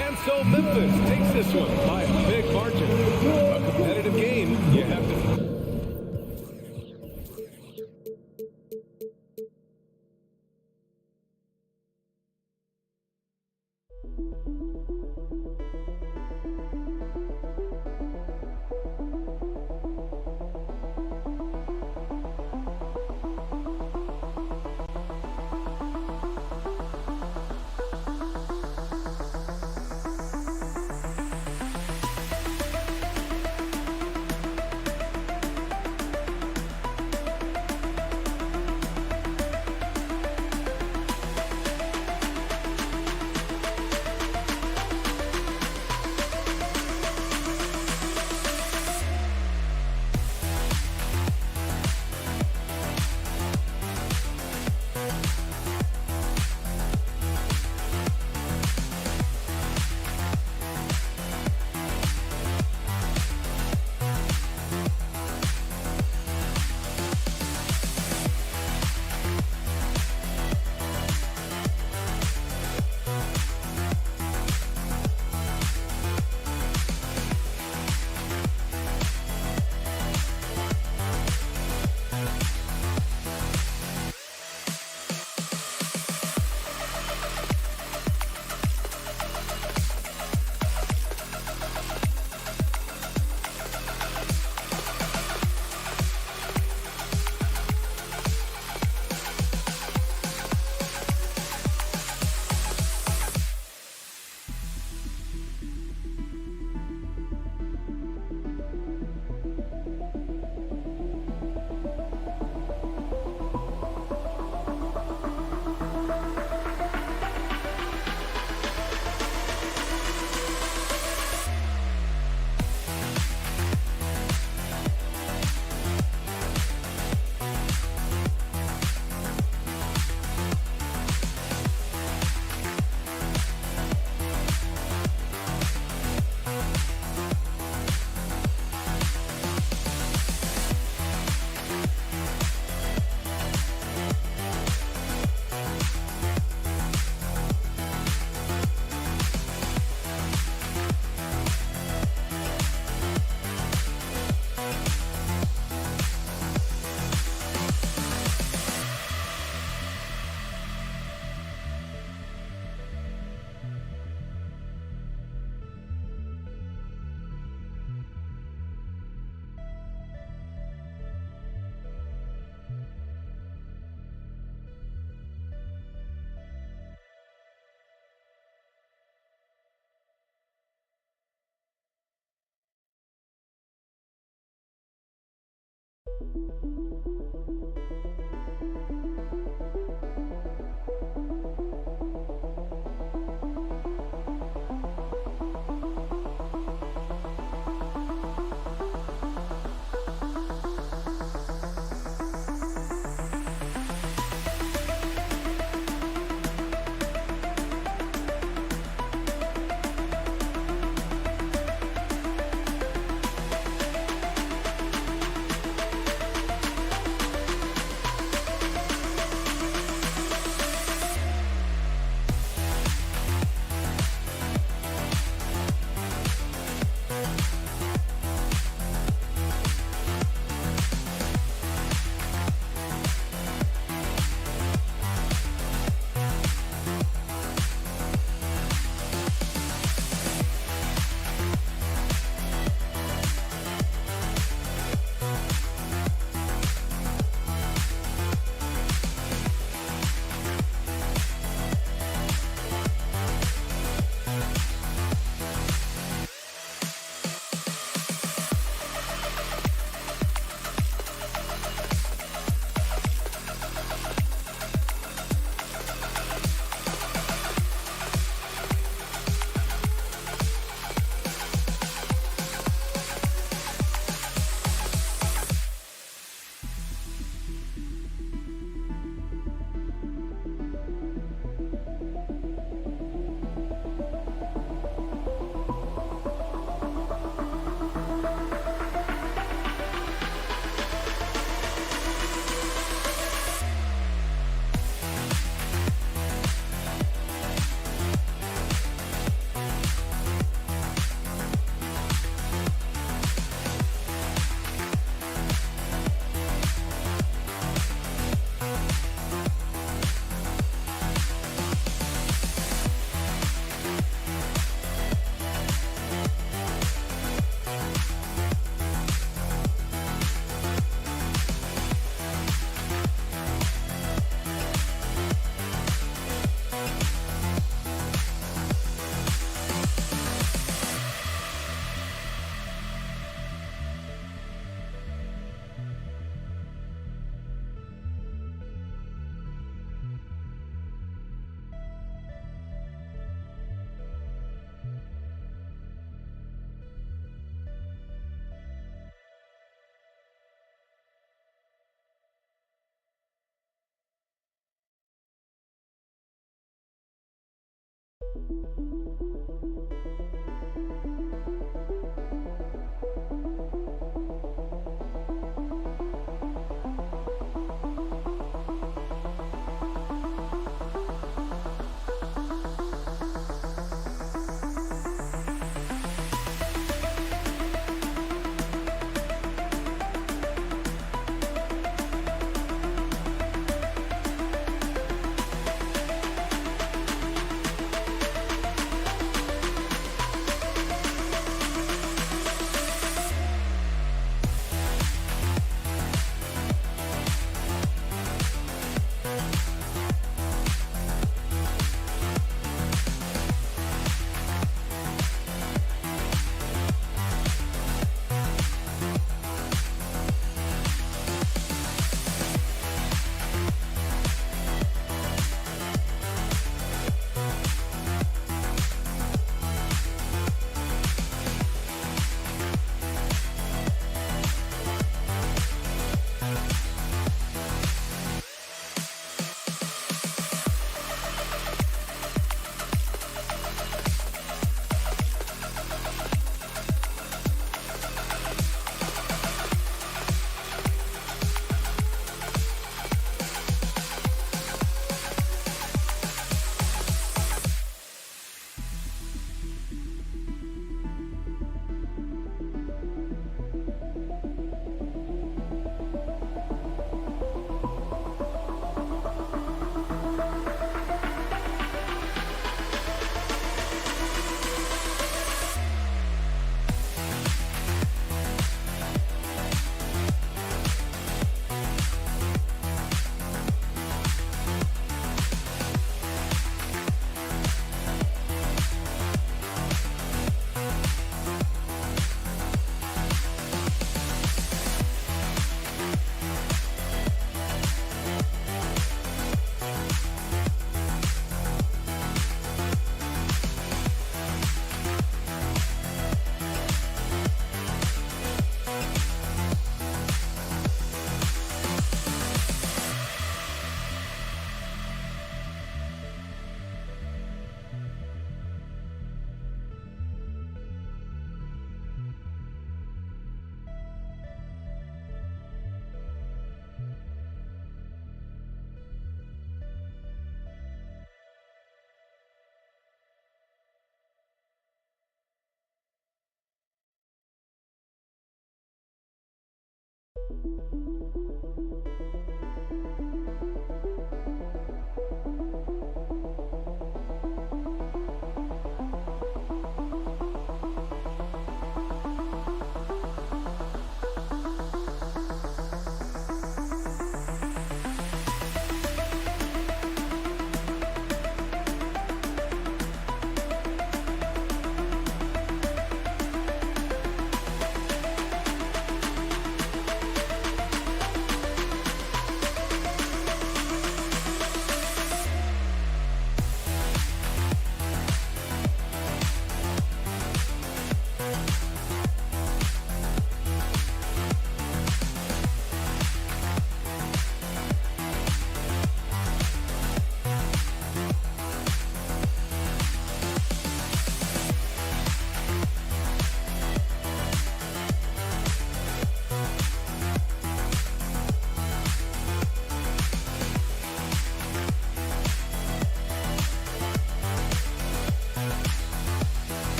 And so Memphis takes this one by a big margin. A competitive game, you have to...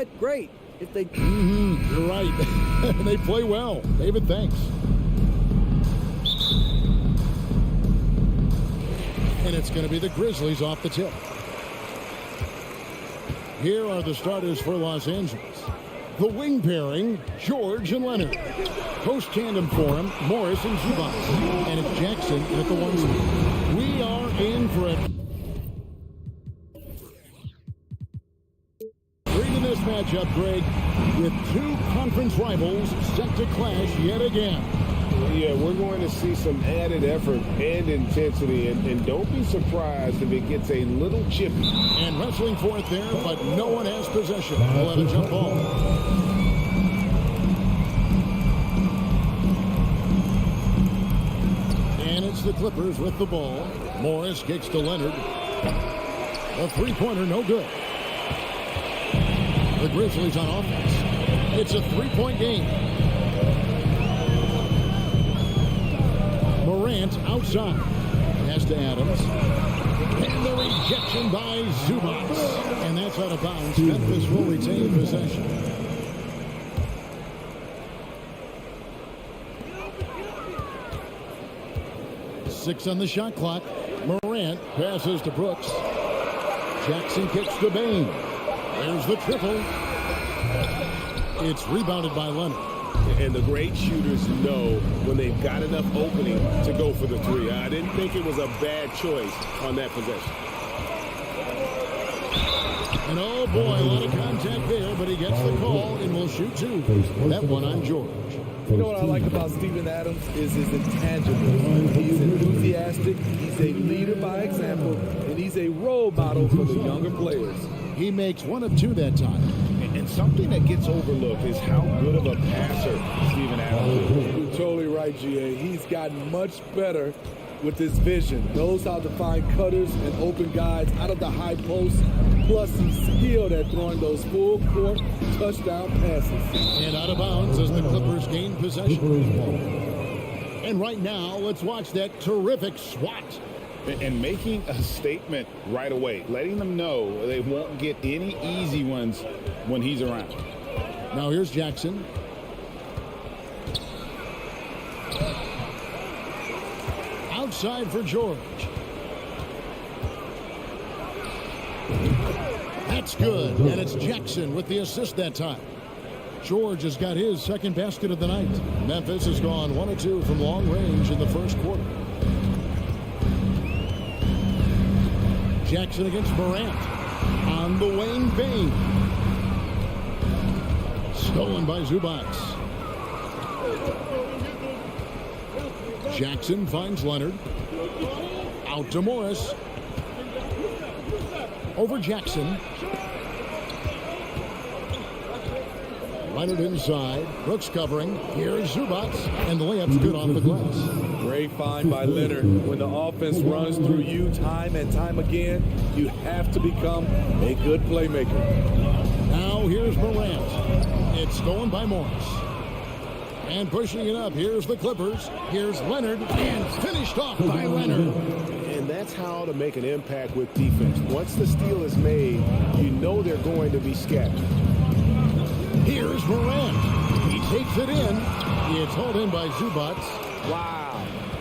bad? Great. If they... You're right. They play well. David, thanks. And it's going to be the Grizzlies off the tip. Here are the starters for Los Angeles. The wing pairing, George and Leonard. Post tandem for him, Morris and Zubac. And it's Jackson at the 1 spot. We are in for it. Reading this matchup, Greg, with two conference rivals set to clash yet again. Yeah, we're going to see some added effort and intensity, and don't be surprised if it gets a little chippy. And wrestling for it there, but no one has possession. They'll have a jump ball. And it's the Clippers with the ball. Morris kicks to Leonard. A three-pointer, no good. The Grizzlies on offense. It's a three-point game. Morant outside. Pass to Adams. And the rejection by Zubac. And that's out of bounds. Memphis will retain possession. Six on the shot clock. Morant passes to Brooks. Jackson kicks to Bain. There's the triple. It's rebounded by Leonard. And the great shooters know when they've got enough opening to go for the three. I didn't think it was a bad choice on that possession. And oh boy, a lot of contact there, but he gets the call and will shoot two. That one on George. You know what I like about Steven Adams is his intangibles. He's enthusiastic, he's a leader by example, and he's a role model for the younger players. He makes one of two that time. And something that gets overlooked is how good of a passer Steven Adams is. You're totally right, GA. He's gotten much better with his vision. Knows how to find cutters and open guys out of the high post. Plus, he's skilled at throwing those full-court touchdown passes. And out of bounds as the Clippers gain possession. And right now, let's watch that terrific swat. And making a statement right away, letting them know they won't get any easy ones when he's around. Now here's Jackson. Outside for George. That's good, and it's Jackson with the assist that time. George has got his second basket of the night. Memphis has gone 1 of 2 from long range in the first quarter. Jackson against Morant. On the wing, Bain. Stolen by Zubac. Jackson finds Leonard. Out to Morris. Over Jackson. Leonard inside. Brooks covering. Here's Zubac. And the layup's good off the glass. Great find by Leonard. When the offense runs through you time and time again, you have to become a good playmaker. Now here's Morant. It's stolen by Morris. And pushing it up, here's the Clippers. Here's Leonard, and finished off by Leonard. And that's how to make an impact with defense. Once the steal is made, you know they're going to be scattered. Here's Morant. He takes it in. It's hauled in by Zubac. Wow.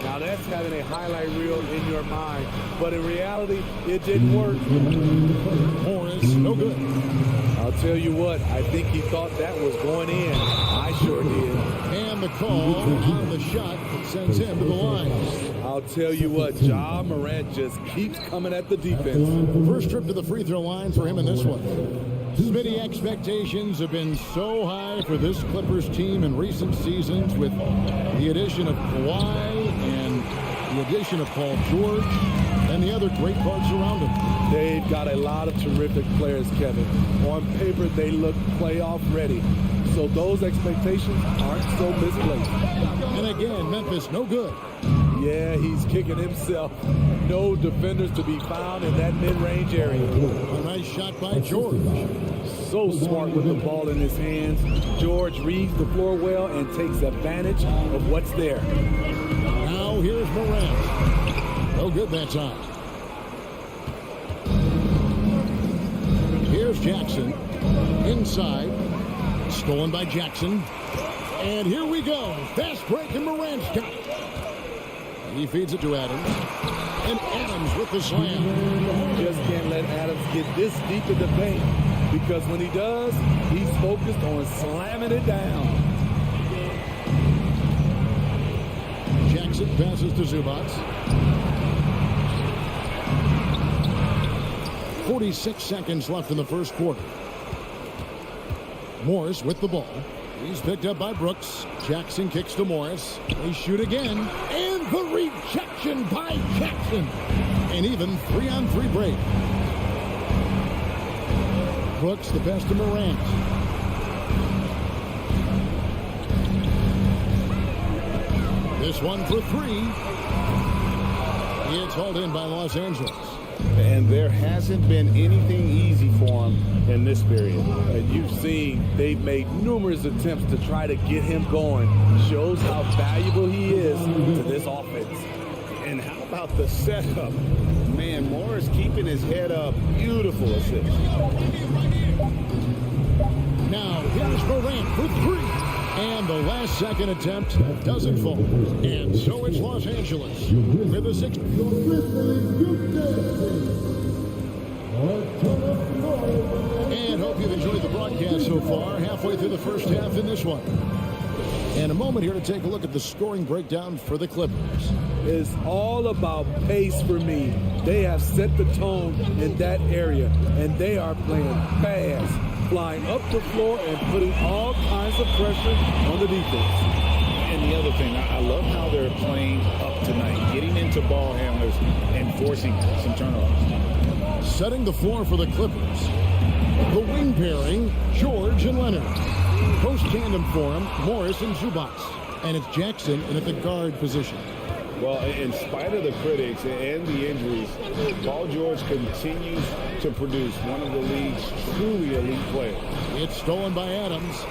Now that's having a highlight reel in your mind. But in reality, it didn't work. Morris, no good. I'll tell you what, I think he thought that was going in. I sure did. And the call on the shot sends him to the line. I'll tell you what, Ja Morant just keeps coming at the defense. First trip to the free throw line for him in this one. Many expectations have been so high for this Clippers team in recent seasons with the addition of Kawhi and the addition of Paul George and the other great parts around him. They've got a lot of terrific players, Kevin. On paper, they look playoff ready. So those expectations aren't so misplaced. And again, Memphis no good. Yeah, he's kicking himself. No defenders to be found in that mid-range area. A nice shot by George. So smart with the ball in his hands. George reads the floor well and takes advantage of what's there. Now here's Morant. No good that time. Here's Jackson. Inside. Stolen by Jackson. And here we go. Fast break, and Morant's got it. He feeds it to Adams. And Adams with the slam. Just can't let Adams get this deep in the paint, because when he does, he's focused on slamming it down. Jackson passes to Zubac. 46 seconds left in the first quarter. Morris with the ball. He's picked up by Brooks. Jackson kicks to Morris. They shoot again. And the rejection by Jackson. An even 3-on-3 break. Brooks the best to Morant. This one for three. It's hauled in by Los Angeles. And there hasn't been anything easy for him in this period. And you've seen they've made numerous attempts to try to get him going. Shows how valuable he is to this offense. And how about the setup? Man, Morris keeping his head up. Beautiful assist. Now here's Morant for three. And the last second attempt doesn't fall. And so it's Los Angeles with a 6. And hope you've enjoyed the broadcast so far. Halfway through the first half in this one. And a moment here to take a look at the scoring breakdown for the Clippers. It's all about pace for me. They have set the tone in that area, and they are playing fast, flying up the floor and putting all kinds of pressure on the defense. And the other thing, I love how they're playing up tonight, getting into ball handlers and forcing some turnovers. Setting the floor for the Clippers. The wing pairing, George and Leonard. Post tandem for him, Morris and Zubac. And it's Jackson in at the guard position. Well, in spite of the critics and the injuries, Paul George continues to produce one of the league's truly elite players. It's stolen by Adams.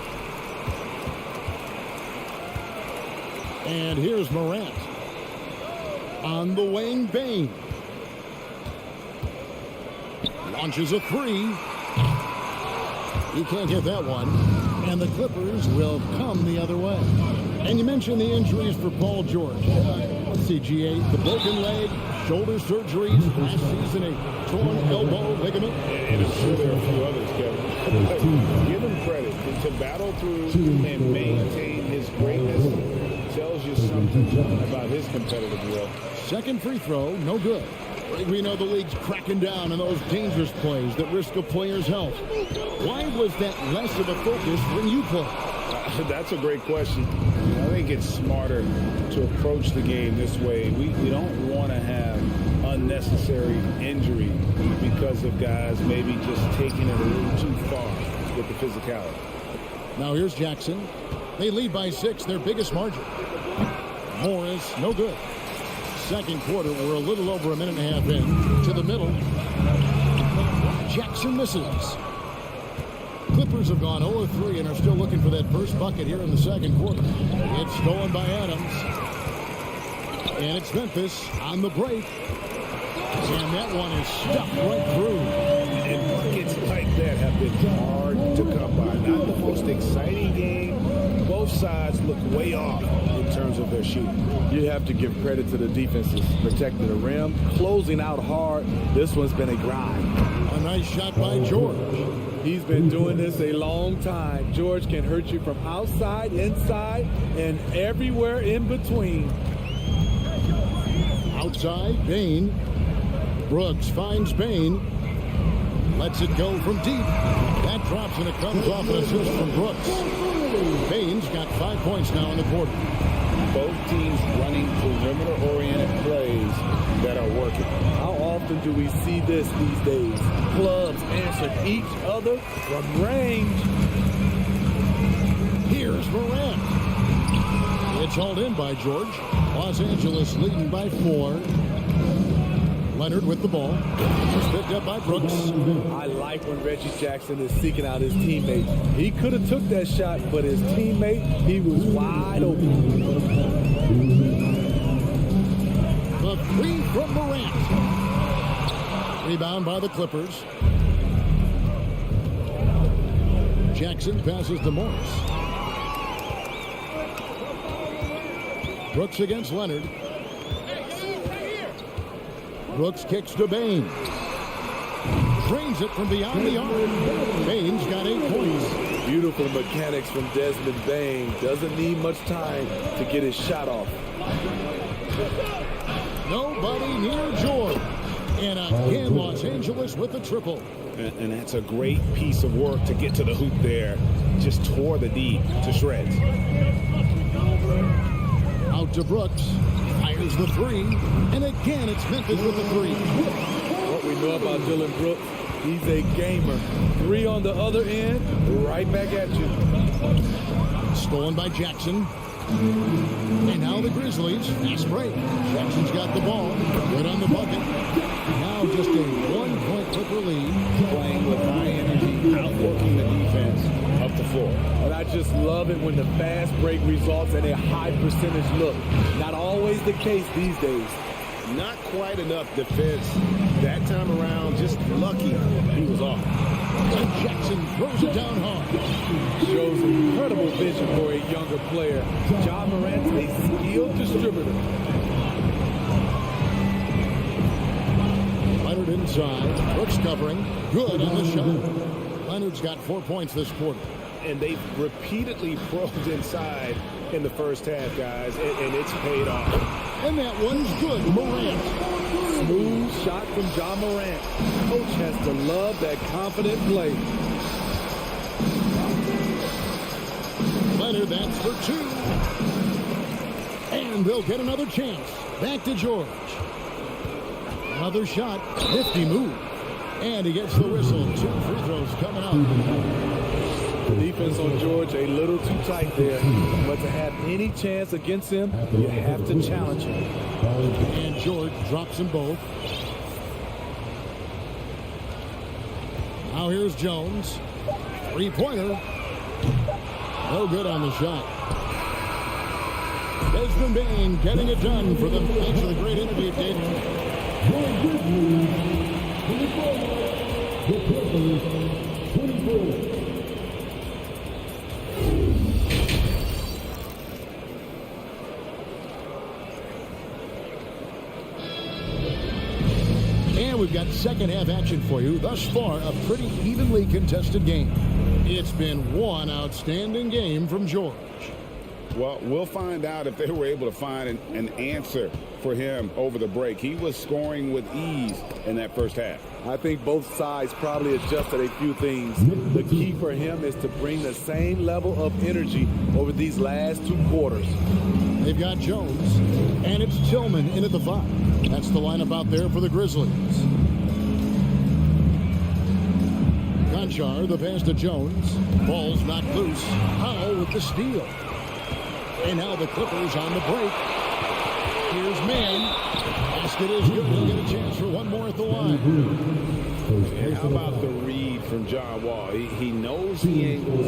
And here's Morant. On the wing, Bane. Launches a three. He can't get that one. And the Clippers will come the other way. And you mentioned the injuries for Paul George. Let's see, G8, the broken leg, shoulder surgeries, last season a torn elbow ligament. And I'm sure there are a few others, Kevin. Give him credit. To battle through and maintain his greatness tells you something about his competitive will. Second free throw, no good. We know the league's cracking down on those dangerous plays that risk a player's health. Why was that less of a focus when you play? That's a great question. I think it's smarter to approach the game this way. We don't want to have unnecessary injury because of guys maybe just taking it a little too far with the physicality. Now here's Jackson. They lead by 6, their biggest margin. Morris, no good. Second quarter, we're a little over a minute and a half in. To the middle. Jackson misses. Clippers have gone 0-3 and are still looking for that first bucket here in the second quarter. It's stolen by Adams. And it's Memphis on the break. And that one is stuffed right through. And buckets like that have been hard to come by. Not the most exciting game. Both sides look way off in terms of their shooting. You have to give credit to the defenses protecting the rim, closing out hard. This one's been a grind. A nice shot by George. He's been doing this a long time. George can hurt you from outside, inside, and everywhere in between. Outside, Bane. Brooks finds Bane. Lets it go from deep. That drops and it comes off an assist from Brooks. Bane's got 5 points now in the quarter. Both teams running perimeter-oriented plays that are working. How often do we see this these days? Clubs answer each other from range. Here's Morant. It's hauled in by George. Los Angeles leading by 4. Leonard with the ball. He's picked up by Brooks. I like when Reggie Jackson is seeking out his teammate. He could have took that shot, but his teammate, he was wide open. The three from Morant. Rebound by the Clippers. Jackson passes to Morris. Brooks against Leonard. Brooks kicks to Bain. Drains it from beyond the arc. Bain's got 8 points. Beautiful mechanics from Desmond Bain. Doesn't need much time to get his shot off. Nobody near George. And again, Los Angeles with the triple. And that's a great piece of work to get to the hoop there. Just tore the D to shreds. Out to Brooks. Fires the 3. And again, it's Memphis with the 3. What we know about Dylan Brooks, he's a gamer. 3 on the other end, right back at you. Stolen by Jackson. And now the Grizzlies. Fast break. Jackson's got the ball. Good on the bucket. Now just a 1-point Clipper lead. Playing with high energy, outworking the defense up the floor. And I just love it when the fast break results in a high percentage look. Not always the case these days. Not quite enough defense that time around. Just lucky he was off. And Jackson throws it down hard. Shows incredible vision for a younger player. Ja Morant's a skilled distributor. Leonard inside. Brooks covering. Good on the shot. Leonard's got 4 points this quarter. And they've repeatedly probed inside in the first half, guys, and it's paid off. And that one's good. Morant. Smooth shot from Ja Morant. Coach has to love that confident play. Leonard, that's for 2. And they'll get another chance. Back to George. Another shot. Nifty move. And he gets the whistle. 2 free throws coming up. The defense on George a little too tight there. But to have any chance against him, you have to challenge him. And George drops them both. Now here's Jones. 3-pointer. No good on the shot. Desmond Bain getting it done for them. Thanks for the great interview, David. The Clippers, 24. And we've got second half action for you. Thus far, a pretty evenly contested game. It's been one outstanding game from George. Well, we'll find out if they were able to find an answer for him over the break. He was scoring with ease in that first half. I think both sides probably adjusted a few things. The key for him is to bring the same level of energy over these last 2 quarters. They've got Jones, and it's Tillman in at the 5. That's the lineup out there for the Grizzlies. Conchar, the pass to Jones. Ball's knocked loose. Powell with the steal. And now the Clippers on the break. Here's Mann. Basket is good. He'll get a chance for one more at the line. And how about the read from John Wall? He knows the angles,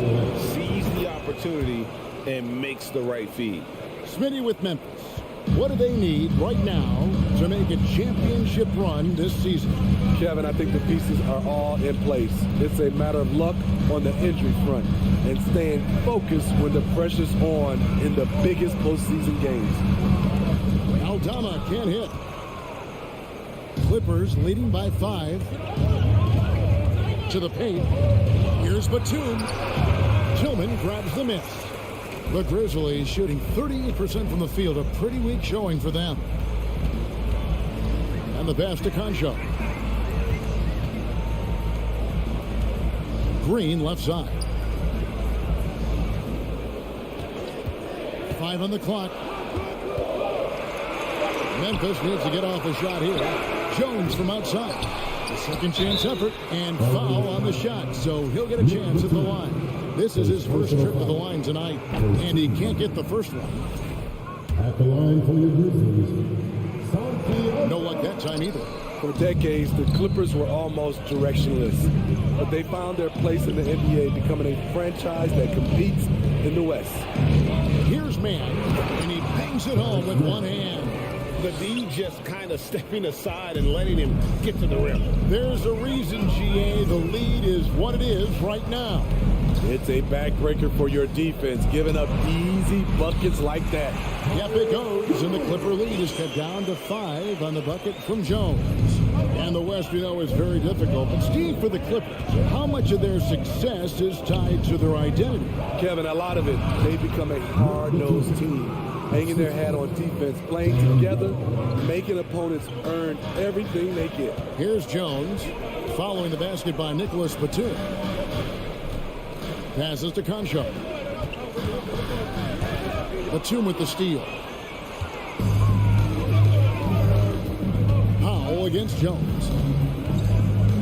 sees the opportunity, and makes the right feed. Smitty with Memphis. What do they need right now to make a championship run this season? Kevin, I think the pieces are all in place. It's a matter of luck on the injury front and staying focused when the pressure's on in the biggest postseason games. Aldama can't hit. Clippers leading by 5. To the paint. Here's Batum. Tillman grabs the miss. The Grizzlies shooting 38% from the field. A pretty weak showing for them. And the pass to Conchar. Green left side. 5 on the clock. Memphis needs to get off a shot here. Jones from outside. A second chance effort and foul on the shot. So he'll get a chance at the line. This is his first trip to the line tonight. And he can't get the first one. At the line for your Grizzlies. No luck that time either. For decades, the Clippers were almost directionless. But they found their place in the NBA, becoming a franchise that competes in the West. Here's Mann, and he bangs it home with one hand. The D just kind of stepping aside and letting him get to the rim. There's a reason, GA, the lead is what it is right now. It's a backbreaker for your defense, giving up easy buckets like that. Yep, it goes, and the Clipper lead is cut down to 5 on the bucket from Jones. And the West, we know, is very difficult. But Steve, for the Clippers, how much of their success is tied to their identity? Kevin, a lot of it, they become a hard-nosed team, hanging their hat on defense, playing together, making opponents earn everything they get. Here's Jones, following the basket by Nicholas Batum. Passes to Concho. Batum with the steal. Powell against Jones.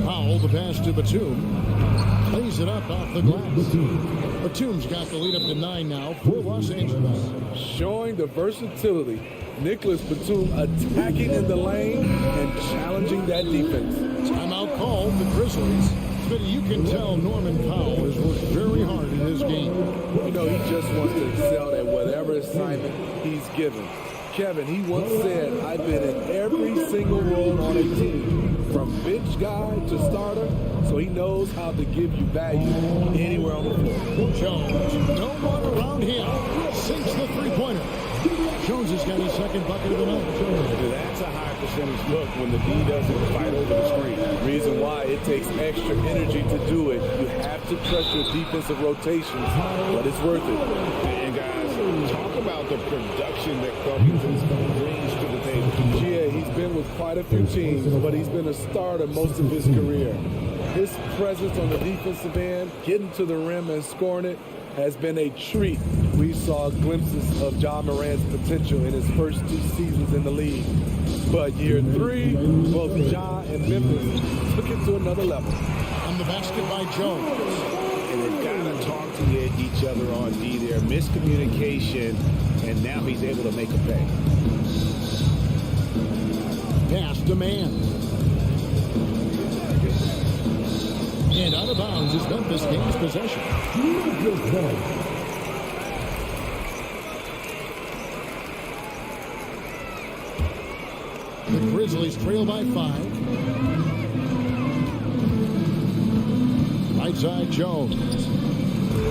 Powell, the pass to Batum. Plays it up off the glass. Batum's got the lead up to 9 now for Los Angeles. Showing the versatility. Nicholas Batum attacking in the lane and challenging that defense. Timeout called the Grizzlies. But you can tell Norman Powell has worked very hard in his game. You know, he just wants to excel at whatever assignment he's given. Kevin, he once said, I've been in every single role on a team, from bench guy to starter, so he knows how to give you value anywhere on the floor. Jones, no one around him, sinks the three-pointer. Jones has got his second bucket of the night. That's a high percentage look when the D doesn't fight over the screen. Reason why it takes extra energy to do it. You have to trust your defensive rotations, but it's worth it. And guys, talk about the production that Covington brings to the table. Yeah, he's been with quite a few teams, but he's been a starter most of his career. His presence on the defensive end, getting to the rim and scoring it, has been a treat. We saw glimpses of Ja Morant's potential in his first 2 seasons in the league. But year 3, both Ja and Memphis took it to another level. On the basket by Jones. And they've got to talk to each other on D there. Miscommunication, and now he's able to make a pay. Pass to man. And out of bounds is Memphis gains possession. The Grizzlies trail by 5. Right side Jones.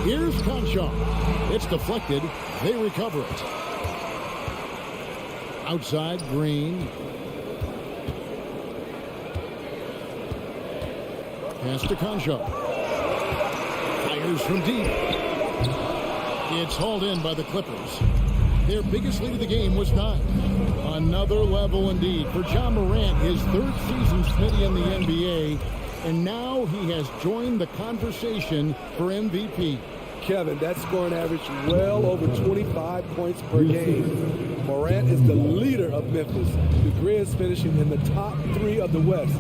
Here's Concho. It's deflected. They recover it. Outside Green. Pass to Concho. Fires from deep. It's hauled in by the Clippers. Their biggest lead of the game was 9. Another level indeed for Ja Morant, his 3rd season Smitty in the NBA, and now he has joined the conversation for MVP. Kevin, that scoring average well over 25 points per game. Morant is the leader of Memphis. The Grizz finishing in the top 3 of the West.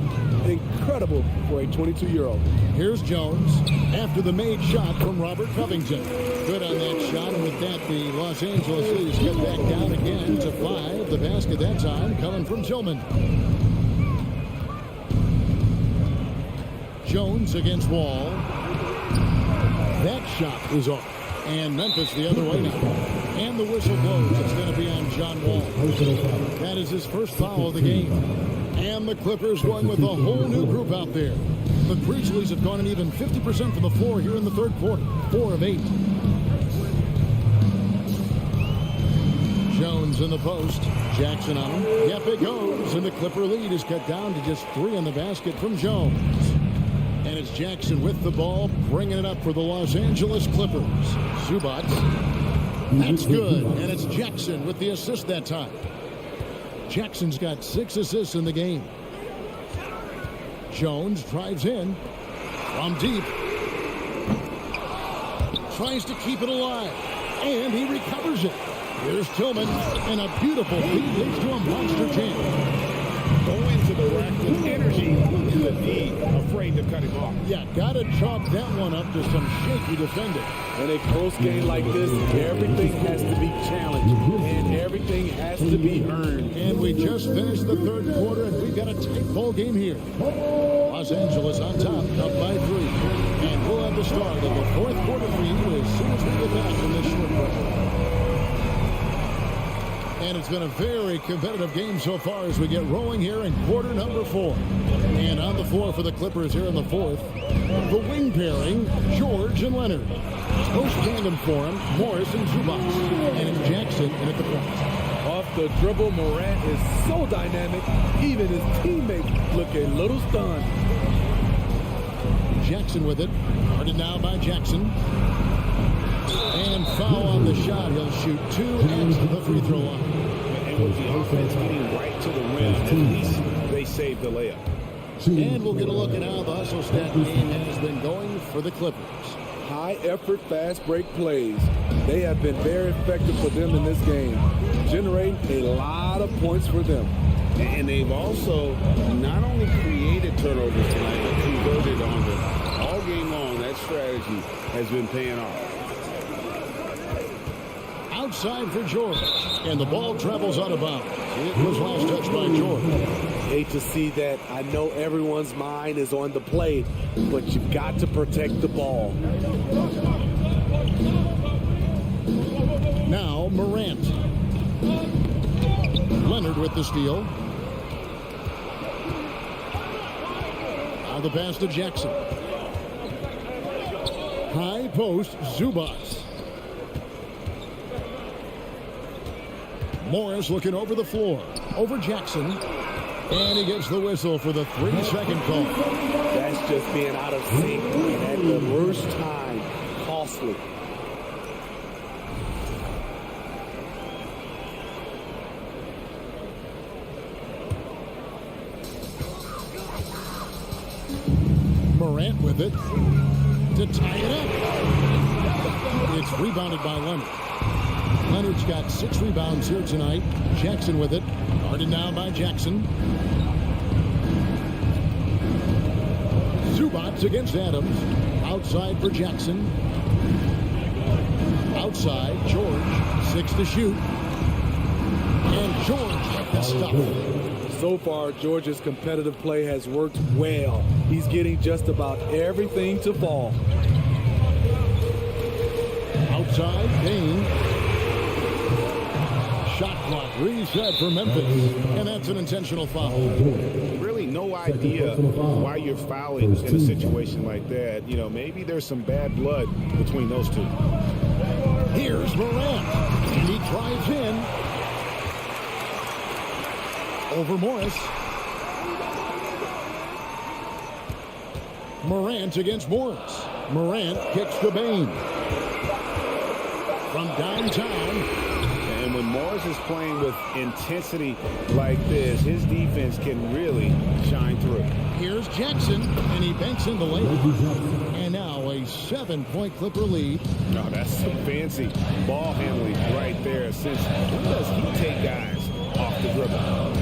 Incredible for a 22-year-old. Here's Jones after the made shot from Robert Covington. Good on that shot, and with that, the Los Angeles Leafs get back down again to 5. The basket that time coming from Tillman. Jones against Wall. That shot is off. And Memphis the other way now. And the whistle blows. It's going to be on John Wall. That is his first foul of the game. And the Clippers won with a whole new group out there. The Grizzlies have gone an even 50% from the floor here in the 3rd quarter. 4 of 8. Jones in the post. Jackson on him. Yep, it goes. And the Clipper lead is cut down to just 3 on the basket from Jones. And it's Jackson with the ball, bringing it up for the Los Angeles Clippers. Zubac. That's good. And it's Jackson with the assist that time. Jackson's got 6 assists in the game. Jones drives in from deep. Tries to keep it alive. And he recovers it. Here's Tillman. And a beautiful feed leads to a monster jam. Go into the rack with energy in the D, afraid to cut him off. Yeah, got to chalk that one up to some shaky defending. In a close game like this, everything has to be challenged, and everything has to be earned. And we just finished the 3rd quarter, and we've got a tight ball game here. Los Angeles on top, up by 3. And we'll have the start of the 4th quarter for you as soon as we get back from this short break. And it's been a very competitive game so far as we get rolling here in quarter number 4. And on the floor for the Clippers here in the 4th, The wing pairing, George and Leonard. Post tandem for him, Morris and Zubac. And it's Jackson in at the point. Off the dribble, Morant is so dynamic, even his teammates look a little stunned. Jackson with it. Guarded now by Jackson. And foul on the shot. He'll shoot 2 at the free throw line. And with the offense getting right to the rim, at least they saved the layup. And we'll get a look at how the hustle stat game has been going for the Clippers. High effort, fast break plays. They have been very effective for them in this game, generating a lot of points for them. And they've also not only created turnovers tonight, but converted on them. All game long, that strategy has been paying off. Outside for George. And the ball travels out of bounds. It was last touched by George. Hate to see that. I know everyone's mind is on the play, but you've got to protect the ball. Now Morant. Leonard with the steal. Now the pass to Jackson. High post, Zubac. Morris looking over the floor. Over Jackson. And he gets the whistle for the 3-second call. That's just being out of sync and at the worst time. Costly. Morant with it to tie it up. It's rebounded by Leonard. Leonard's got 6 rebounds here tonight. Jackson with it. Guarded now by Jackson. Zubac against Adams. Outside for Jackson. Outside, George. 6 to shoot. And George with the stop. So far, George's competitive play has worked well. He's getting just about everything to fall. Outside, Payne. Shot clock reset for Memphis. And that's an intentional foul. Really no idea why you're fouling in a situation like that. You know, maybe there's some bad blood between those two. Here's Morant. And he drives in. Over Morris. Morant against Morris. Morant kicks to Bain. From downtown. And when Morris is playing with intensity like this, his defense can really shine through. Here's Jackson, and he banks in the layup. And now a 7-point Clipper lead. Oh, that's some fancy ball handling right there. Since when does he take guys off the dribble?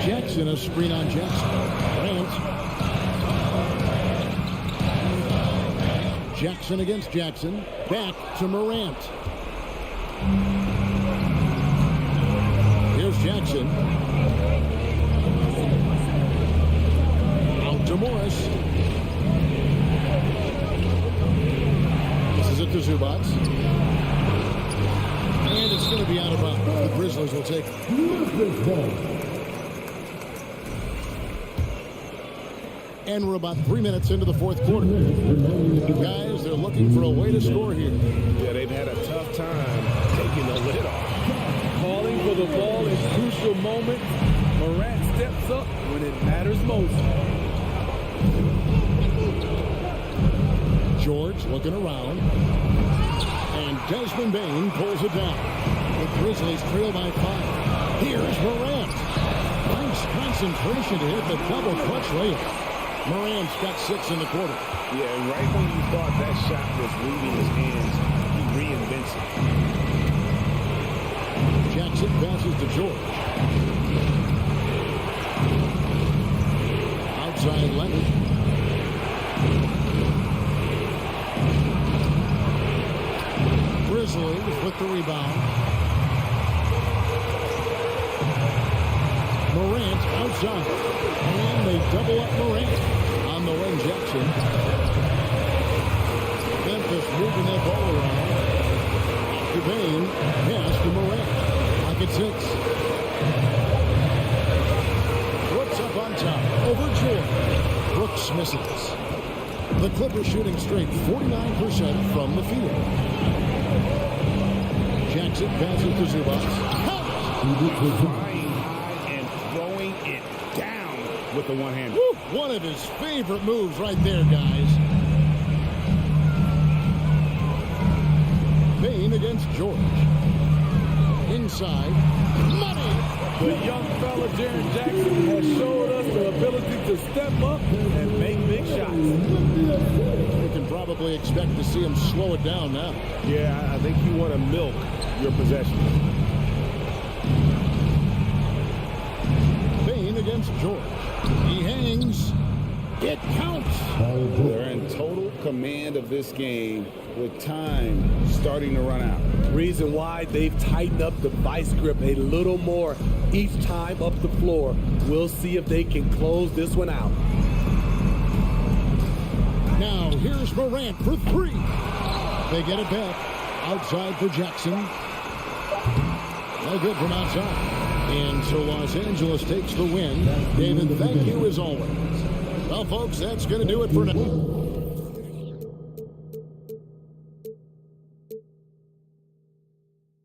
Jackson, a screen on Jackson. Grant. Jackson against Jackson. Back to Morant. Here's Jackson. Out to Morris. This is it to Zubac. And it's going to be out of bounds. The Grizzlies will take it. And we're about 3 minutes into the fourth quarter. Guys, they're looking for a way to score here. Yeah, they've had a tough time taking the lid off. Calling for the ball in crucial moments. Morant steps up when it matters most. George looking around. And Desmond Bain pulls it down. The Grizzlies trail by 5. Here's Morant. Nice concentration to hit the double clutch layup. Morant's got 6 in the quarter. Yeah, and right when you thought that shot was leaving his hands, he reinvents it. Jackson passes to George. Outside Leonard. Grizzlies with the rebound. Morant outside. And they double up Morant on the wing. Jackson. Memphis moving that ball around. To Bain. Pass to Morant. Pocket 6. Brooks up on top. Over George. Brooks Memphis misses. The Clippers shooting straight 49% from the field. Jackson passes to Zubac. Flying high and throwing it down with the one-hander. One of his favorite moves right there, guys. Payne against George. Inside. Money! The young fella, Jaren Jackson, has showed us the ability to step up and make big shots. We can probably expect to see him slow it down now. Yeah, I think you want to milk your possession. Payne against George. He hangs. It counts. They're in total command of this game with time starting to run out. Reason why they've tightened up the vice grip a little more each time up the floor. We'll see if they can close this one out. Now here's Morant for three. They get it back. Outside for Jackson. No good from outside. And so Los Angeles takes the win. David, thank you as always. Well, folks, that's going to do it for now.